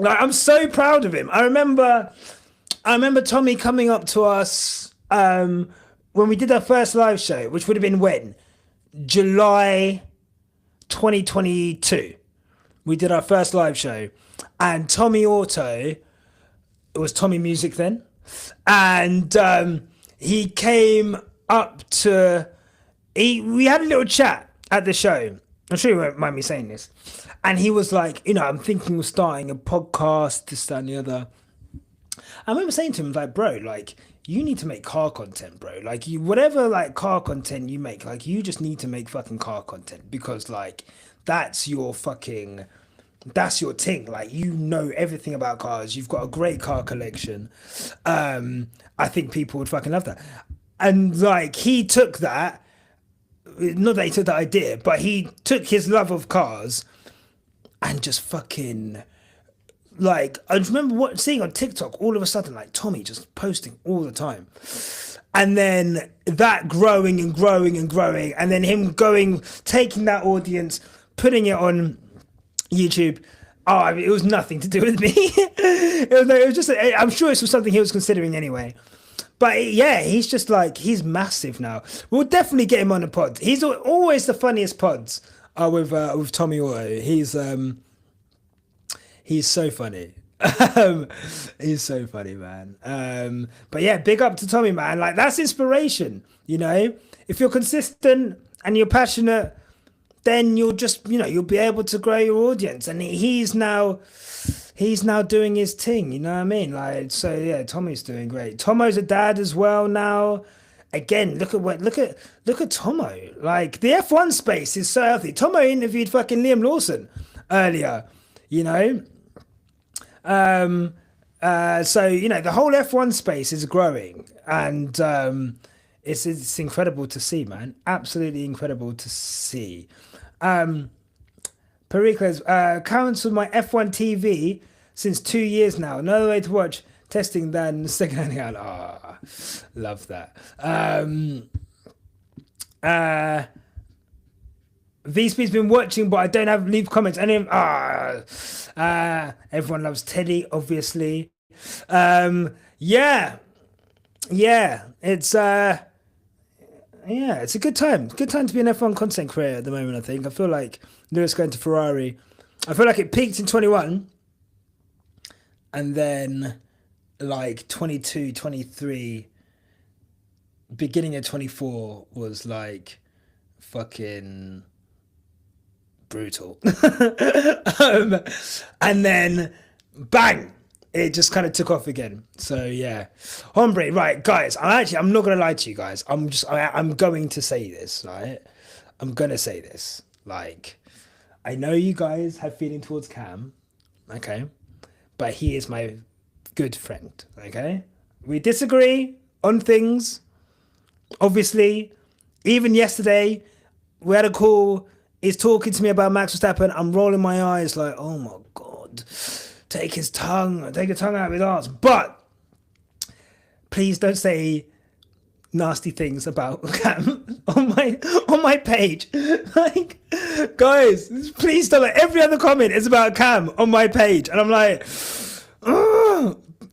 I'm so proud of him. I remember Tommy coming up to us when we did our first live show, which would have been when? July 2022. We did our first live show, and Tommy Auto, it was Tommy Music then, and he came up to, we had a little chat at the show. I'm sure you won't mind me saying this. And he was like, I'm thinking of starting a podcast, this, that, and the other. I remember saying to him, like, bro, like, you need to make car content, bro. Like, whatever, like, car content you make, like, you just need to make fucking car content, because, like, that's your thing. Like, you know everything about cars. You've got a great car collection. I think people would fucking love that. And, like, he took that, not that he took that idea, but he took his love of cars and just fucking, like, I remember seeing on TikTok all of a sudden, like, Tommy just posting all the time. And then that growing and growing and growing. And then him taking that audience, putting it on YouTube. Oh, I mean, it was nothing to do with me. it was just, I'm sure it was something he was considering anyway. But yeah, he's just like, he's massive now. We'll definitely get him on the pod. He's always the funniest pods with Tommy Auto. He's so funny. He's so funny, man. But yeah, big up to Tommy, man. Like, that's inspiration, If you're consistent and you're passionate, then you'll just, you'll be able to grow your audience. And he's now doing his thing, you know what I mean? Like, so yeah, Tommy's doing great. Tomo's a dad as well now. Again, look at Tomo. Like, the F1 space is so healthy. Tomo interviewed fucking Liam Lawson earlier, so the whole F1 space is growing, and it's incredible to see, man. Absolutely incredible to see. Pericles, counts with my F1 TV since 2 years now. No other way to watch testing than second hand. Ah, love that. VSP's been watching, but I don't have leave comments. Everyone loves Teddy, obviously. Yeah, it's it's a good time. Good time to be an F1 content creator at the moment, I think. I feel like Lewis going to Ferrari. I feel like it peaked in 21, and then like 22, 23, beginning of 24 was like fucking brutal. And then bang, it just kind of took off again. So yeah, Hombre, right, guys, I'm not gonna lie to you guys. I'm going to say this, right? I'm gonna say this. Like, I know you guys have feeling towards Cam, okay, but he is my good friend, okay? We disagree on things, obviously. Even yesterday, we had a call. He's talking to me about Max Verstappen. I'm rolling my eyes like, oh my God, take his tongue out of his arse. But please don't say nasty things about Cam on my page. Like, guys, please don't. Like, every other comment is about Cam on my page, and I'm like,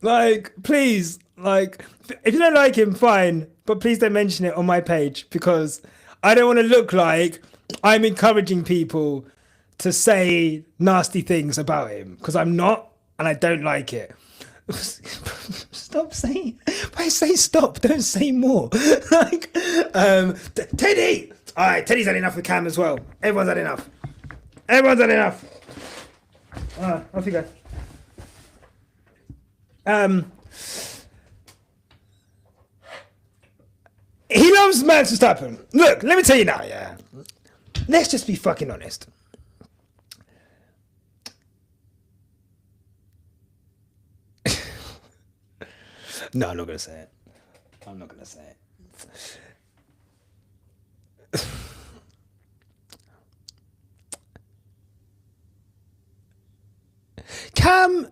like, please, like, if you don't like him, fine, but please don't mention it on my page, because I don't want to look like I'm encouraging people to say nasty things about him, because I'm not, and I don't like it. Stop saying. If I say stop, don't say more. Like, Teddy. All right, Teddy's had enough with Cam as well. Everyone's had enough. Off you go. He loves Max Verstappen. Look, let me tell you now, yeah. Let's just be fucking honest. No, I'm not going to say it. Cam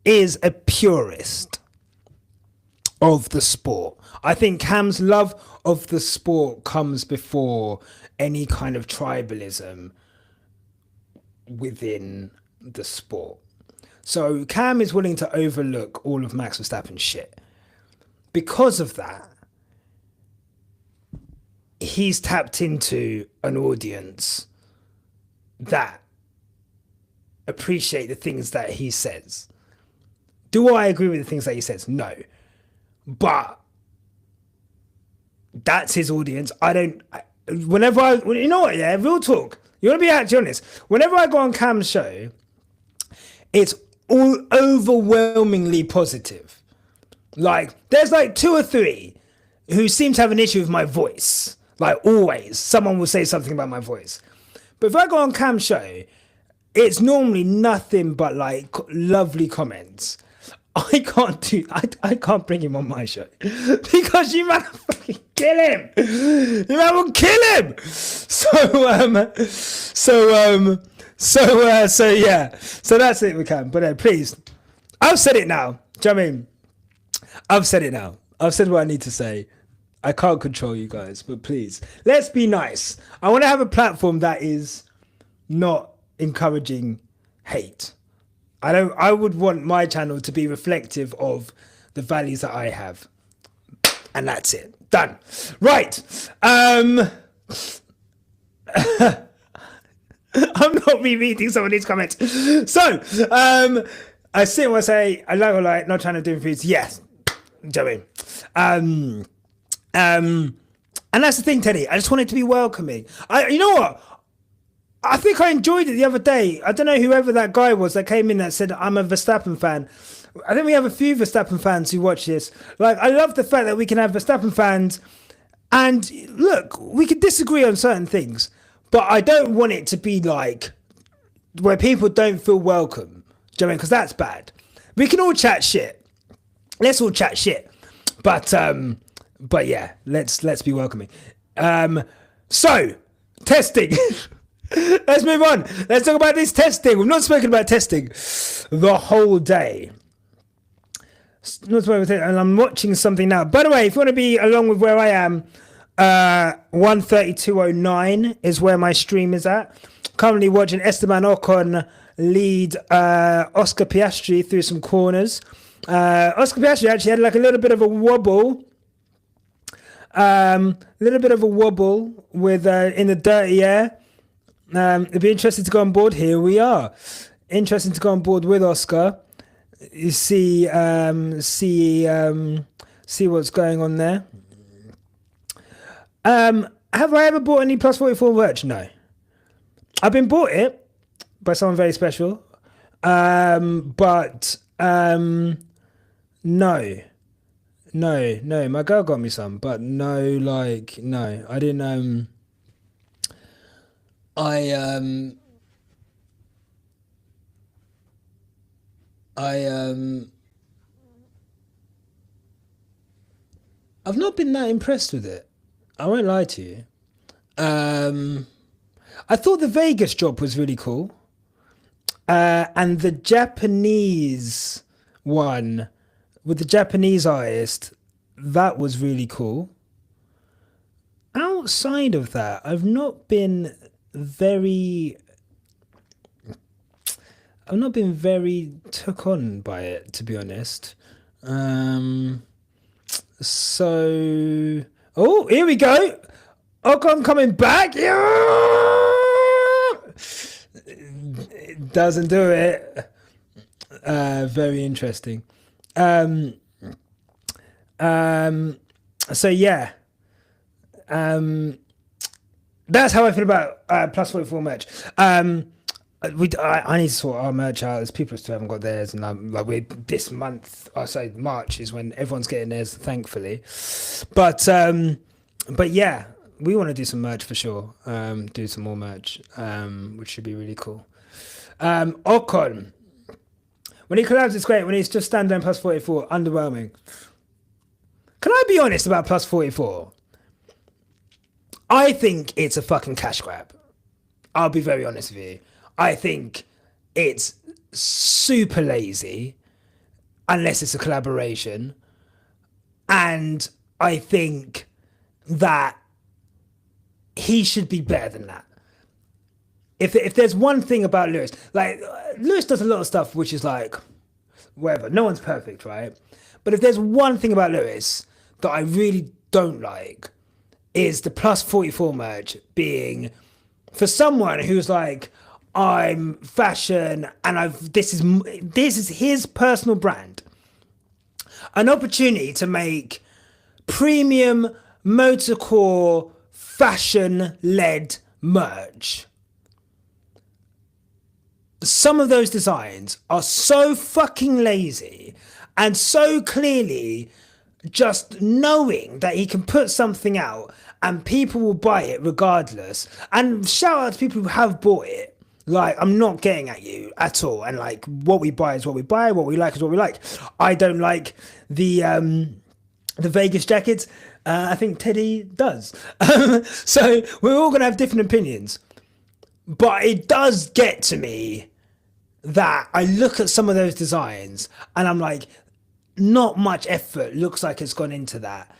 is a purist of the sport. I think Cam's love of the sport comes before any kind of tribalism within the sport. So Cam is willing to overlook all of Max Verstappen's shit. Because of that, he's tapped into an audience that appreciate the things that he says. Do I agree with the things that he says? No. But that's his audience. You know what, yeah, real talk. You want to be actually honest. Whenever I go on Cam's show, it's all overwhelmingly positive. Like, there's like 2 or 3 who seem to have an issue with my voice. Like, always. Someone will say something about my voice. But if I go on Cam's show, it's normally nothing but like lovely comments. I can't bring him on my show because you man will fucking kill him. You man will kill him. So yeah. So that's it, we can. But please, I've said it now. Do you know what I mean? I've said it now. I've said what I need to say. I can't control you guys, but please, let's be nice. I want to have a platform that is not encouraging hate. I would want my channel to be reflective of the values that I have. And that's it. Done. Right. I'm not rereading some of these comments. So, I sit and I say, I like, not trying to do things. Yes. Do you know what I mean? And that's the thing, Teddy. I just want it to be welcoming. You know what? I think I enjoyed it the other day. I don't know whoever that guy was that came in that said, I'm a Verstappen fan. I think we have a few Verstappen fans who watch this. Like, I love the fact that we can have Verstappen fans. And look, we could disagree on certain things, but I don't want it to be like where people don't feel welcome. Do you know what I mean? Because that's bad. We can all chat shit. Let's all chat shit. But yeah, let's be welcoming. So, testing. Let's move on. Let's talk about this testing. We've not spoken about testing the whole day. And I'm watching something now. By the way, if you want to be along with where I am, 1:32:09 is where my stream is at. Currently watching Esteban Ocon lead Oscar Piastri through some corners. Oscar Piastri actually had like a little bit of a wobble. With in the dirty air. It'd be interesting to go on board. Here we are. Interesting to go on board with Oscar. You see what's going on there. Have I ever bought any Plus 44 merch? No. I've been bought it by someone very special. But no. My girl got me some, but no, I didn't. I've not been that impressed with it. I won't lie to you. I thought the Vegas drop was really cool. And the Japanese one with the Japanese artist, that was really cool. Outside of that, I've not been very took on by it, to be honest. So, oh, here we go. Ocon coming back. It doesn't do it. Very interesting. So yeah. That's how I feel about Plus 44 merch. I need to sort our merch out. There's people still haven't got theirs, and this month, I say March is when everyone's getting theirs, thankfully. But yeah, we want to do some merch for sure. Do some more merch, which should be really cool. Ocon, when he collabs, it's great. When he's just standalone Plus 44, underwhelming. Can I be honest about Plus 44? I think it's a fucking cash grab. I'll be very honest with you. I think it's super lazy, unless it's a collaboration. And I think that he should be better than that. If there's one thing about Lewis, like, Lewis does a lot of stuff which is like, whatever, no one's perfect, right? But if there's one thing about Lewis that I really don't like, is the Plus 44 merch being for someone who's like, I'm fashion, and this is his personal brand. An opportunity to make premium motorcore fashion led merch. Some of those designs are so fucking lazy and so clearly just knowing that he can put something out and people will buy it regardless. And shout out to people who have bought it. Like, I'm not getting at you at all. And like, what we buy is what we buy. What we like is what we like. I don't like the Vegas jackets. I think Teddy does. So we're all gonna have different opinions. But it does get to me that I look at some of those designs and I'm like, not much effort looks like it's gone into that.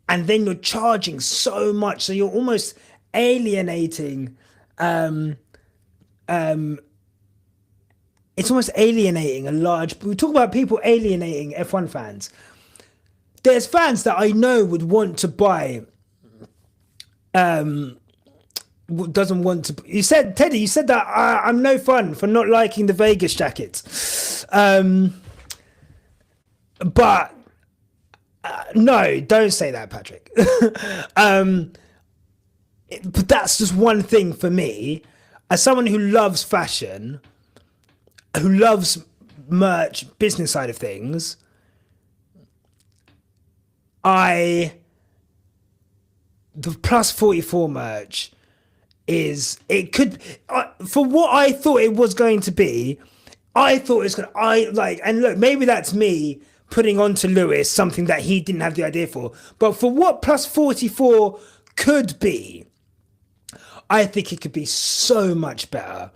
And then you're charging so much, so you're almost alienating. It's almost alienating a large. We talk about people alienating F1 fans. There's fans that I know would want to buy. Doesn't want to. You said, Teddy, you said that I'm no fun for not liking the Vegas jackets. But no, don't say that, Patrick. But that's just one thing for me. As someone who loves fashion, who loves merch, business side of things, the plus 44 merch is, it could, for what I thought it was going to be, I thought it was going to, and look, maybe that's me putting onto Lewis something that he didn't have the idea for. But for what plus 44 could be, I think it could be so much better.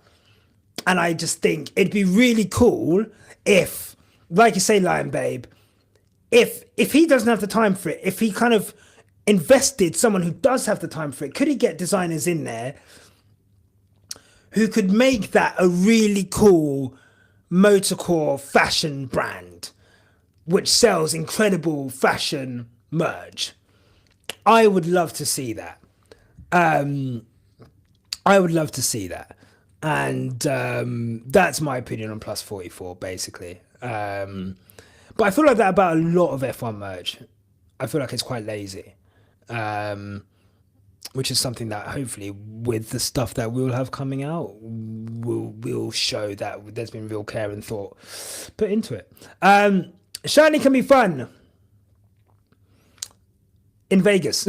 And I just think it'd be really cool if, like you say, Lion Babe, if he doesn't have the time for it, if he kind of invested someone who does have the time for it, could he get designers in there who could make that a really cool motorcore fashion brand which sells incredible fashion merch? I would love to see that. I would love to see that. And that's my opinion on plus 44, basically. But I feel like that about a lot of F1 merch. I feel like it's quite lazy. Which is something that hopefully with the stuff that we'll have coming out, will show that there's been real care and thought put into it. Shiny can be fun in Vegas.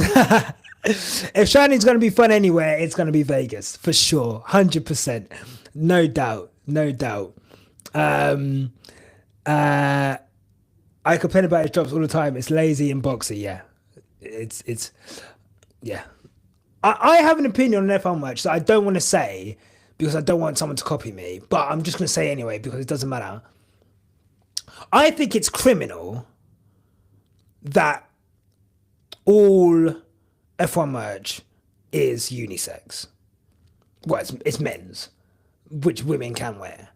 If Shiny's going to be fun anywhere, it's going to be Vegas for sure. 100%. No doubt. I complain about his drops all the time. It's lazy and boxy. Yeah. It's yeah. I have an opinion on F1 merch that I don't want to say because I don't want someone to copy me, but I'm just going to say anyway because it doesn't matter. I think it's criminal that all F1 merch is unisex. Well, it's men's, which women can wear.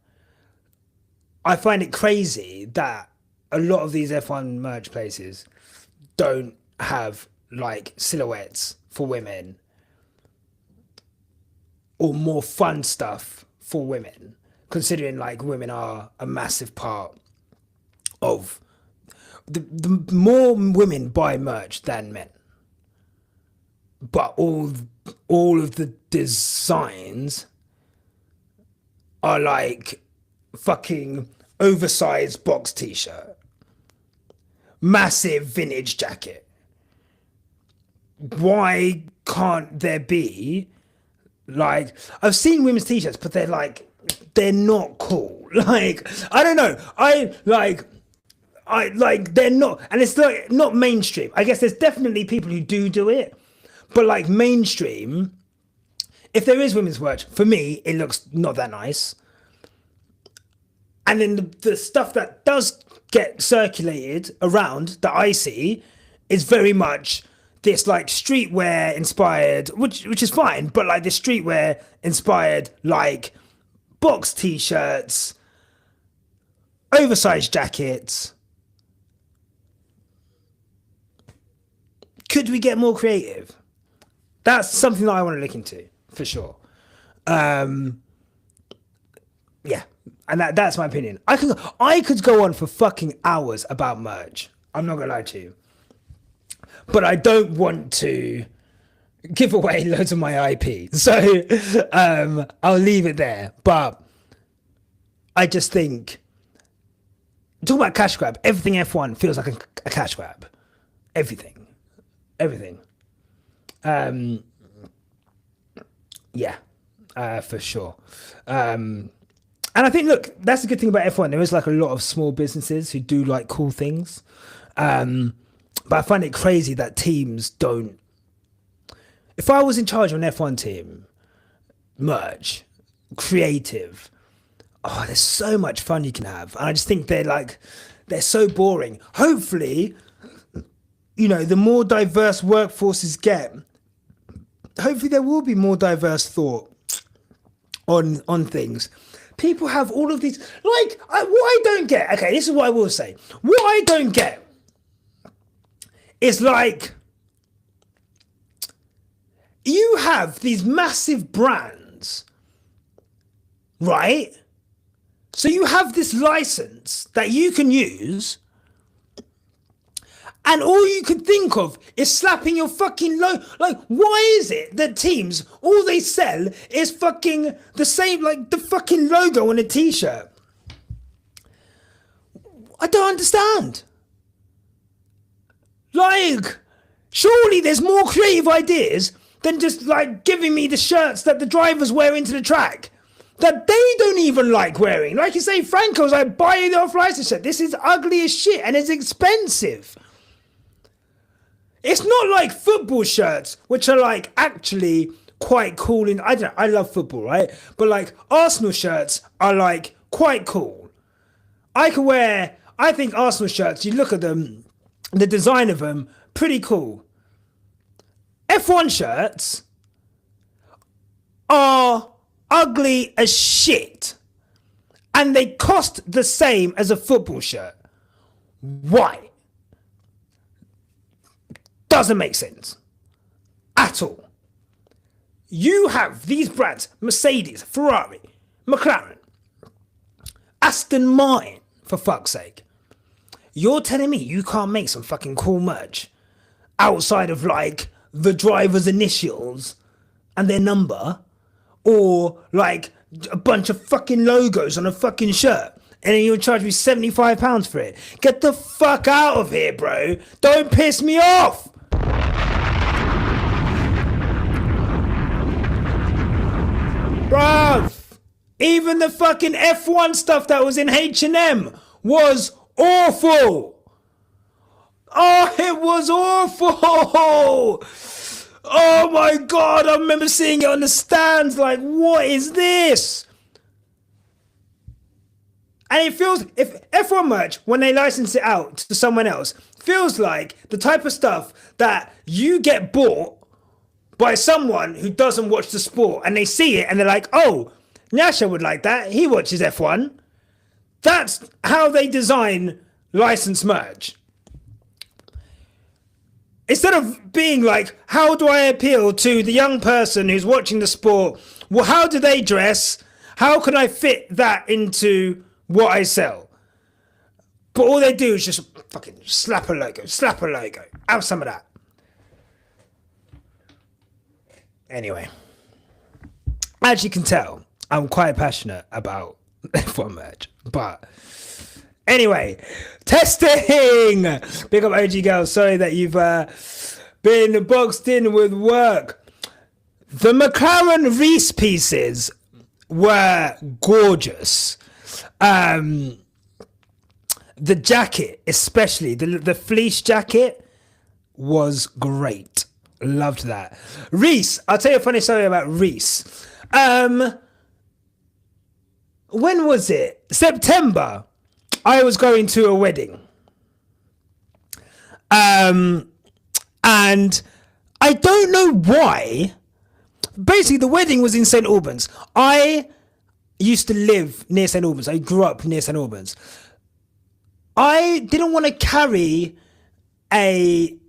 I find it crazy that a lot of these F1 merch places don't have like silhouettes for women or more fun stuff for women, considering like women are a massive part of the more women buy merch than men. But all of the designs are like fucking oversized box t-shirt, massive vintage jacket. Why can't there be like, I've seen women's t-shirts, but they're not cool. Like, I don't know. They're not, and it's like not mainstream. I guess there's definitely people who do it, but like mainstream, if there is women's merch, for me, it looks not that nice. And then the stuff that does get circulated around that I see is very much this like streetwear inspired, which is fine, but like this streetwear inspired like box t-shirts, oversized jackets. Could we get more creative? That's something that I want to look into for sure. Yeah, and that's my opinion. I could go on for fucking hours about merch. I'm not gonna lie to you, but I don't want to give away loads of my IP, so I'll leave it there. But I just think, talk about cash grab. Everything F1 feels like a cash grab. Everything. Yeah, for sure. And I think, look, that's the good thing about F1. There is like a lot of small businesses who do like cool things. But I find it crazy that teams don't. If I was in charge of an F1 team, merch, creative, oh, there's so much fun you can have. And I just think they're so boring. Hopefully, the more diverse workforces get, hopefully there will be more diverse thought on things. People have all of these, what I don't get, okay, this is what I will say. What I don't get is you have these massive brands, right? So you have this license that you can use, and all you could think of is slapping your fucking logo. Why is it that teams, all they sell is fucking the same, the fucking logo on a t-shirt? I don't understand. Surely there's more creative ideas than just, giving me the shirts that the drivers wear into the track that they don't even like wearing. Like you say, Franco's buy the off-license shirt. This is ugly as shit, and it's expensive. It's not like football shirts, which are actually quite cool. I love football, right? But Arsenal shirts are quite cool. I think Arsenal shirts, you look at them, the design of them, pretty cool. F1 shirts are ugly as shit. And they cost the same as a football shirt. Why? Doesn't make sense at all. You have these brands, Mercedes, Ferrari, McLaren, Aston Martin, for fuck's sake. You're telling me you can't make some fucking cool merch outside of the driver's initials and their number, or a bunch of fucking logos on a fucking shirt, and then you'll charge me £75 for it? Get the fuck out of here, bro. Don't piss me off. Bruv, even the fucking F1 stuff that was in H&M was awful. Oh, it was awful. Oh my God, I remember seeing it on the stands what is this? And it feels, if F1 merch, when they license it out to someone else, feels like the type of stuff that you get bought by someone who doesn't watch the sport, and they see it and they're like, oh, Nyasha would like that. He watches F1. That's how they design licensed merch. Instead of being how do I appeal to the young person who's watching the sport? Well, how do they dress? How can I fit that into what I sell? But all they do is just fucking slap a logo. Have some of that. Anyway, as you can tell, I'm quite passionate about F1 merch. But anyway, testing! Big up OG girl. Sorry that you've been boxed in with work. The McLaren Reese pieces were gorgeous. The jacket, especially, the fleece jacket, was great. Loved that. Reese, I'll tell you a funny story about Reese. When was it? September. I was going to a wedding. And I don't know why. Basically, the wedding was in St. Albans. I used to live near St. Albans. I grew up near St. Albans. I didn't want to carry a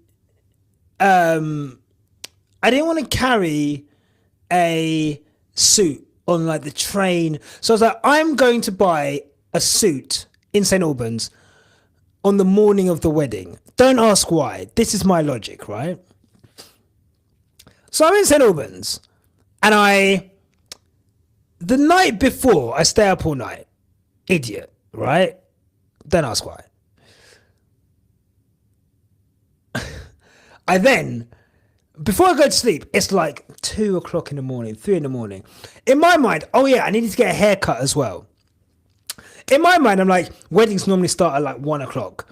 suit on like the train. So I was like, I'm going to buy a suit in St. Albans on the morning of the wedding. Don't ask why. This is my logic, right? So I'm in St. Albans, and the night before, I stay up all night. Idiot, right? Don't ask why. Before I go to sleep, it's like 2 o'clock in the morning, 3 in the morning. In my mind, oh yeah, I needed to get a haircut as well. In my mind, I'm like, weddings normally start at like 1 o'clock.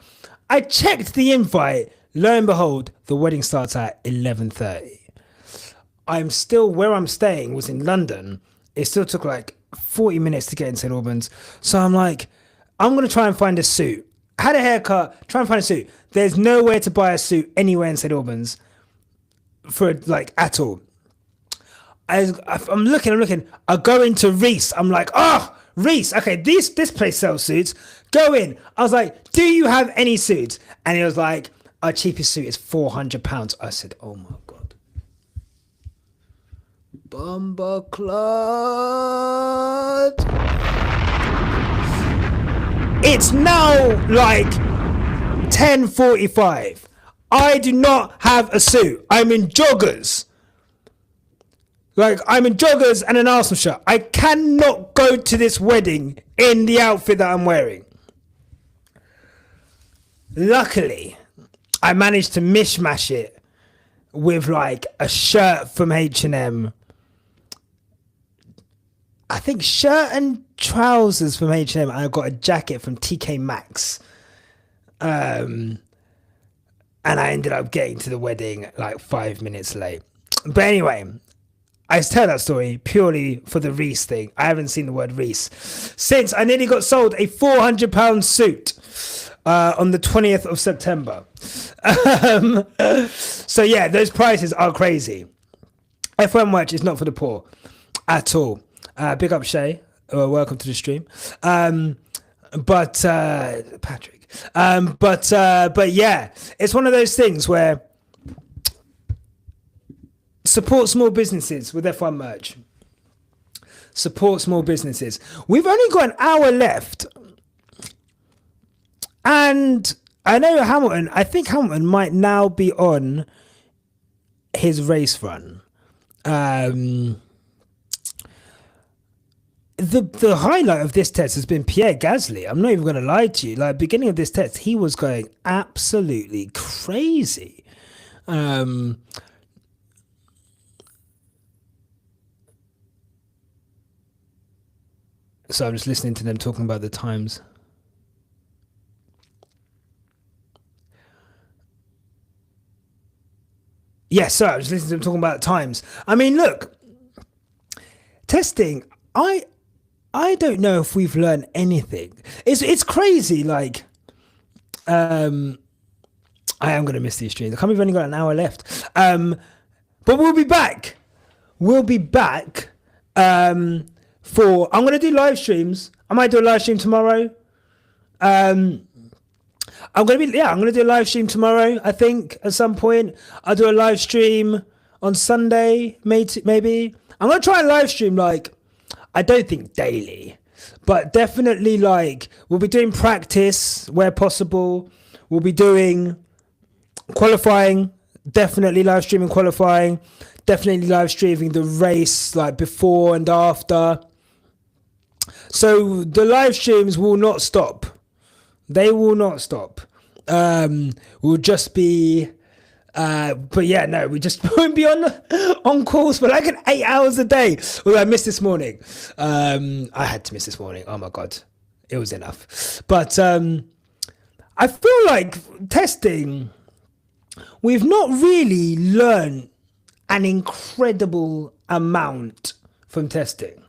I checked the invite. Lo and behold, the wedding starts at 11:30. I'm still, where I'm staying was in London. It still took like 40 minutes to get in St. Albans. So I'm like, I'm going to try and find a suit. Had a haircut, try and find a suit. There's nowhere to buy a suit anywhere in St. Albans for like at all. I'm looking. I go into Reese. I'm like, Reese, okay, this place sells suits. Go in. I was like, do you have any suits? And he was like, our cheapest suit is £400. I said, oh my God. Bumper clot. It's now like 10:45. I do not have a suit. I'm in joggers. I'm in joggers and an Arsenal shirt. I cannot go to this wedding in the outfit that I'm wearing. Luckily, I managed to mishmash it with like a shirt from H&M. I think shirt and trousers from H&M. And I got a jacket from TK Maxx. And I ended up getting to the wedding like 5 minutes late. But anyway, I tell that story purely for the Reese thing. I haven't seen the word Reese since I nearly got sold a £400 suit on the 20th of September. So yeah, those prices are crazy. F1 merch is not for the poor at all. Big up Shay. Welcome to the stream. Patrick. But yeah, it's one of those things where support small businesses with F1 merch. Support small businesses. We've only got an hour left. And I know I think Hamilton might now be on his race run. The highlight of this test has been Pierre Gasly. I'm not even going to lie to you. Like, beginning of this test, he was going absolutely crazy. So I'm just listening to them talking about the times. Yes, so I was listening to them talking about times. I mean, look, testing, I don't know if we've learned anything. It's crazy. Like, I am going to miss these streams. I can't believe we've only got an hour left. But we'll be back. I'm going to do live streams. I might do a live stream tomorrow. I'm going to do a live stream tomorrow, I think, at some point. I'll do a live stream on Sunday, maybe. I'm going to try and live stream, like, I don't think daily, but definitely, like, we'll be doing practice where possible. We'll be doing qualifying, definitely live streaming qualifying, definitely live streaming the race, like, before and after. So the live streams will not stop. They will not stop. We'll just be, but yeah, no, we just won't be on calls for like 8 hours a day. Well, I missed this morning. I had to miss this morning. Oh my God, it was enough. But I feel like testing, we've not really learned an incredible amount from testing.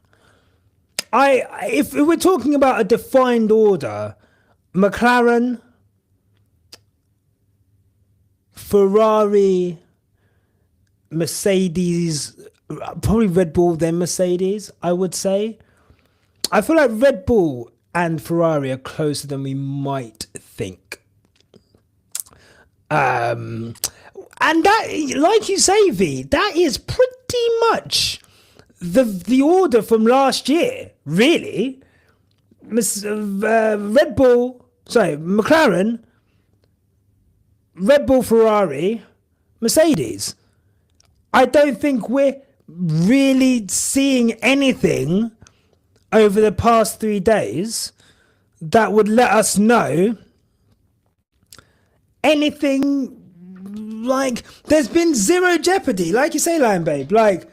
If we're talking about a defined order, McLaren, Ferrari, Mercedes, probably Red Bull, then Mercedes, I would say. I feel like Red Bull and Ferrari are closer than we might think. And that, like you say, V, that is pretty much the order from last year, really. Red Bull, sorry, McLaren, Red Bull, Ferrari, Mercedes. I don't think we're really seeing anything over the past 3 days that would let us know anything. Like, there's been zero jeopardy, like you say, Lion Babe. Like,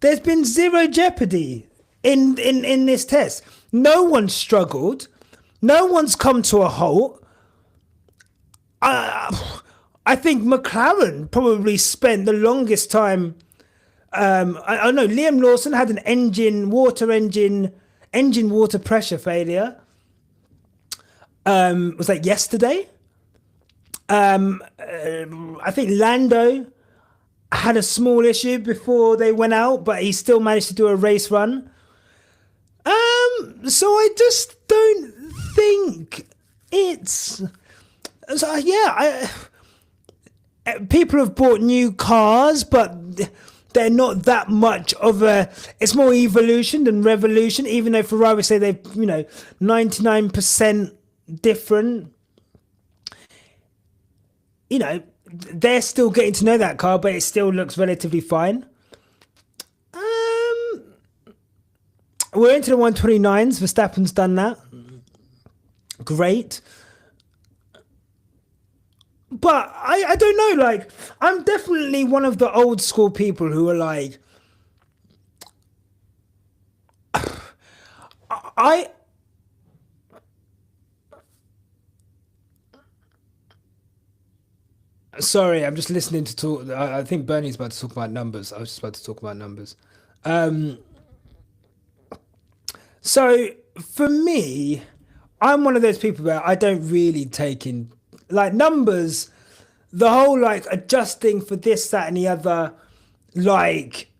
there's been zero jeopardy in this test. No one's struggled. No one's come to a halt. I think McLaren probably spent the longest time. I know Liam Lawson had an engine water pressure failure. Was that yesterday? I think Lando had a small issue before they went out, but he still managed to do a race run. So I just don't think it's. So yeah, people have bought new cars, but they're not that much of a. It's more evolution than revolution. Even though Ferrari say they're 99% different. They're still getting to know that car, but it still looks relatively fine. We're into the 129s. Verstappen's done that. Great. But I don't know, like, I'm definitely one of the old school people who are like, Sorry, I'm just listening to talk. I think Bernie's about to talk about numbers. I was just about to talk about numbers. So for me, I'm one of those people where I don't really take in like numbers, the whole like adjusting for this, that, and the other. Like,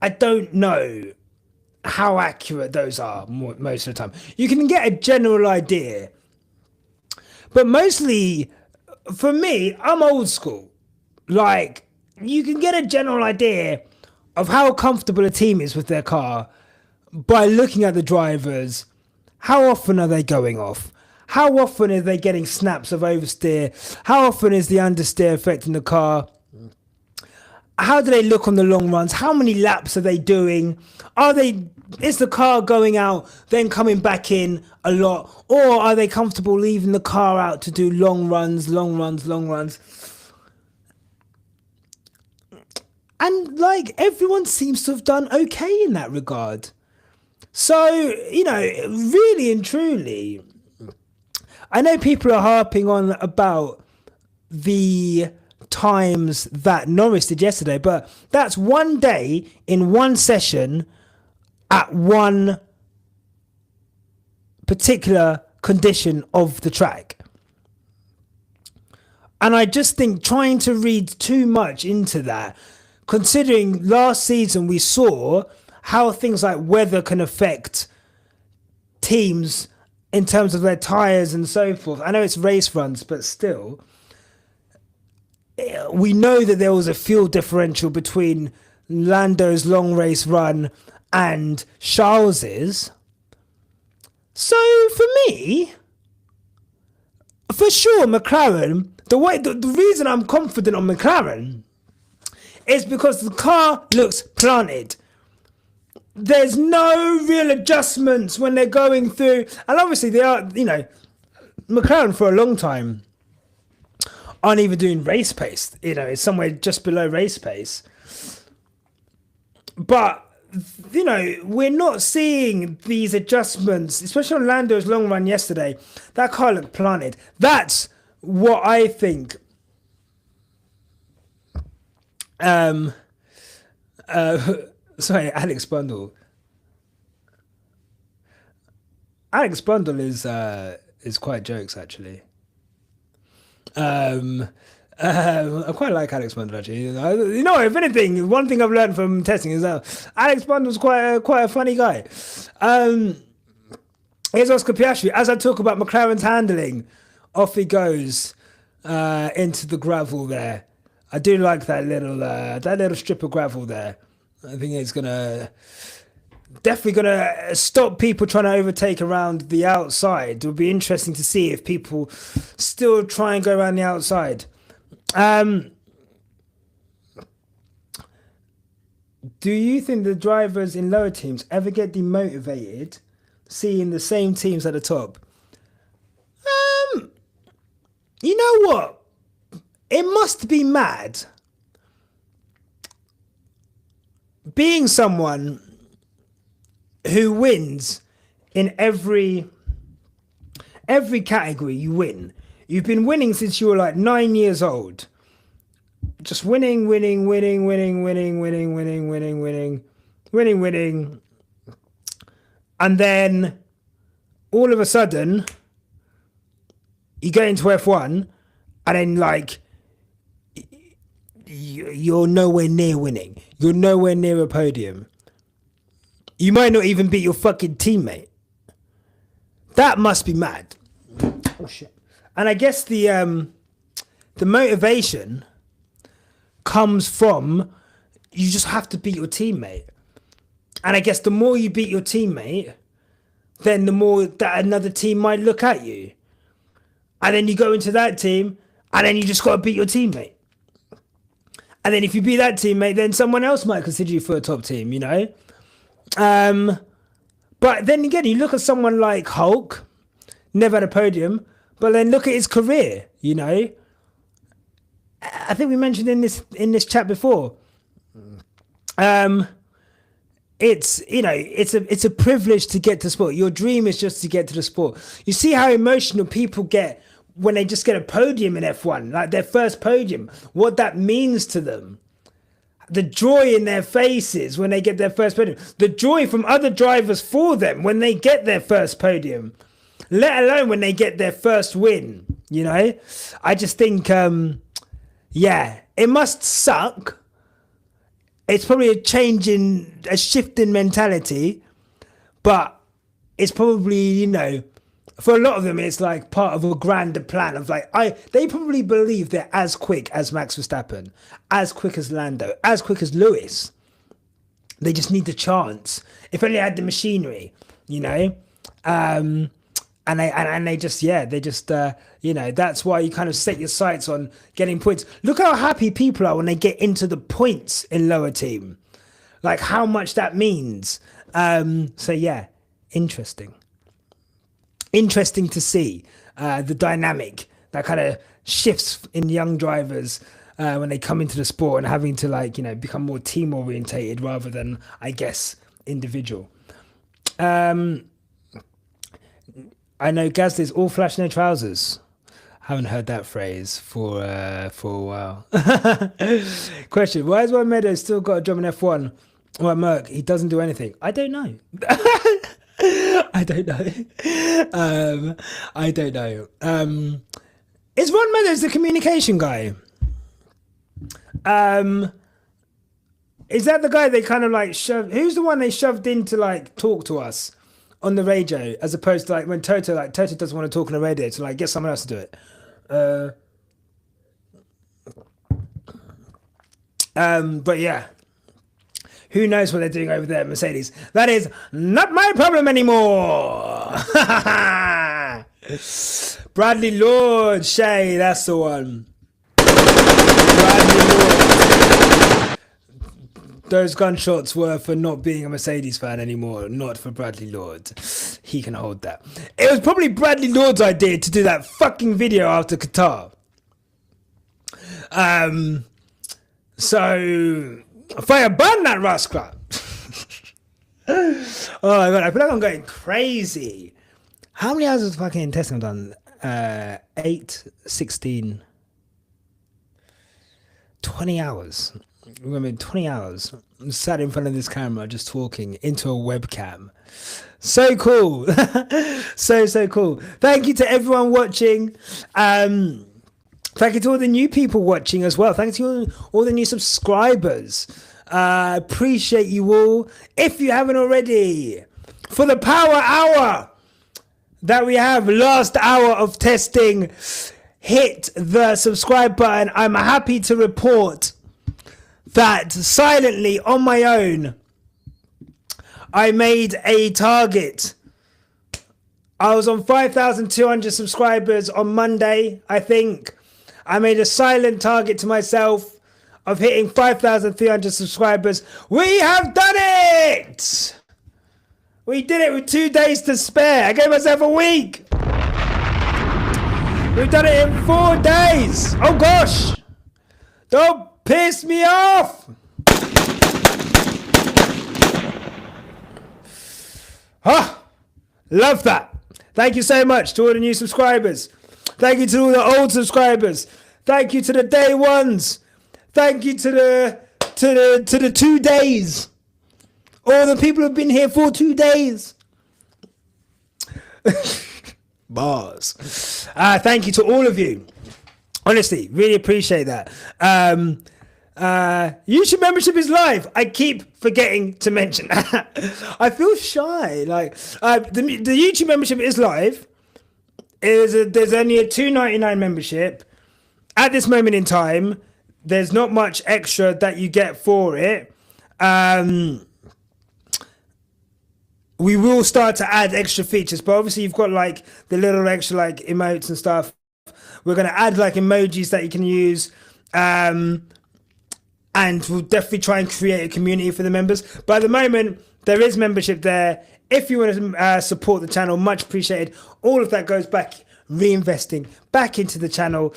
I don't know how accurate those are most of the time. You can get a general idea. But mostly, for me, I'm old school. Like, you can get a general idea of how comfortable a team is with their car by looking at the drivers. How often are they going off? How often are they getting snaps of oversteer? How often is the understeer affecting the car? How do they look on the long runs? How many laps are they doing? Is the car going out, then coming back in a lot? Or are they comfortable leaving the car out to do long runs? And like, everyone seems to have done okay in that regard. So, really and truly, I know people are harping on about the times that Norris did yesterday, but that's one day in one session at one particular condition of the track. And I just think trying to read too much into that, considering last season we saw how things like weather can affect teams in terms of their tyres and so forth. I know it's race runs, but still, we know that there was a fuel differential between Lando's long race run and Charles's. So for me, for sure, McLaren, the reason I'm confident on McLaren is because the car looks planted. There's no real adjustments when they're going through, and obviously they are, McLaren for a long time aren't even doing race pace. It's somewhere just below race pace. But, we're not seeing these adjustments, especially on Lando's long run yesterday. That car looked planted. That's what I think. Sorry, Alex Bundle. Alex Bundle is quite jokes, actually. I quite like Alex Bundle, actually. If anything, one thing I've learned from testing is that Alex Bundle's quite a funny guy. Here's Oscar Piastri. As I talk about McLaren's handling, off he goes into the gravel there. I do like that little strip of gravel there. I think it's definitely gonna stop people trying to overtake around the outside. It would be interesting to see if people still try and go around the outside. Do you think the drivers in lower teams ever get demotivated seeing the same teams at the top? You know what? It must be mad being someone who wins in every category. You win. You've been winning since you were like 9 years old. Just winning. And then all of a sudden, you get into F1 and then like, you're nowhere near winning. You're nowhere near a podium. You might not even beat your fucking teammate. That must be mad. Oh shit. And I guess the motivation comes from you just have to beat your teammate. And I guess the more you beat your teammate, then the more that another team might look at you. And then you go into that team and then you just got to beat your teammate. And then if you beat that teammate, then someone else might consider you for a top team, you know? But then again, you look at someone like Hulk, never had a podium, but then look at his career, you know? I think we mentioned in this chat before. It's, you know, it's a privilege to get to sport. Your dream is just to get to the sport. You see how emotional people get when they just get a podium in F1, like their first podium, what that means to them. The joy in their faces when they get their first podium. The joy from other drivers for them when they get their first podium. Let alone when they get their first win, you know? I just think, yeah, it must suck. It's probably a shift in mentality, but it's probably, you know, for a lot of them, it's like part of a grander plan of like, they probably believe they're as quick as Max Verstappen, as quick as Lando, as quick as Lewis. They just need the chance. If only they had the machinery, you know? And they just, you know, that's why you kind of set your sights on getting points. Look how happy people are when they get into the points in lower team. Like how much that means. So yeah, interesting to see the dynamic that kind of shifts in young drivers when they come into the sport and having to, like, you know, become more team orientated rather than, I guess, individual. I know Gasly's all flash, no trousers. Haven't heard that phrase for a while. Question: why has Juan Meadows still got a job in F1? Well, Merck, he doesn't do anything. I don't know. I don't know. Is Ron Meadows the communication guy? Is that the guy they kind of like shoved? Who's the one they shoved in to like talk to us on the radio, as opposed to like when Toto doesn't want to talk on the radio, to like get someone else to do it. But yeah, who knows what they're doing over there at Mercedes? That is not my problem anymore. Bradley Lord, Shay, that's the one. Bradley Lord. Those gunshots were for not being a Mercedes fan anymore, not for Bradley Lord. He can hold that. It was probably Bradley Lord's idea to do that fucking video after Qatar. So, fire burn that rascal. Oh my god, I feel like I'm going crazy. How many hours of fucking testing I've done? 8, 16, 20 hours. Remember, 20 hours. I'm sat in front of this camera just talking into a webcam. So cool. so cool. Thank you to everyone watching. Thank you to all the new people watching as well. Thank you to all the new subscribers. Appreciate you all. If you haven't already, for the power hour that we have, last hour of testing, hit the subscribe button. I'm happy to report that silently on my own, I made a target. I was on 5,200 subscribers on Monday, I think. I made a silent target to myself of hitting 5,300 subscribers. We have done it! We did it with 2 days to spare. I gave myself a week. We've done it in 4 days. Oh gosh. Don't piss me off. Love that. Thank you so much to all the new subscribers. Thank you to all the old subscribers. Thank you to the day ones. Thank you to the 2 days. All the people who've been here for 2 days. Bars. Thank you to all of you. Honestly, really appreciate that. YouTube membership is live. I keep forgetting to mention that. I feel shy. Like the YouTube membership is live. There's only a $2.99 membership at this moment in time. There's not much extra that you get for it. We will start to add extra features, but obviously you've got like the little extra like emotes and stuff. We're going to add like emojis that you can use. And we'll definitely try and create a community for the members. But at the moment, there is membership there. If you want to support the channel, much appreciated. All of that goes back, reinvesting back into the channel.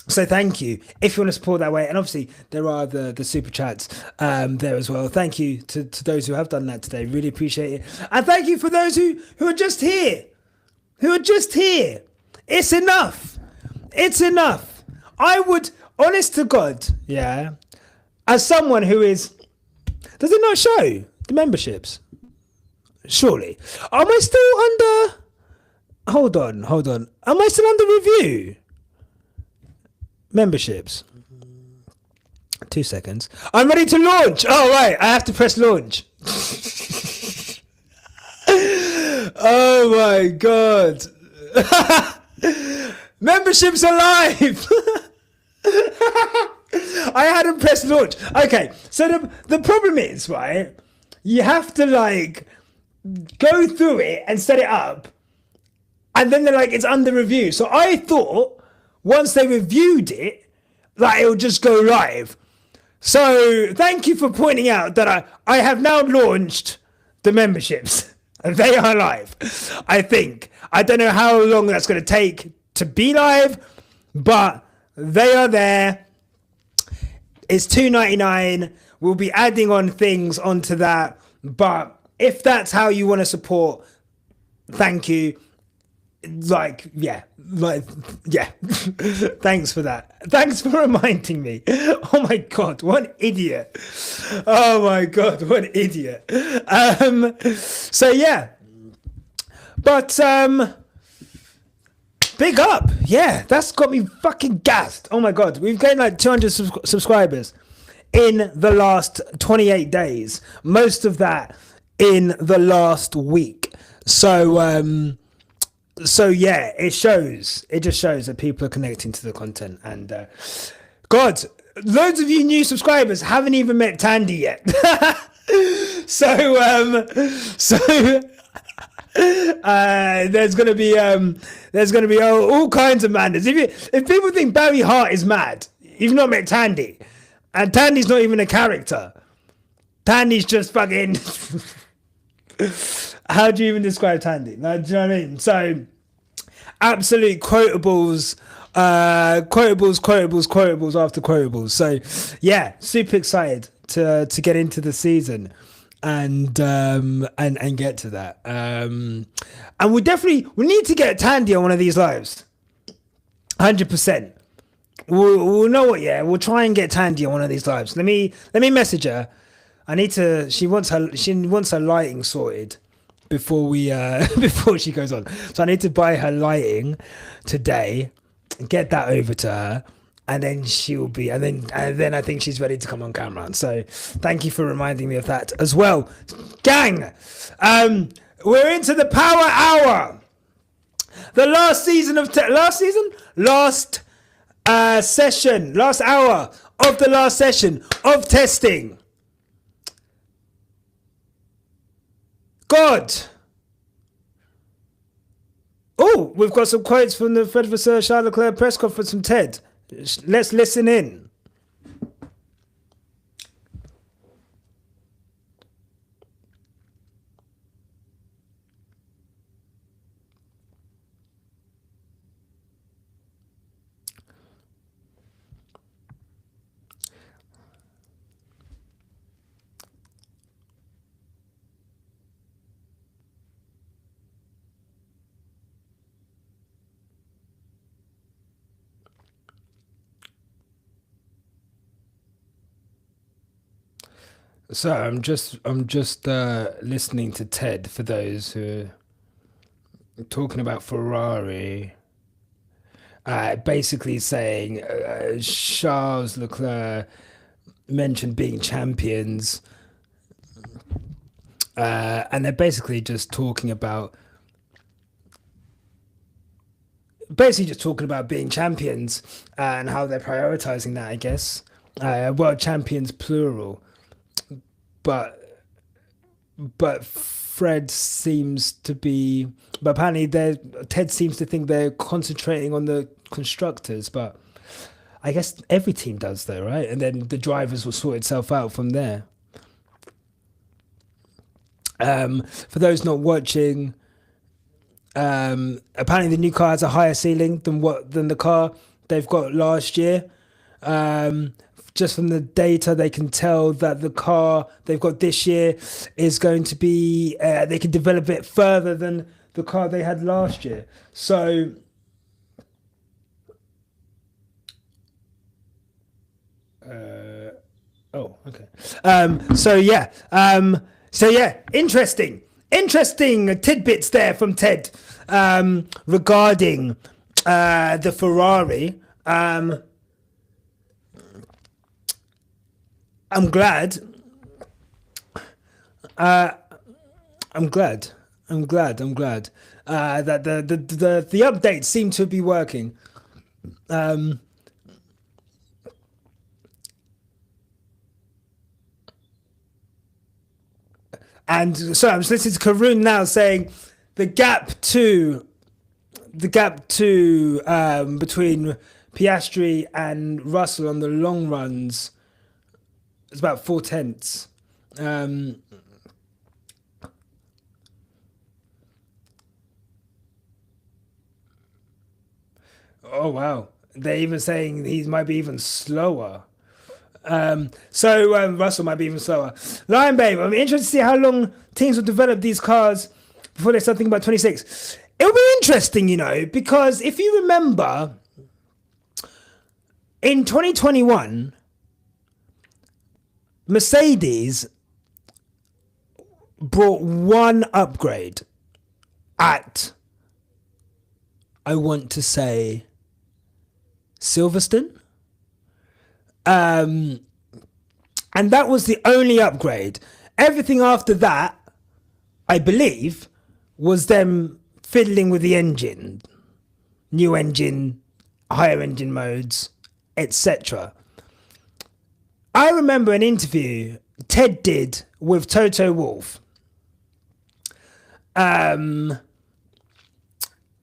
So thank you if you want to support that way. And obviously there are the super chats there as well. Thank you to those who have done that today. Really appreciate it. And thank you for those who are just here. It's enough. It's enough. I would, honest to God, yeah, as someone who is, does it not show the memberships? Surely. Am I still under, hold on. Am I still under review? Memberships. 2 seconds. I'm ready to launch. Oh, right. I have to press launch. Oh, my God. Memberships are live. I hadn't pressed launch. Okay. So the problem is, right, you have to, like, go through it and set it up. And then they're like, it's under review. So I thought, once they reviewed it, like it'll just go live. So thank you for pointing out that I have now launched the memberships. They are live, I think. I don't know how long that's going to take to be live, but they are there. It's $2.99. We'll be adding on things onto that. But if that's how you want to support, thank you. Yeah. Thanks for that. Thanks for reminding me. Oh my God, what an idiot. Oh my God, what an idiot. So yeah. But big up. Yeah, that's got me fucking gassed. Oh my God, we've gained like 200 subscribers in the last 28 days. Most of that in the last week. So yeah, it just shows that people are connecting to the content. And God, loads of you new subscribers haven't even met Tandy yet. So there's gonna be all kinds of madness. If people think Barry Hart is mad, you've not met Tandy, and Tandy's not even a character. Tandy's just fucking. How do you even describe Tandy? Like, do you know what I mean? So, absolute quotables after quotables. So, yeah, super excited to get into the season and get to that. And we need to get Tandy on one of these lives. 100%. We'll know what. Yeah, we'll try and get Tandy on one of these lives. Let me message her. She wants her lighting sorted before she goes on. So I need to buy her lighting today, get that over to her, and then and then I think she's ready to come on camera. So thank you for reminding me of that as well, gang. We're into the power hour. The last hour of the last session of testing. God. Oh, we've got some quotes from the Fred Vasseur Charles Leclerc press conference from Ted. Let's listen in. So I'm just listening to Ted for those who are talking about Ferrari, basically saying Charles Leclerc mentioned being champions, and they're basically just talking about being champions and how they're prioritizing that, I guess. World champions plural. But Fred seems to be, but apparently Ted seems to think they're concentrating on the constructors, but I guess every team does though, right? And then the drivers will sort itself out from there. For those not watching, apparently the new car has a higher ceiling than the car they've got last year. Just from the data, they can tell that the car they've got this year is going to be, they can develop it further than the car they had last year. So, okay. So yeah, interesting tidbits there from Ted regarding the Ferrari. I'm glad that the updates seem to be working. And so I'm just listening to Karun now saying the gap to between Piastri and Russell on the long runs is about 0.4. Oh wow! They're even saying he might be even slower. So Russell might be even slower. Lion Babe, I'm interested to see how long teams will develop these cars before they start thinking about 26. It'll be interesting, because if you remember, in 2021, Mercedes brought one upgrade at, I want to say, Silverstone. And that was the only upgrade. Everything after that, I believe, was them fiddling with the engine, new engine, higher engine modes, etc. I remember an interview Ted did with Toto Wolff. And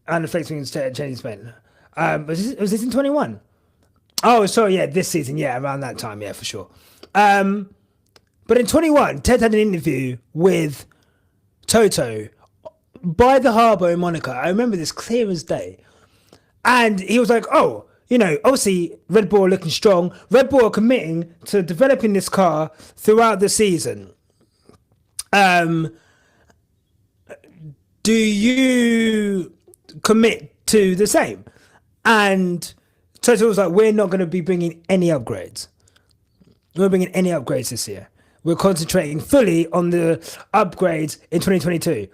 affects me changing Spain. Was this in 21? Oh, sorry, yeah, this season, yeah, around that time, yeah, for sure. But in 21, Ted had an interview with Toto by the harbour in Monaco. I remember this clear as day. And he was like, oh, obviously Red Bull are looking strong. Red Bull are committing to developing this car throughout the season. Do you commit to the same? And Toto was like, we're not going to be bringing any upgrades. We're not bringing any upgrades this year. We're concentrating fully on the upgrades in 2022.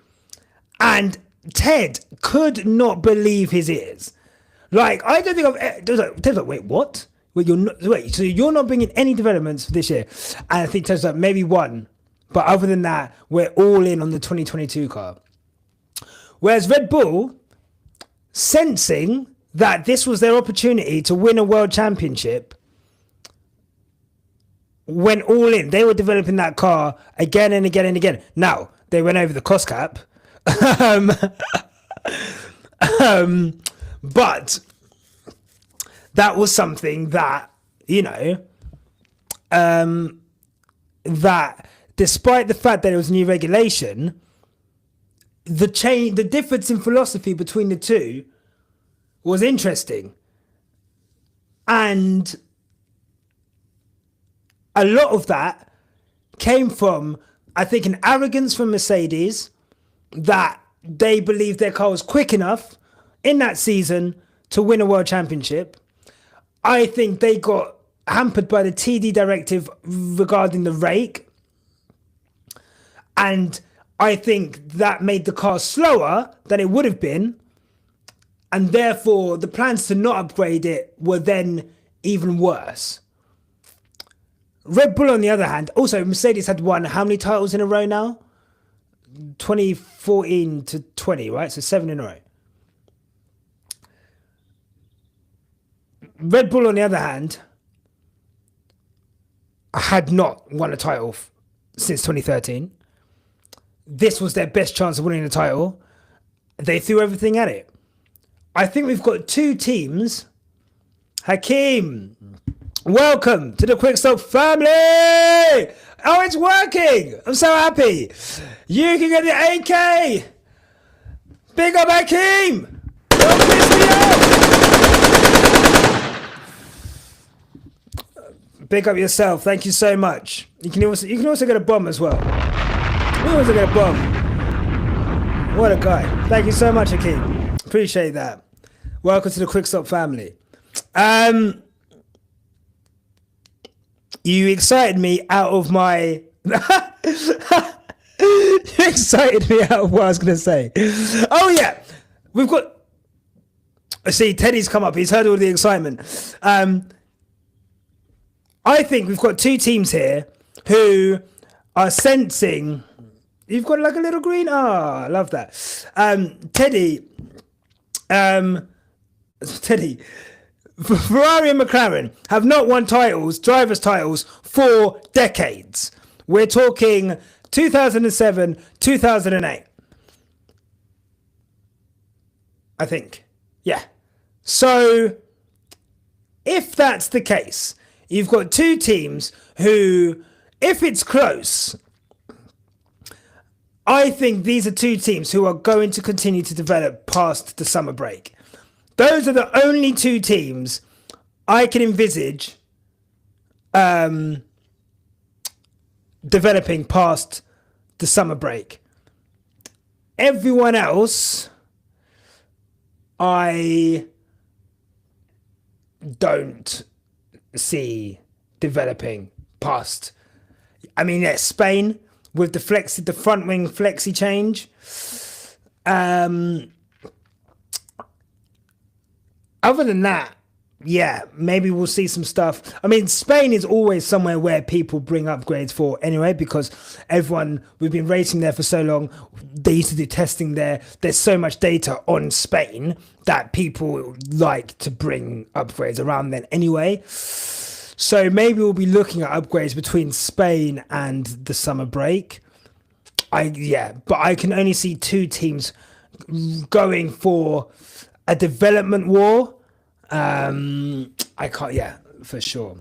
And Ted could not believe his ears. Like, I don't think Ted's like, wait, what? So you're not bringing any developments for this year? And I think Ted's like, maybe one. But other than that, we're all in on the 2022 car. Whereas Red Bull, sensing that this was their opportunity to win a world championship, went all in. They were developing that car again and again and again. Now, they went over the cost cap. But that was something that, you know, that despite the fact that it was new regulation, the difference in philosophy between the two was interesting. And a lot of that came from, I think, an arrogance from Mercedes that they believed their car was quick enough in that season to win a world championship. I think they got hampered by the TD directive regarding the rake. And I think that made the car slower than it would have been. And therefore, the plans to not upgrade it were then even worse. Red Bull, on the other hand, also Mercedes had won how many titles in a row now? 2014 to 20, right? So 7 in a row. Red Bull, on the other hand, had not won a title since 2013. This was their best chance of winning the title. They threw everything at it. I think we've got two teams. Hakeem, welcome to the Quick Stop family. Oh, it's working. I'm so happy. You can get the AK. Big up, Hakeem. Don't piss me off. Big up yourself. Thank you so much. You can also get a bomb as well. You can also get a bomb. What a guy. Thank you so much, Hakeem. Appreciate that. Welcome to the Quick Stop family. You excited me out of my... You excited me out of what I was going to say. Oh, yeah. We've got... See, Teddy's come up. He's heard all the excitement. I think we've got two teams here who are sensing... You've got like a little green... Ah, I love that. Teddy... Teddy, Ferrari and McLaren have not won drivers' titles for decades. We're talking 2007, 2008. I think. Yeah. So, if that's the case, you've got two teams who, if it's close, I think these are two teams who are going to continue to develop past the summer break. Those are the only two teams I can envisage developing past the summer break. Everyone else, I don't see developing past. I mean, yeah, Spain with the front wing flexi change. Other than that, yeah, maybe we'll see some stuff. I mean, Spain is always somewhere where people bring upgrades for anyway, because we've been racing there for so long. They used to do testing there. There's so much data on Spain that people like to bring upgrades around then anyway. So maybe we'll be looking at upgrades between Spain and the summer break. But I can only see two teams going for a development war. I can't, for sure.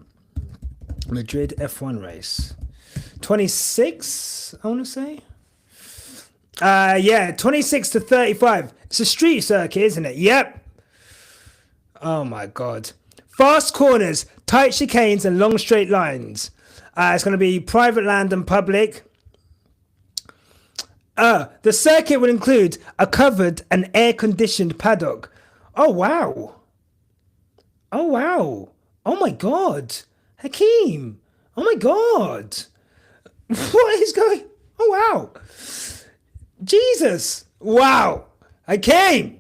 Madrid F1 race. 26, I want to say. 26 to 35. It's a street circuit, isn't it? Yep. Oh my God. Fast corners, tight chicanes, and long straight lines. It's going to be private land and public. The circuit will include a covered and air-conditioned paddock. Oh, wow. Oh, wow. Oh, my God. Hakeem. Oh, my God. What is going... Oh, wow. Jesus. Wow. Hakeem.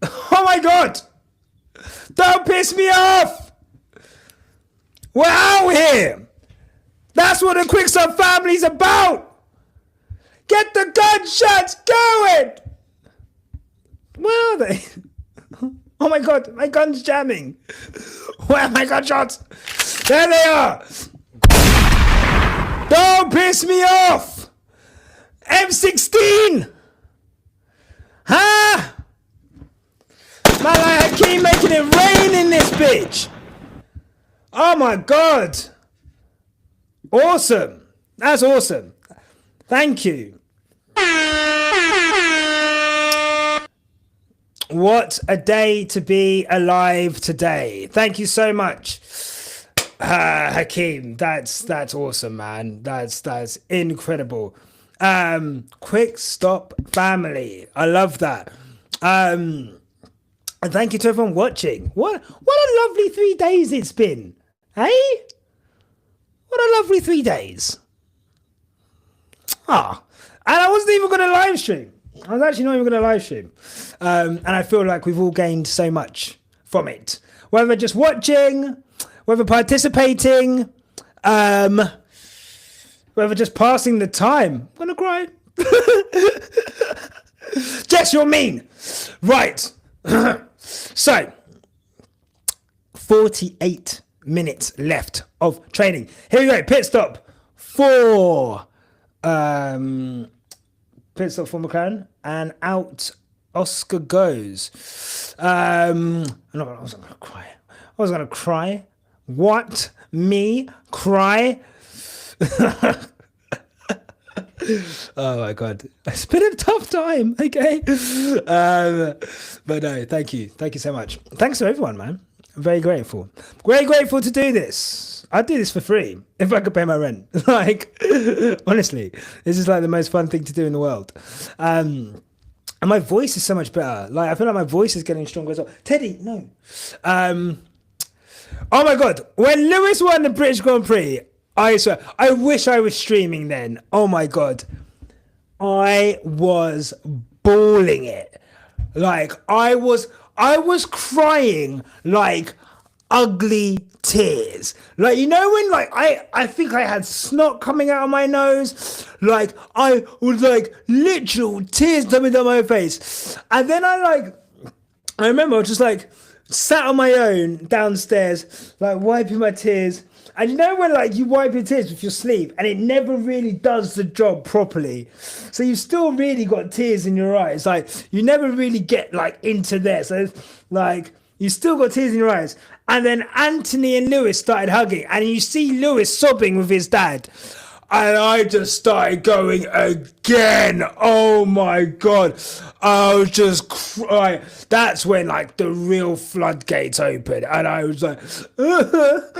Oh, my God. Don't piss me off. We're out here. That's what the Quickstop family's about. Get the gunshots going. Where are they? Oh my God, my gun's jamming. Where are my gunshots? There they are. Don't piss me off. M16. Huh? Man, like Hakeem making it rain in this bitch. Oh my God. Awesome. That's awesome. Thank you. What a day to be alive today. Thank you so much, Hakeem. That's awesome, man. That's incredible. Quick stop family. I love that. And thank you to everyone watching. What a lovely 3 days it's been. Hey? What a lovely 3 days. And I wasn't even going to live stream. I was actually not even going to live stream. And I feel like we've all gained so much from it. Whether just watching, whether participating, whether just passing the time. I'm going to cry. Jess, you're mean. Right. So, 48 minutes left of training. Here we go. Pit stop for McLaren, and out Oscar goes. I was gonna cry. What? Me? Cry? Oh my God, it's been a tough time. Okay, but no, thank you so much. Thanks to everyone, man. I'm very grateful to do this. I'd do this for free if I could pay my rent. Like, honestly, this is like the most fun thing to do in the world. And my voice is so much better. Like, I feel like my voice is getting stronger as well. Teddy, no. Oh my God, when Lewis won the British Grand Prix, I swear, I wish I was streaming then. Oh my God. I was bawling it. Like, I was crying like ugly tears. Like, you know when like I think I had snot coming out of my nose. Like, I was like literal tears coming down my face. And then I remember I was just like sat on my own downstairs, like wiping my tears. And you know when like you wipe your tears with your sleeve and it never really does the job properly. So you've still really got tears in your eyes. Like you never really get like into there. So like you still got tears in your eyes. And then Anthony and Lewis started hugging and you see Lewis sobbing with his dad. And I just started going again. Oh my God. I was just crying. That's when like the real floodgates opened. And I was like, oh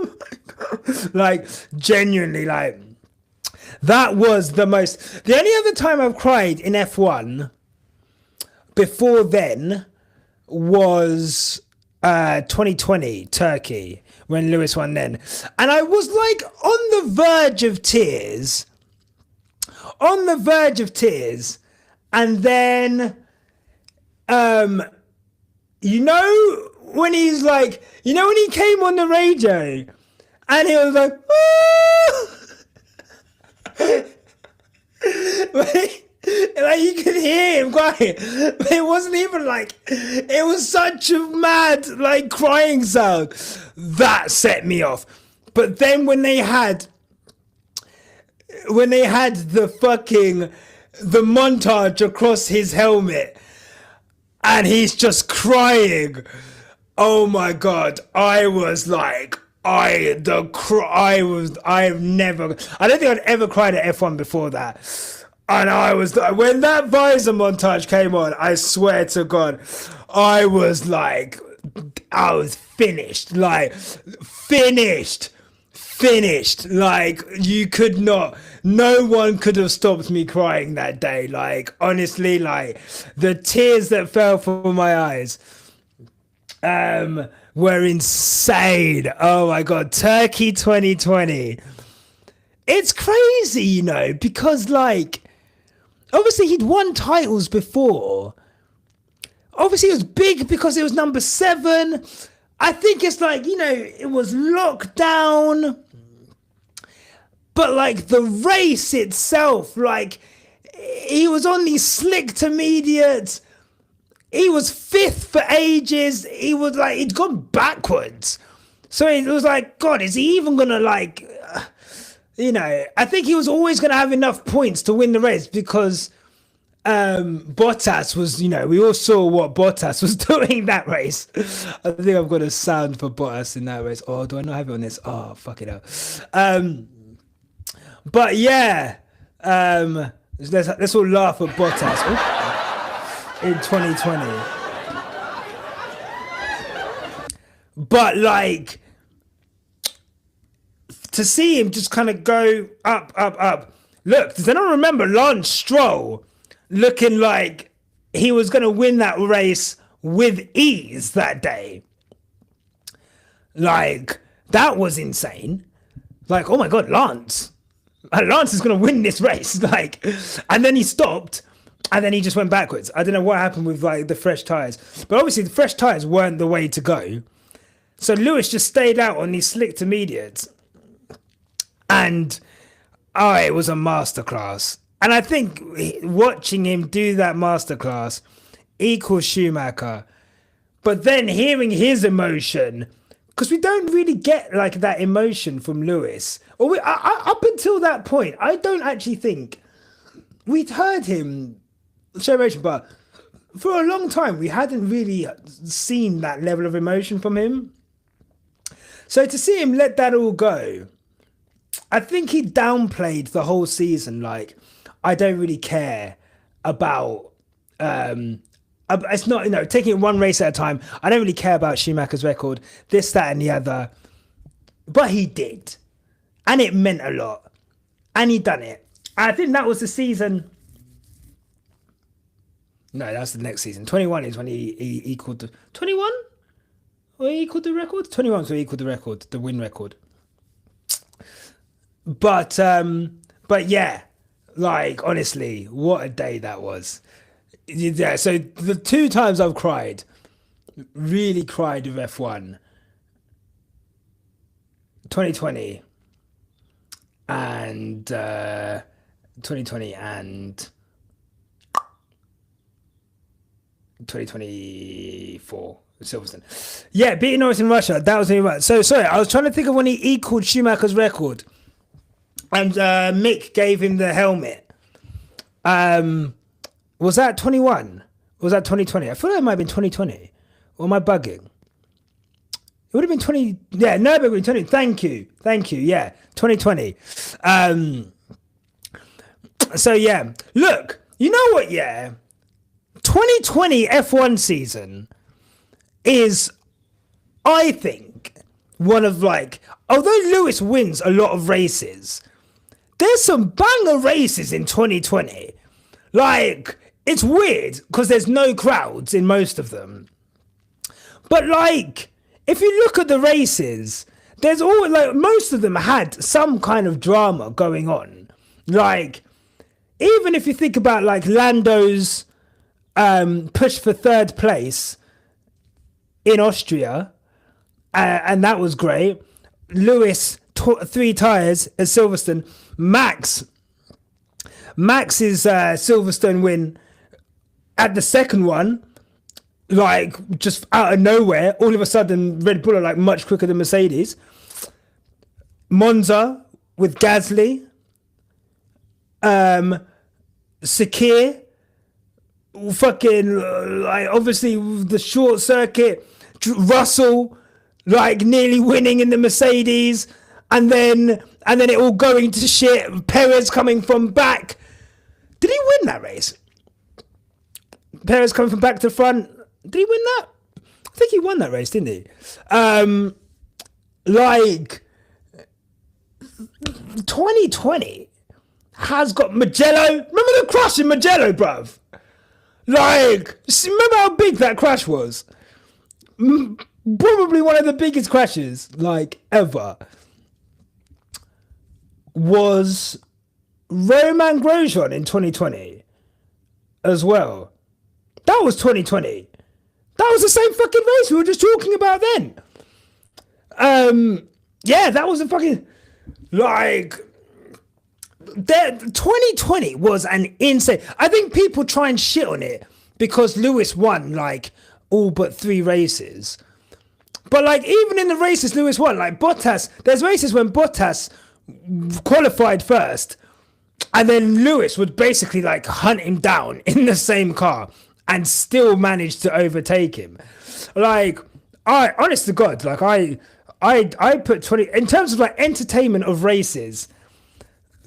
my God. Like genuinely, like that was the only other time I've cried in F1 before then was 2020 Turkey, when Lewis won then. And I was like on the verge of tears. And then, you know, when he's like, you know, when he came on the radio and he was like, like you could hear him crying, but it wasn't even like, it was such a mad like crying sound that set me off. But then when they had the montage across his helmet and he's just crying, oh my God, I was like, I don't think I'd ever cried at F1 before that. And I was like, when that visor montage came on, I swear to God, I was finished, like finished. Like you could not, no one could have stopped me crying that day. Like honestly, like the tears that fell from my eyes were insane. Oh my God, Turkey 2020. It's crazy, you know, because like, obviously he'd won titles before. Obviously it was big because it was number 7. I think it's like, you know, it was locked down. But like the race itself, like he was on these slick to mediates. He was 5th for ages. He was like, he'd gone backwards. So it was like, God, is he even gonna like, I think he was always gonna have enough points to win the race because Bottas was, we all saw what Bottas was doing that race. I think I've got a sound for Bottas in that race. Oh, do I not have it on this? Oh, fuck it up. But yeah, let's all laugh at Bottas in 2020. But like, to see him just kind of go up, up, up. Look, does anyone remember Lance Stroll looking like he was going to win that race with ease that day? Like, that was insane. Like, oh my God, Lance is going to win this race. Like, and then he stopped and then he just went backwards. I don't know what happened with like the fresh tires, but obviously the fresh tires weren't the way to go. So Lewis just stayed out on these slick intermediates. And it was a masterclass. And I think watching him do that masterclass equals Schumacher. But then hearing his emotion, because we don't really get like that emotion from Lewis. Or up until that point, I don't actually think we'd heard him show emotion, but for a long time we hadn't really seen that level of emotion from him. So to see him let that all go, I think he downplayed the whole season. Like, I don't really care about, it's not, taking it one race at a time. I don't really care about Schumacher's record, this, that, and the other. But he did. And it meant a lot. And he done it. I think that was the season. No, that's the next season. 21 is when he equaled the, 21? Or he equaled the record? 21 so he equaled the record, the win record. But yeah, like, honestly, what a day that was. Yeah, so the two times I've cried, really cried with F1, 2020 and 2020 and 2024. Silverstone. Yeah, beating Norris in Russia, that was really right. So, sorry, I was trying to think of when he equaled Schumacher's record. And Mick gave him the helmet. Was that 21? Was that 2020? I feel like it might have been 2020. Or am I bugging? It would have been 20. Yeah, Nürburgring 20. Thank you. Yeah, 2020. So, yeah. Look, you know what, yeah? 2020 F1 season is, I think, one of like, although Lewis wins a lot of races, there's some banger races in 2020. Like, it's weird because there's no crowds in most of them. But like, if you look at the races, there's always like, most of them had some kind of drama going on. Like, even if you think about like Lando's push for third place in Austria, and that was great. Lewis, 3 tires at Silverstone. Max's Silverstone win at the second one, like, just out of nowhere, all of a sudden Red Bull are like much quicker than Mercedes. Monza with Gasly, Sakir, fucking like, obviously the short circuit, Russell like nearly winning in the Mercedes, and then it all going to shit. Perez coming from back. Did he win that race? Perez coming from back to front. Did he win that? I think he won that race, didn't he? Like, 2020 has got Mugello. Remember the crash in Mugello, bruv? Like, remember how big that crash was? Probably one of the biggest crashes, like, ever. Was Romain Grosjean in 2020 as well. That was 2020. That was the same fucking race we were just talking about then. Yeah, that was a fucking, like, 2020 was an insane. I think people try and shit on it because Lewis won like all but 3 races. But like even in the races Lewis won, like Bottas, there's races when Bottas qualified first, and then Lewis would basically like hunt him down in the same car and still manage to overtake him. Like, honest to God, like I put 20 in terms of like entertainment of races.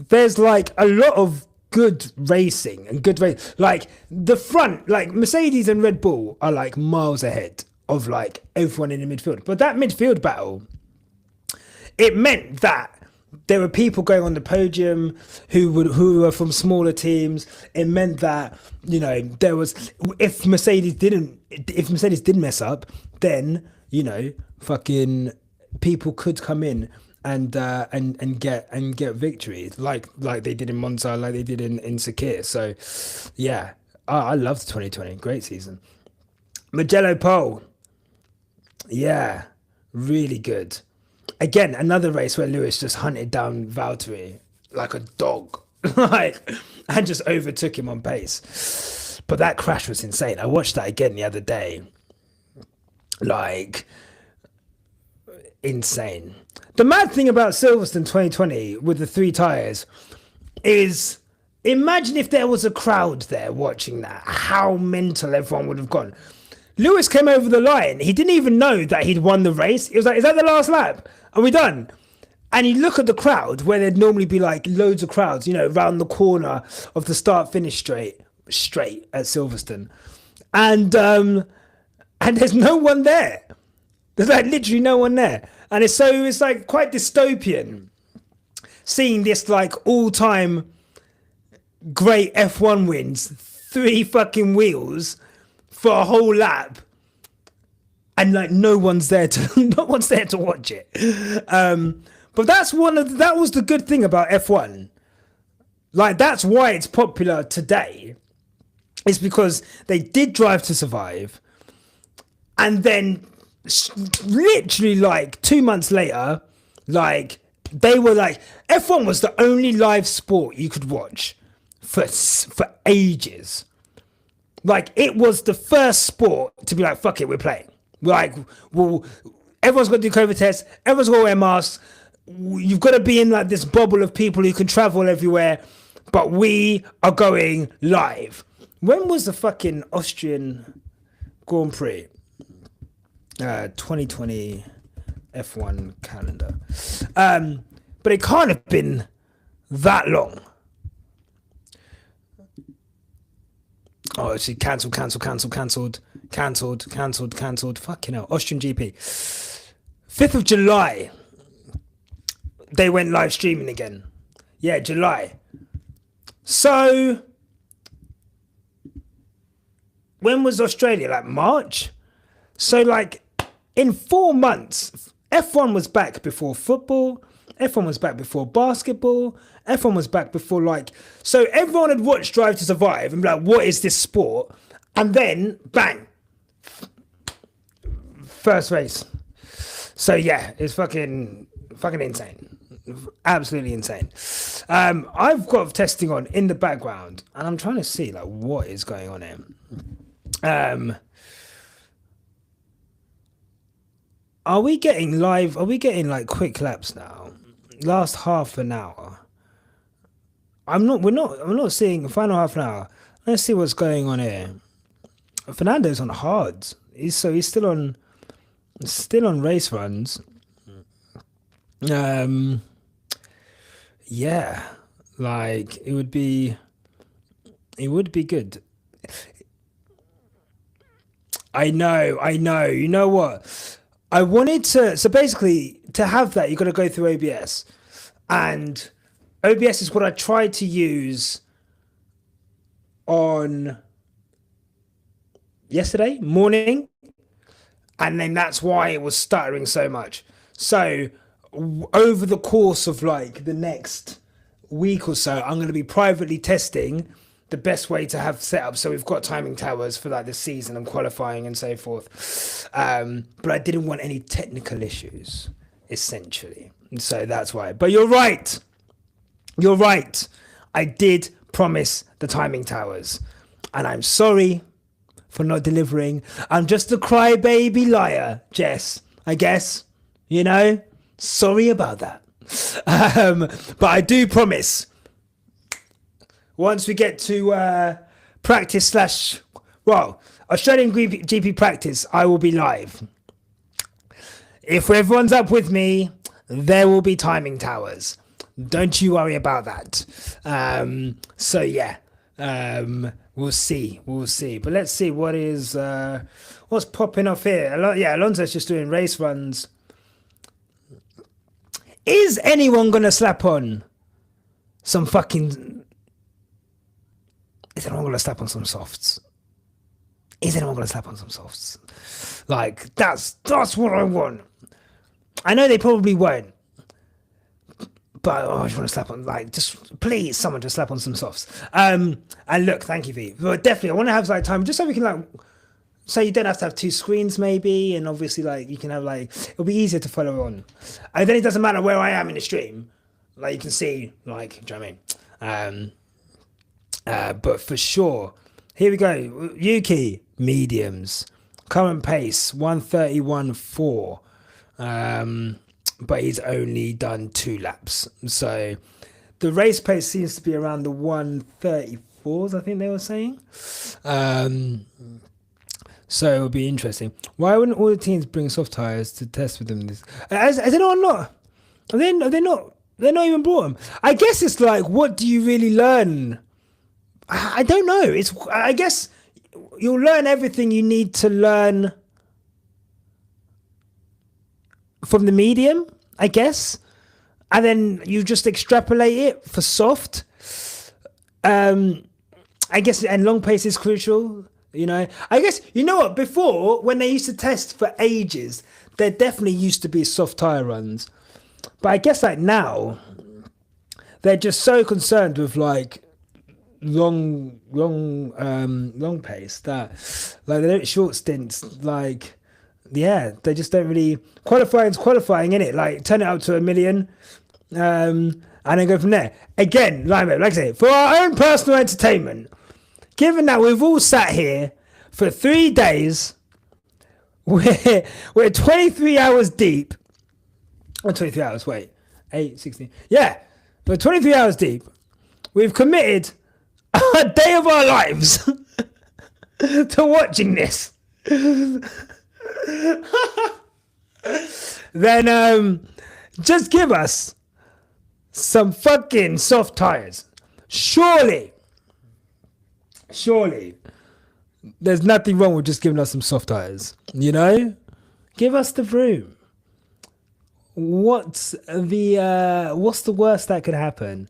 There's like a lot of good racing and good race. Like the front, like Mercedes and Red Bull are like miles ahead of like everyone in the midfield. But that midfield battle, it meant that there were people going on the podium who were from smaller teams. It meant that, you know, there was, if Mercedes didn't mess up, then, you know, fucking people could come in and get victories like they did in Monza, like they did in Sakir. So yeah, I loved 2020. Great season. Mugello pole. Yeah, really good. Again, another race where Lewis just hunted down Valtteri like a dog, like, and just overtook him on pace. But that crash was insane. I watched that again the other day. Like, insane. The mad thing about Silverstone 2020 with the 3 tyres is, imagine if there was a crowd there watching that, how mental everyone would have gone. Lewis came over the line. He didn't even know that he'd won the race. He was like, is that the last lap? Are we done? And you look at the crowd where there'd normally be like loads of crowds, you know, around the corner of the start-finish straight at Silverstone. And there's no one there. There's like literally no one there. And it's like quite dystopian seeing this like all-time great F1 wins, 3 fucking wheels for a whole lap, and like no one's there to watch it. But that was the good thing about F1. Like, that's why it's popular today. It's because they did Drive to Survive, and then literally like 2 months later, like they were like, F1 was the only live sport you could watch for ages. Like, it was the first sport to be like, fuck it, we're playing. Like, well, everyone's got to do COVID tests, everyone's got to wear masks, you've got to be in like this bubble of people who can travel everywhere, but we are going live. When was the fucking Austrian Grand Prix? 2020 F1 calendar. But it can't have been that long. Oh, it's cancelled. Fucking hell. Austrian GP. 5th of July. They went live streaming again. Yeah, July. So, when was Australia? Like March? So, like, in 4 months, F1 was back before football. F1 was back before basketball. F1 was back before, like... So everyone had watched Drive to Survive and be like, what is this sport? And then, bang. First race. So, yeah, it's fucking insane. Absolutely insane. I've got testing on in the background, and I'm trying to see, like, what is going on here. Are we getting like quick laps now? Last half an hour. I'm not seeing final half an hour. Let's see what's going on here. Fernando's on hards. He's still on race runs. Yeah. Like it would be good. I know. You know what? I wanted to, so basically to have that, you got to go through OBS, and OBS is what I tried to use on yesterday morning, and then that's why it was stuttering so much. So over the course of like the next week or so, I'm going to be privately testing the best way to have set up. So we've got timing towers for like the season and qualifying and so forth. But I didn't want any technical issues, essentially. And so that's why. But you're right. I did promise the timing towers. And I'm sorry for not delivering. I'm just a crybaby liar, Jess. I guess, you know, sorry about that. But I do promise, once we get to practice Australian GP practice, I will be live. If everyone's up with me, there will be timing towers. Don't you worry about that. So yeah, we'll see. But let's see what's popping off here. Alonso's just doing race runs. Is anyone gonna slap on some fucking? Is anyone gonna slap on some softs? Like that's what I want. I know they probably won't, but I just want to slap on, like, just please, someone just slap on some softs. And look, thank you, V. But definitely, I want to have like time just so we can like, so you don't have to have two screens maybe, and obviously like you can have like, it'll be easier to follow on. And then it doesn't matter where I am in the stream, like you can see, like, do you know what I mean? But for sure, here we go. Yuki mediums, current pace 1:31.4. But he's only done 2 laps. So the race pace seems to be around the 1:34s, I think they were saying. So it'll be interesting. Why wouldn't all the teams bring soft tires to test with them? Has anyone not? Are they not? They're not even brought them. I guess it's like, what do you really learn? I don't know. I guess you'll learn everything you need to learn from the medium, I guess, and then you just extrapolate it for soft. I guess, and long pace is crucial, you know. I guess, you know what, before, when they used to test for ages, there definitely used to be soft tire runs. But I guess like now, they're just so concerned with like long pace that like they don't short stints, like, yeah, they just don't really qualifying in it, like turn it up to 1 million, and then go from there. Again, like I say, for our own personal entertainment, given that we've all sat here for 3 days, we're 23 hours deep, or 23 hours, wait, 8, 16, yeah, we're 23 hours deep. We've committed a day of our lives to watching this. Then just give us some fucking soft tires. Surely there's nothing wrong with just giving us some soft tires, you know? Give us the room. What's the worst that could happen?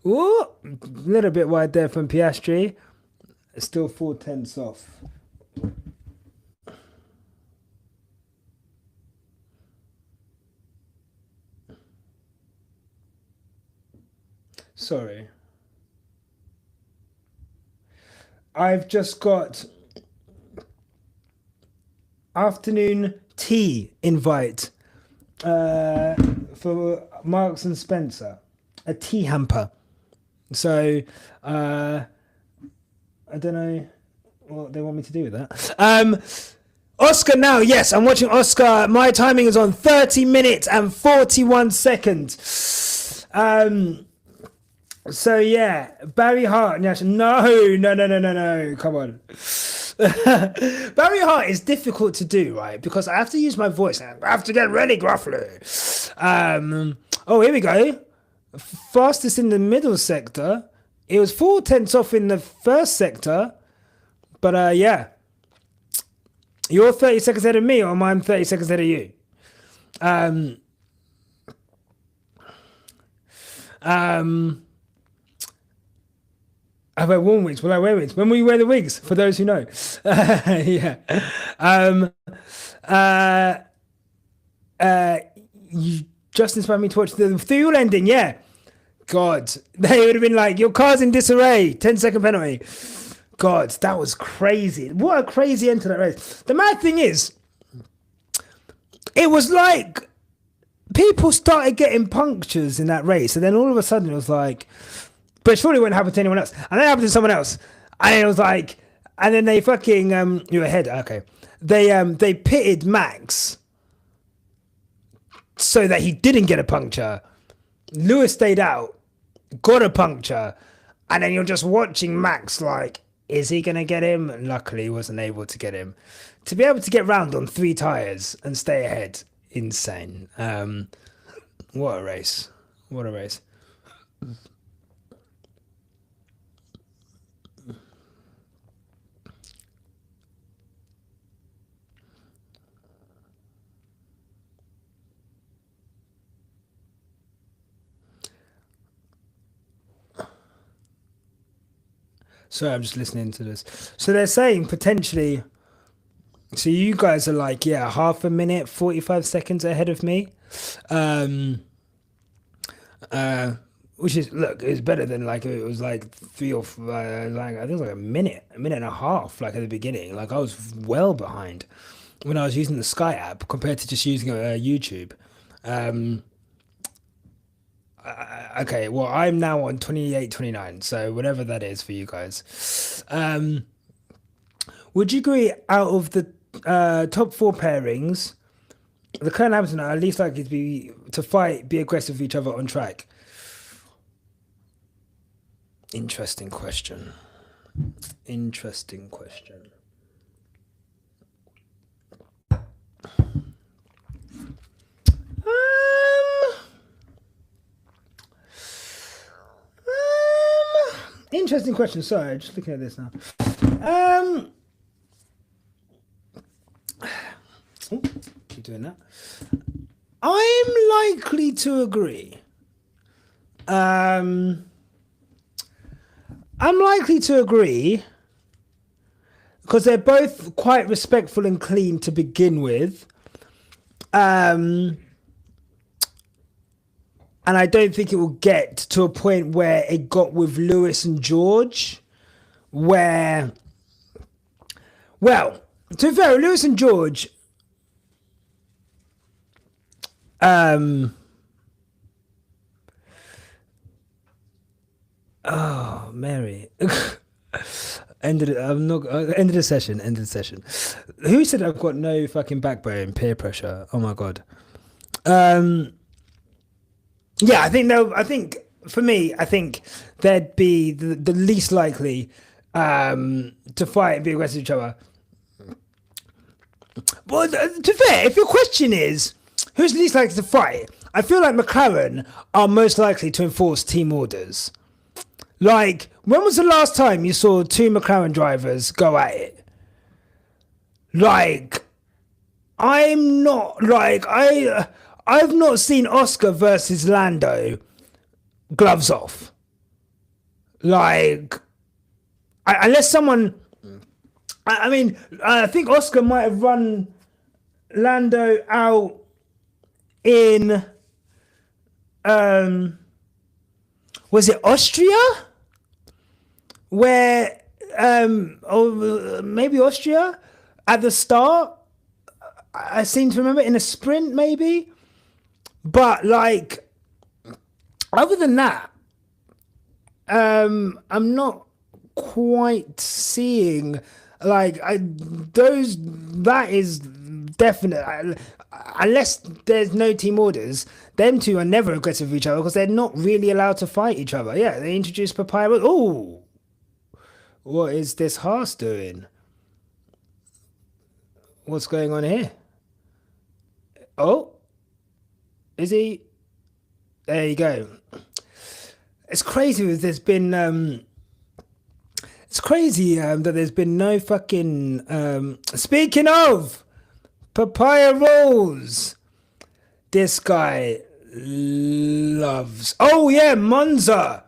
Ooh, a little bit wide there from Piastri. Still 4/10 off. Sorry. I've just got afternoon tea invite for Marks and Spencer, a tea hamper. So I don't know what they want me to do with that. Oscar now, yes, I'm watching Oscar. My timing is on 30 minutes and 41 seconds. So yeah, Barry Hart. No, come on. Barry Hart is difficult to do, right? Because I have to use my voice. I have to get really gruffly. Oh, here we go. Fastest in the middle sector. It was 4/10 off in the first sector. But yeah. You're 30 seconds ahead of me, or I'm 30 seconds ahead of you. I wear warm wigs. Will I wear wigs? When will you wear the wigs? For those who know. Yeah. You just inspired me to watch the fuel ending. Yeah. God. They would have been like, your car's in disarray. 10-second penalty. God, that was crazy. What a crazy end to that race. The mad thing is, it was like people started getting punctures in that race. And then all of a sudden it was like, but surely it wouldn't happen to anyone else. And then it happened to someone else. And it was like, and then they fucking, you're ahead, okay. They pitted Max so that he didn't get a puncture. Lewis stayed out, got a puncture, and then you're just watching Max like, is he going to get him? And luckily, he wasn't able to get him. To be able to get round on 3 tyres and stay ahead, insane. What a race. What a race. Sorry, I'm just listening to this. So they're saying potentially. So you guys are like, yeah, half a minute, 45 seconds ahead of me. Which is, look, it's better than like, it was like 3 or like, I think it was like a minute and a half, like at the beginning. Like I was well behind when I was using the Sky app compared to just using YouTube. Okay, well, I'm now on 28-29, so whatever that is for you guys. Would you agree out of the top 4 pairings, the current Hamilton are at least likely to fight, be aggressive with each other on track? Interesting question. Interesting question. Interesting question. Sorry, just looking at this now. Keep doing that. I'm likely to agree. I'm likely to agree because they're both quite respectful and clean to begin with. And I don't think it will get to a point where it got with Lewis and George, where, well, to be fair, Lewis and George, oh, Mary. End of the session. Who said I've got no fucking backbone? Peer pressure. Oh my God. Yeah, I think for me, I think they'd be the least likely to fight and be aggressive with each other. Well, to be fair, if your question is who's least likely to fight, I feel like McLaren are most likely to enforce team orders. Like, when was the last time you saw 2 McLaren drivers go at it? Like, I've not seen Oscar versus Lando gloves off. Like, unless someone, I think Oscar might have run Lando out in, was it Austria? Where, or maybe Austria at the start. I seem to remember in a sprint, maybe. But like, other than that, I'm not quite seeing like that is definite. Unless there's no team orders, them two are never aggressive with each other because they're not really allowed to fight each other. Yeah, they introduced Papaya. Oh, what is this Haas doing? What's going on here? Oh, is he? There you go. It's crazy that there's been it's crazy that there's been no fucking speaking of Papaya rules, this guy loves, oh yeah, Monza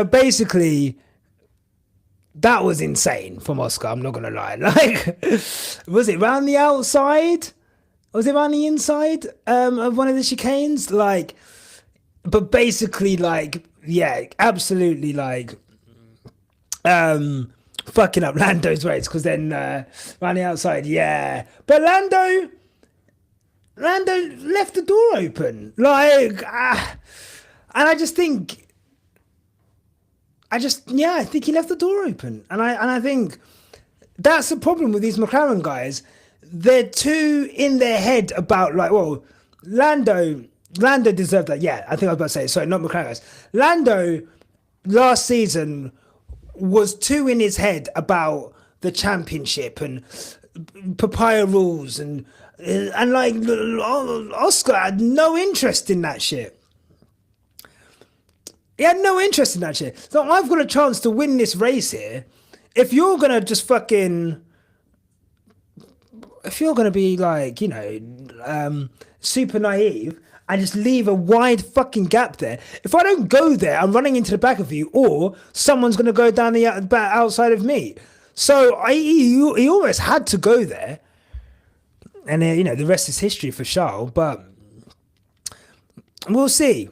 basically. That was insane from Oscar, I'm not gonna lie. Like, was it around the outside? Was it around the inside of one of the chicanes? Like, but basically, like, yeah, absolutely, like, fucking up Lando's race because then around the outside, yeah. But Lando left the door open, like, and I think he left the door open, and I think that's the problem with these McLaren guys. they're too in their head about like, well, Lando deserved that. Yeah, I think I was about to say, sorry, not McLaren guys. Lando last season was too in his head about the championship and papaya rules and like Oscar had no interest in that shit. He had no interest in that shit. So I've got a chance to win this race here. If you're gonna just fucking, if you're gonna be like, you know, super naive and just leave a wide fucking gap there. If I don't go there, I'm running into the back of you, or someone's gonna go down the outside of me. So he almost had to go there, and you know the rest is history for Charles. But we'll see.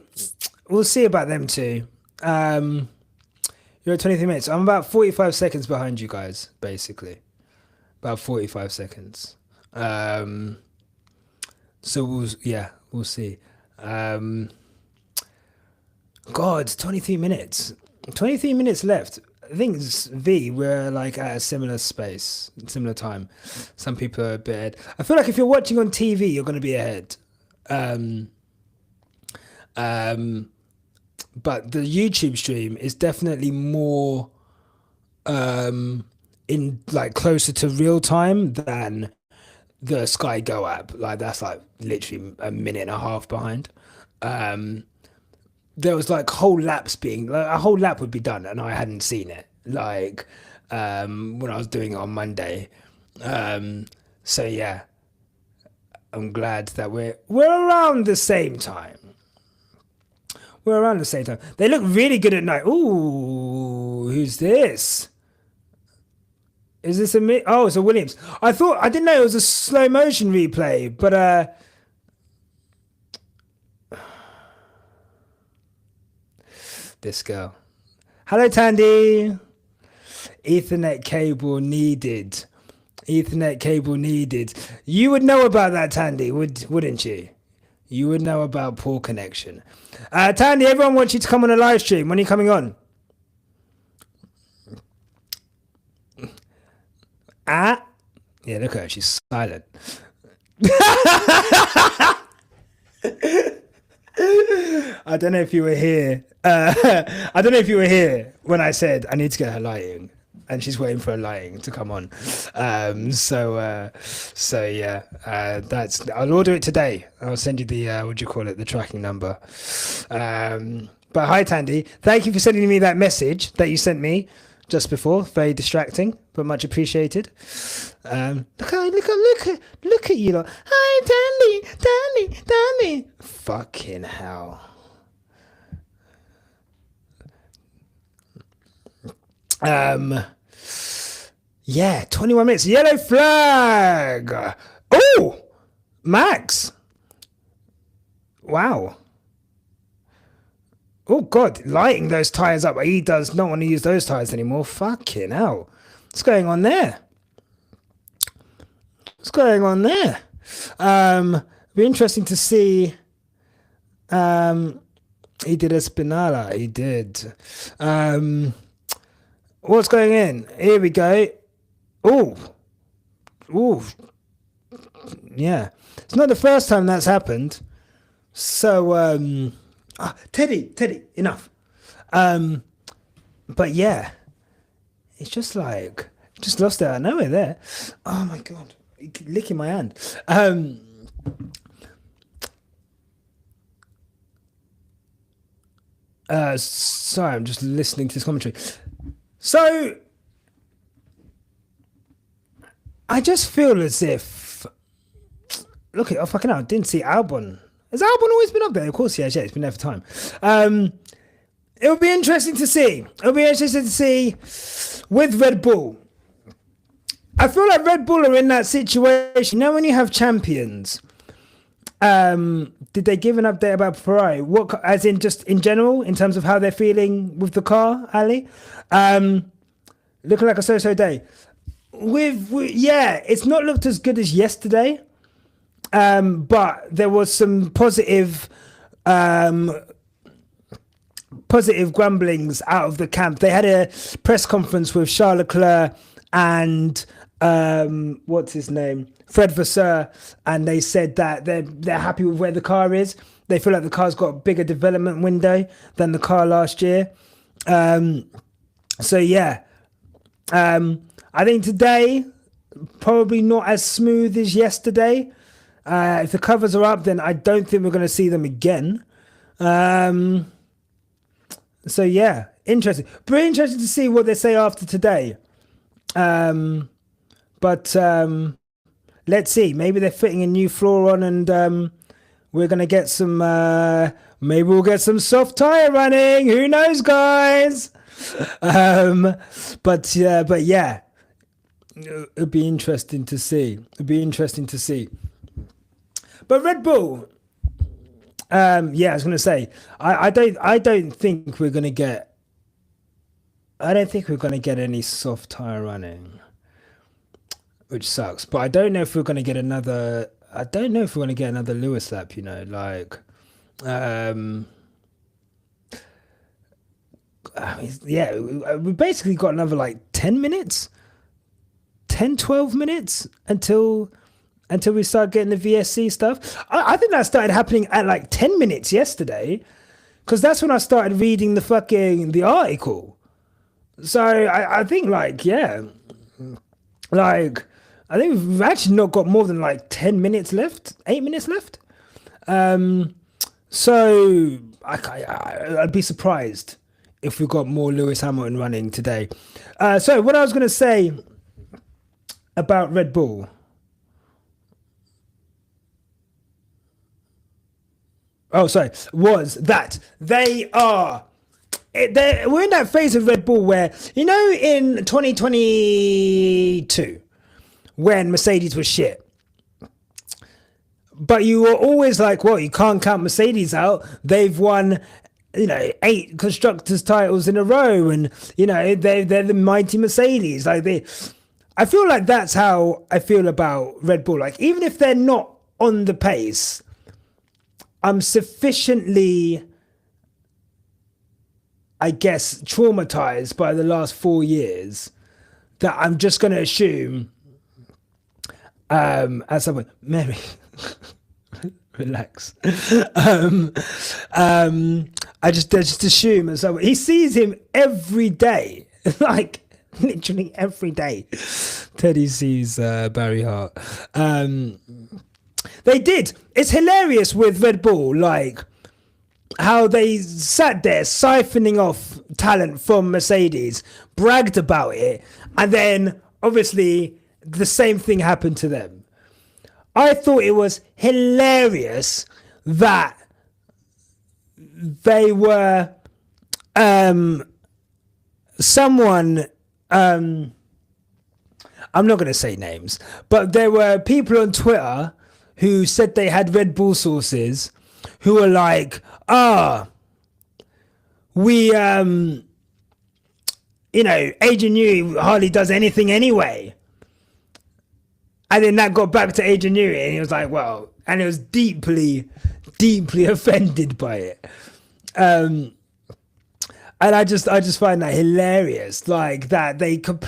We'll see about them two. You're at 23 minutes. I'm about 45 seconds behind you guys, basically. About 45 seconds. So we'll see. God, 23 minutes. 23 minutes left. I think we're like at a similar space, similar time. Some people are a bit ahead. I feel like if you're watching on TV, you're going to be ahead. But the YouTube stream is definitely more in like closer to real time than the Sky Go app. Like that's like literally a minute and a half behind. There was like whole laps being like a whole lap would be done and I hadn't seen it like when I was doing it on Monday. So yeah, I'm glad that we're around the same time. We're around the same time. They look really good at night. Ooh, who's this? Is this a oh, it's a Williams. I didn't know it was a slow motion replay, but this girl. Hello, Tandy. Ethernet cable needed. Ethernet cable needed. You would know about that, Tandy, wouldn't you? You would know about poor connection. Tandy, everyone wants you to come on a live stream. When are you coming on? Yeah, look at her. She's silent. I don't know if you were here. I don't know if you were here when I said I need to get her lighting, and she's waiting for her lighting to come on. So yeah, I'll order it today. I'll send you the the tracking number. But hi, Tandy. Thank you for sending me that message that you sent me just before. Very distracting, but much appreciated. Look at you. Like, hi, Tandy. Fucking hell. Yeah, 21 minutes. Yellow flag. Oh, Max. Wow. Oh, God. Lighting those tyres up. He does not want to use those tyres anymore. Fucking hell. What's going on there? Be interesting to see. He did a Spinala. He did. What's going in? Here we go. Oh. Yeah. It's not the first time that's happened. So, Teddy, enough. But yeah, it's just like, just lost it out of nowhere there. Oh my God, licking my hand. Sorry, I'm just listening to this commentary. So, I just feel as if, look at, fucking hell, I didn't see Albon. Has Albon always been up there? Of course he has, yeah, it's been there for time. It would be interesting to see. With Red Bull. I feel like Red Bull are in that situation. You know when you have champions, did they give an update about Ferrari? What, as in just in general, in terms of how they're feeling with the car, Ali? Looking like a so-so day. Yeah, it's not looked as good as yesterday. But there was some positive grumblings out of the camp. They had a press conference with Charles Leclerc and what's his name, Fred Vasseur, and they said that they're happy with where the car is. They feel like the car's got a bigger development window than the car last year. Um, so yeah, I think today probably not as smooth as yesterday. If the covers are up, then I don't think we're going to see them again. Um, so yeah, interesting. Pretty interesting to see what they say after today. Um, but let's see. Maybe they're fitting a new floor on, and we're gonna get some. Maybe we'll get some soft tire running. Who knows, guys? Um, but yeah, it'd be interesting to see. It'd be interesting to see. But Red Bull, yeah, I was gonna say, I don't think we're gonna get. I don't think we're gonna get any soft tire running, which sucks. But I don't know if we're gonna get another. I don't know if we're gonna get another Lewis lap. Like, um, I mean, yeah, we basically got another like 10 minutes, 10, 12 minutes until we start getting the VSC stuff. I think that started happening at like 10 minutes yesterday, because that's when I started reading the article. So I think like, yeah, like I think we've actually not got more than like 10 minutes left, 8 minutes left. Um, so I'd be surprised if we got more Lewis Hamilton running today. So what I was going to say about Red Bull. Oh, sorry, was that we're in that phase of Red Bull where, in 2022, when Mercedes was shit, but you were always like, well, you can't count Mercedes out. They've won, 8 constructors titles in a row, and they're the mighty Mercedes. I feel like that's how I feel about Red Bull. Like, even if they're not on the pace, I'm sufficiently, I guess, traumatized by the last 4 years that I'm just going to assume, at some point, Mary, relax. um, I just assume at some point, he sees him every day, like literally every day. Teddy sees Barry Hart. They did. It's hilarious with Red Bull, like how they sat there siphoning off talent from Mercedes, bragged about it, and then obviously the same thing happened to them. I thought it was hilarious that they were someone. I'm not going to say names, but there were people on Twitter who said they had Red Bull sources who were like, we, Adrian Newey hardly does anything anyway. And then that got back to Adrian Newey, and he was like, well, and he was deeply, deeply offended by it. And I just find that hilarious, like that they thought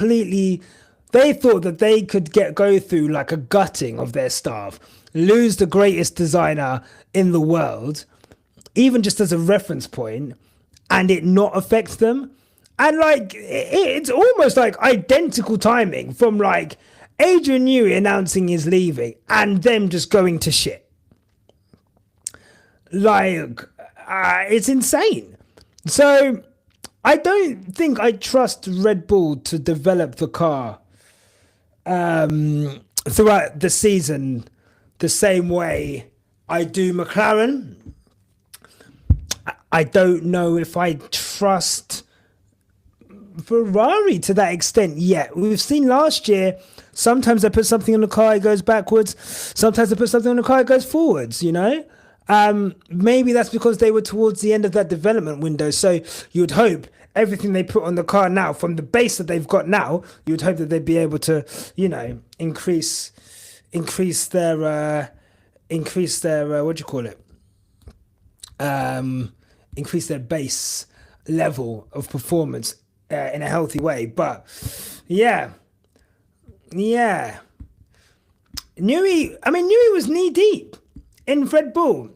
that they could go through like a gutting of their staff, lose the greatest designer in the world, even just as a reference point, and it not affect them. And like, it's almost like identical timing from like Adrian Newey announcing he's leaving and them just going to shit. Like, it's insane. So I don't think I trust Red Bull to develop the car throughout the season the same way I do McLaren. I don't know if I trust Ferrari to that extent yet. We've seen last year, sometimes they put something on the car, it goes backwards. Sometimes they put something on the car, it goes forwards, Maybe that's because they were towards the end of that development window. So you would hope everything they put on the car now, from the base that they've got now, you would hope that they'd be able to, increase their what do you call it? Increase their base level of performance in a healthy way. But yeah, Yeah. Newey was knee deep in Red Bull.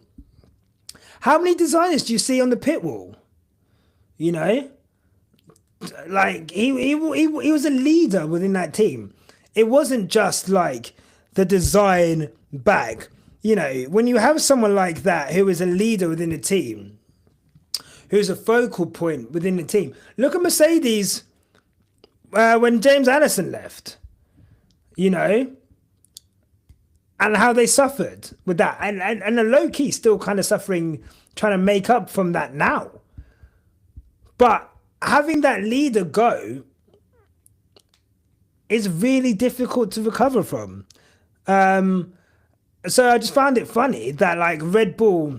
How many designers do you see on the pit wall? You know, like he was a leader within that team. It wasn't just like the design bag. You know, when you have someone like that who is a leader within the team, who's a focal point within the team. Look at Mercedes when James Allison left, you know, and how they suffered with that. And the low key still kind of suffering, trying to make up from that now. But having that leader go is really difficult to recover from. So I just found it funny that like Red Bull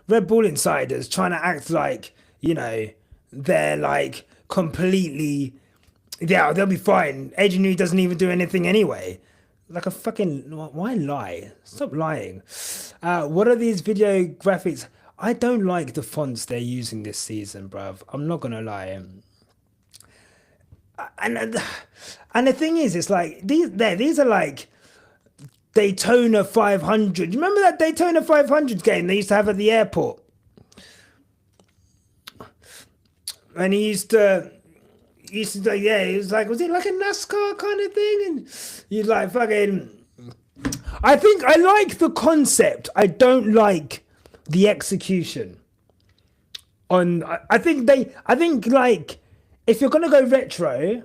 insiders trying to act like, you know, they're like completely, yeah, they'll be fine. Adrian Newey doesn't even do anything anyway. Like a fucking, why lie? Stop lying. What are these video graphics? I don't like the fonts they're using this season, bruv. I'm not gonna lie. And the thing is, it's like these are like Daytona 500. You remember that Daytona 500 game they used to have at the airport? And he used to yeah, he was like, was it like a NASCAR kind of thing? And you'd like fucking, I think I like the concept. I don't like the execution. I think like, if you're gonna go retro,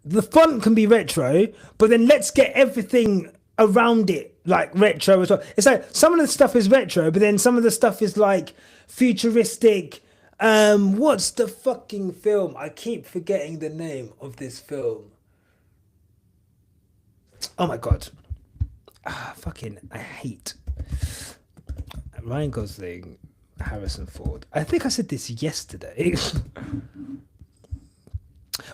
the font can be retro, but then let's get everything around it like retro as well. It's like some of the stuff is retro, but then some of the stuff is like futuristic. What's the fucking film? I keep forgetting the name of this film. Oh my god. Fucking, I hate Ryan Gosling, Harrison Ford. I think I said this yesterday.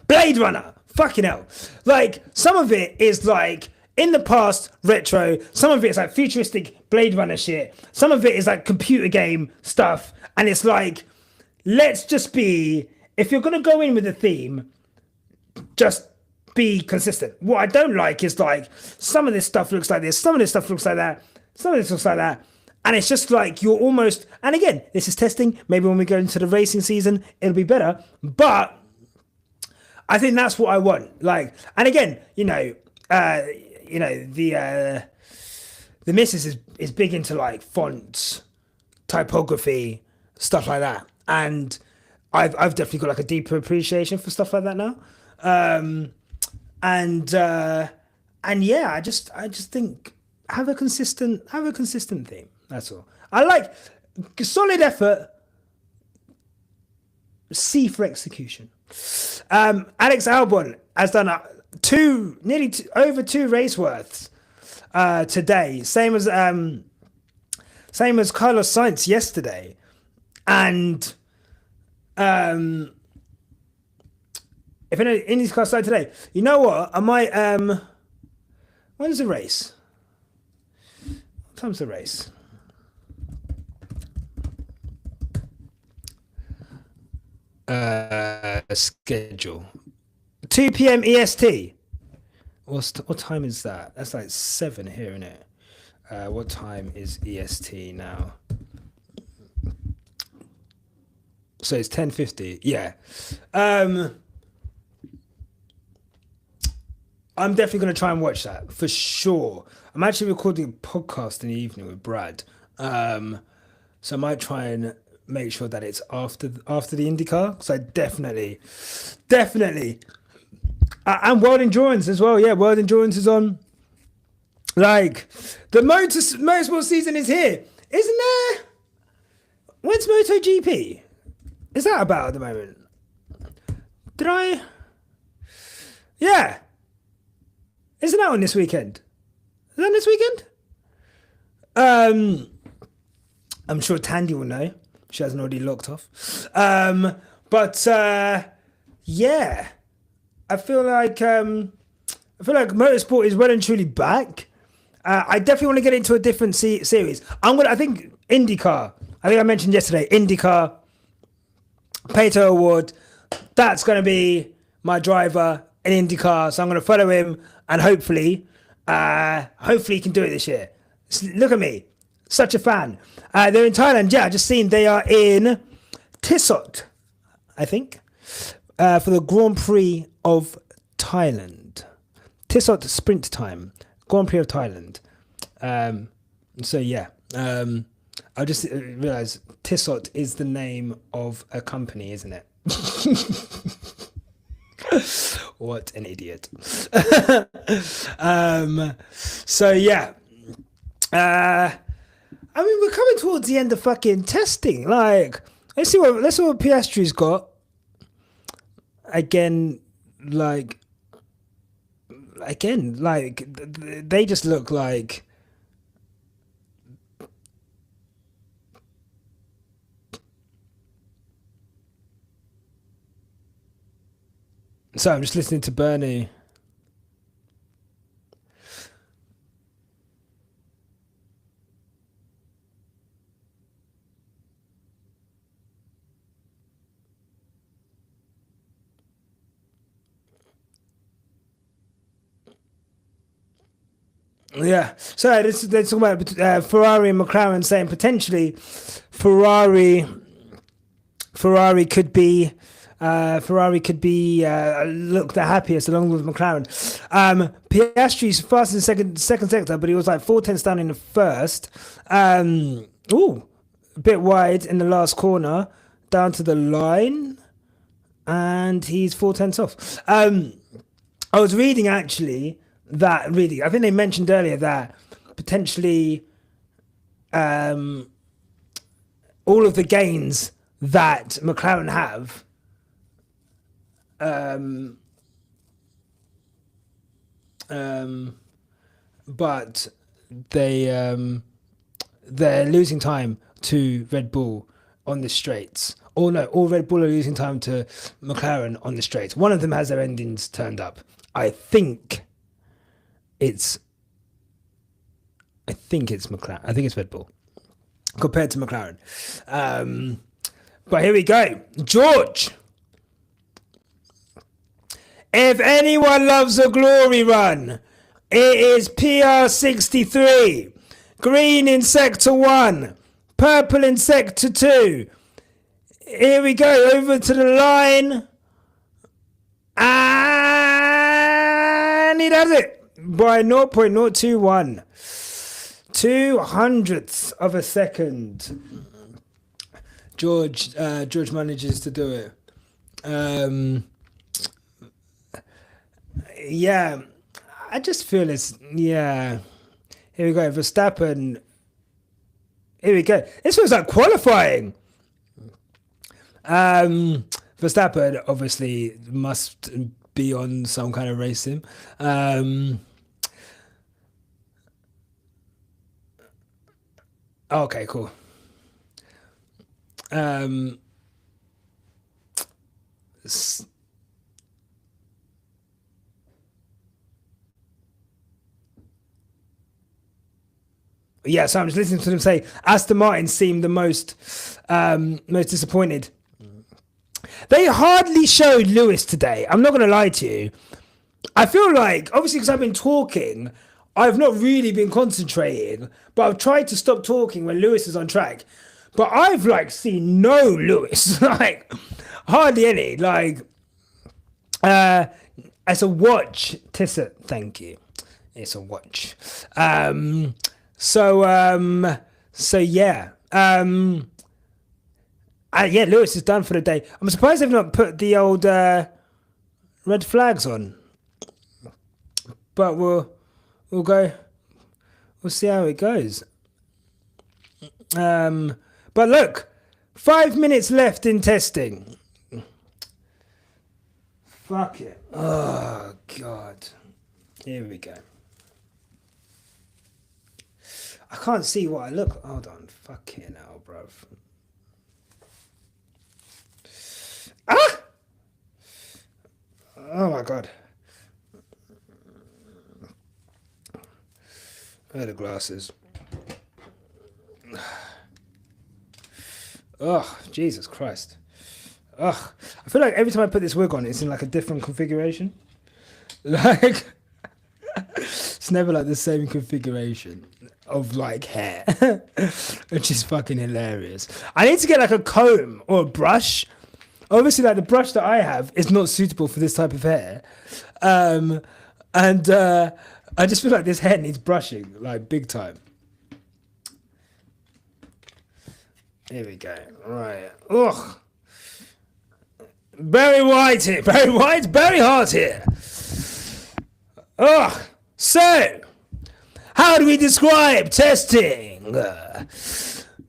Blade Runner. Fucking hell. Like, some of it is like in the past retro, some of it is like futuristic Blade Runner shit, some of it is like computer game stuff, and it's like, let's just be, if you're gonna go in with a theme, just be consistent. What I don't like is like some of this stuff looks like this, some of this stuff looks like that, some of this looks like that, and it's just like you're almost, and again, this is testing, maybe when we go into the racing season it'll be better, but I think that's what I want. Like, and again, the missus is big into like fonts, typography, stuff like that. And I've definitely got like a deeper appreciation for stuff like that now. And yeah, I just think have a consistent theme. That's all. I like solid effort, C for execution. Alex Albon has done over two race worths today, same as Carlos Sainz yesterday, and if IndyCar started today, you know what? I might when's the race? What time's the race? Schedule 2 p.m. EST. What time is that? That's like 7 here, isn't it? What time is EST now? So it's 10:50. Yeah. I'm definitely going to try and watch that for sure. I'm actually recording a podcast in the evening with Brad. So I might try and make sure that it's after the IndyCar. So definitely. And World Endurance as well. Yeah, World Endurance is on. Like, the motorsport season is here. Isn't there? When's MotoGP? Is that about at the moment? Yeah. Isn't that on this weekend? Is that this weekend? I'm sure Tandy will know. She hasn't already locked off. Yeah. I feel like motorsport is well and truly back. I definitely want to get into a different series. I think IndyCar. I think I mentioned yesterday, IndyCar, Pato Award. That's going to be my driver in IndyCar, so I'm going to follow him, and hopefully he can do it this year. Look at me, such a fan. They're in Thailand. Yeah, I just seen they are in Tissot, I think, for the Grand Prix of Thailand. Tissot sprint time, Grand Prix of Thailand. So yeah, I just realized Tissot is the name of a company, isn't it? What an idiot. So yeah, I mean, we're coming towards the end of fucking testing. Like, let's see what Piastri's got. Again, they just look like. So I'm just listening to Bernie. Yeah. So they're talking about Ferrari and McLaren, saying potentially Ferrari could be look the happiest along with McLaren. Piastri's fast in second sector, but he was like 4 tenths down in the first. A bit wide in the last corner, down to the line, and he's 4 tenths off. I was reading actually that I think they mentioned earlier that potentially all of the gains that McLaren have but they're losing time to Red Bull on the straights. Or no, all Red Bull are losing time to McLaren on the straights. One of them has their endings turned up. I think it's McLaren. I think it's Red Bull compared to McLaren. But here we go. George. If anyone loves a glory run, it is PR63. Green in Sector 1. Purple in Sector 2. Here we go. Over to the line. And he does it by 0.021. 200ths of a second. George manages to do it. Yeah, I just feel here we go. Verstappen. Here we go. This feels like qualifying. Verstappen obviously must be on some kind of race sim. Okay, cool. Yeah, so I'm just listening to them say Aston Martin seemed the most disappointed. They hardly showed Lewis today. I'm not going to lie to you. I feel like, obviously, because I've been talking, I've not really been concentrating, but I've tried to stop talking when Lewis is on track. But I've seen no Lewis, hardly any. It's a watch, Tissa. Thank you. It's a watch. So yeah. Yeah, Lewis is done for the day. I'm surprised they've not put the old red flags on. But we'll go. We'll see how it goes. But look, 5 minutes left in testing. Fuck it. Oh God. Here we go. I can't see what I look. Hold on. Fucking hell, bruv. Ah! Oh my God. Where are the glasses? Oh, Jesus Christ. Ugh. I feel like every time I put this wig on, it's in like a different configuration. Like, it's never like the same configuration of like hair, which is fucking hilarious. I need to get like a comb or a brush. Obviously, like the brush that I have is not suitable for this type of hair. And I just feel like this hair needs brushing, like big time. Here we go. Right. Ugh. Very white here. Very white. Very hot here. Ugh. So, how do we describe testing?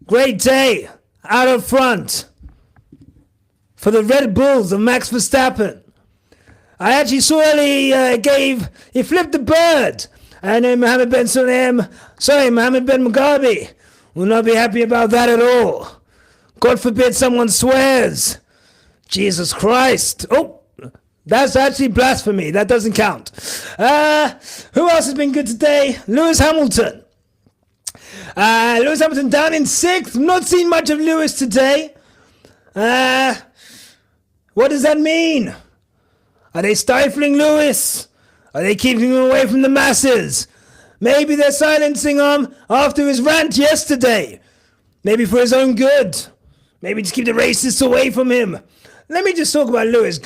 Great day out up front for the Red Bulls of Max Verstappen. I actually saw he flipped the bird. And Mohammed Ben Mugabe will not be happy about that at all. God forbid someone swears. Jesus Christ. Oh, that's actually blasphemy. That doesn't count. Who else has been good today? Lewis Hamilton. Lewis Hamilton down in 6th. Not seen much of Lewis today. What does that mean? Are they stifling Lewis? Are they keeping him away from the masses? Maybe they're silencing him after his rant yesterday. Maybe for his own good. Maybe just keep the racists away from him. Let me just talk about Lewis.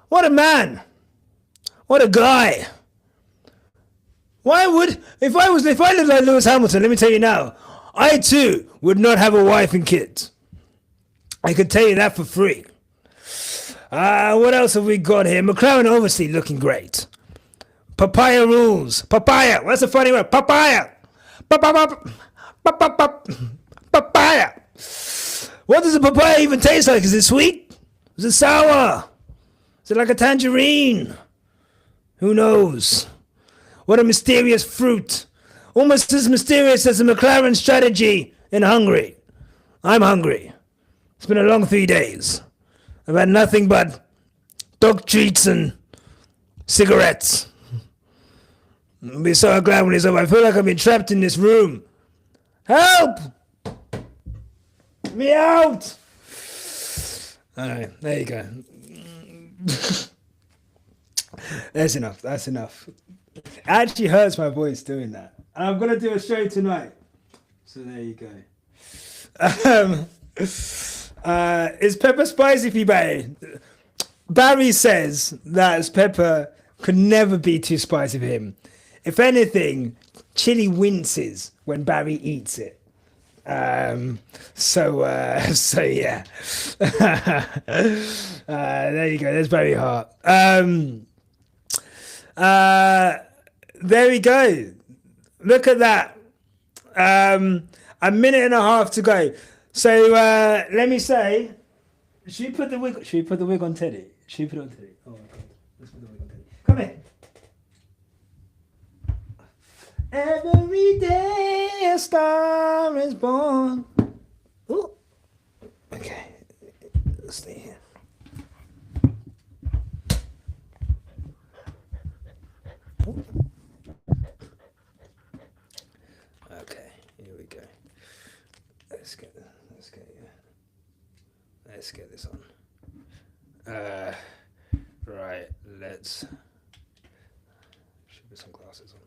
What a man. What a guy. If I lived like Lewis Hamilton, let me tell you now, I too would not have a wife and kids. I could tell you that for free. What else have we got here? McLaren obviously looking great. Papaya rules. Papaya. That's a funny word. Papaya. Papaya. What does a papaya even taste like? Is it sweet? Is it sour? Is it like a tangerine? Who knows? What a mysterious fruit. Almost as mysterious as the McLaren strategy in Hungary. I'm hungry. It's been a long 3 days. I've had nothing but dog treats and cigarettes. I'll be so glad when it's over. I feel like I've been trapped in this room. Help! Let me out! Alright, there you go. That's enough. That's enough. It actually hurts my voice doing that. And I'm going to do a show tonight. So there you go. Is pepper spicy for you, Barry? Barry says that pepper could never be too spicy for him. If anything, chili winces when Barry eats it. So yeah. There you go. That's very hot. There we go. Look at that. A minute and a half to go. So let me say, should we put the wig on Teddy? Should we put it on Teddy? Oh my god. Let's put the wig on Teddy. Come here. Every day a star is born. Ooh. Okay. Let's stay here. Ooh. Okay, here we go. Let's get this on. Right, should put some glasses on.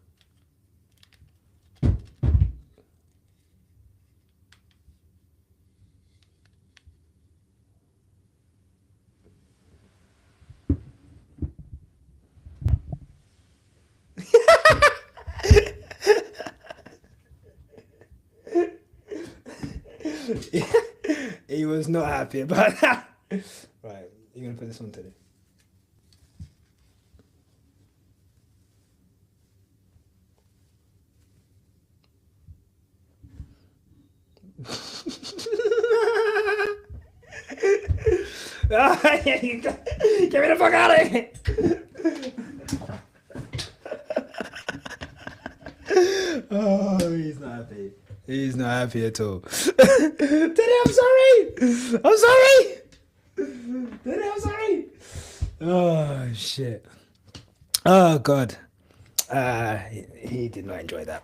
He was not happy about that. Right, you're gonna put this on today. Get me the fuck out of here! Oh, he's not happy. He's not happy at all. Daddy, I'm sorry! I'm sorry! Daddy, I'm sorry! Oh, shit. Oh, God. He did not enjoy that.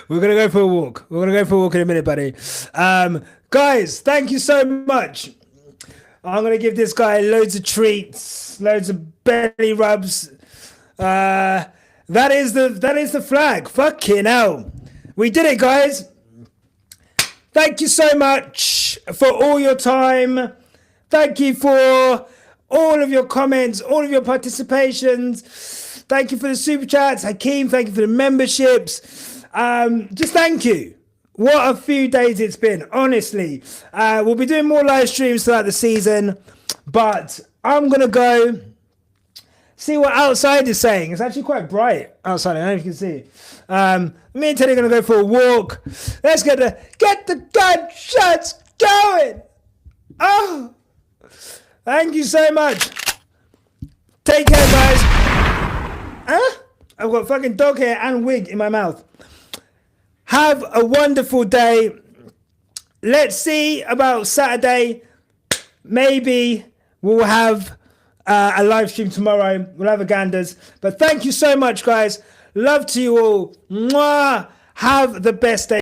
We're going to go for a walk. We're going to go for a walk in a minute, buddy. Guys, thank you so much. I'm going to give this guy loads of treats, loads of belly rubs. That is the flag. Fucking hell. We did it, guys. Thank you so much for all your time. Thank you for all of your comments, all of your participations. Thank you for the super chats. Hakeem, thank you for the memberships. Just thank you. What a few days it's been, honestly. We'll be doing more live streams throughout the season, but I'm going to go see what outside is saying. It's actually quite bright outside. I don't know if you can see. Me and Teddy are going to go for a walk. Let's get the gunshots going. Oh, thank you so much. Take care, guys. Huh? I've got fucking dog hair and wig in my mouth. Have a wonderful day. Let's see about Saturday. Maybe we'll have a live stream tomorrow. We'll have a ganders. But thank you so much, guys. Love to you all. Mwah. Have the best day.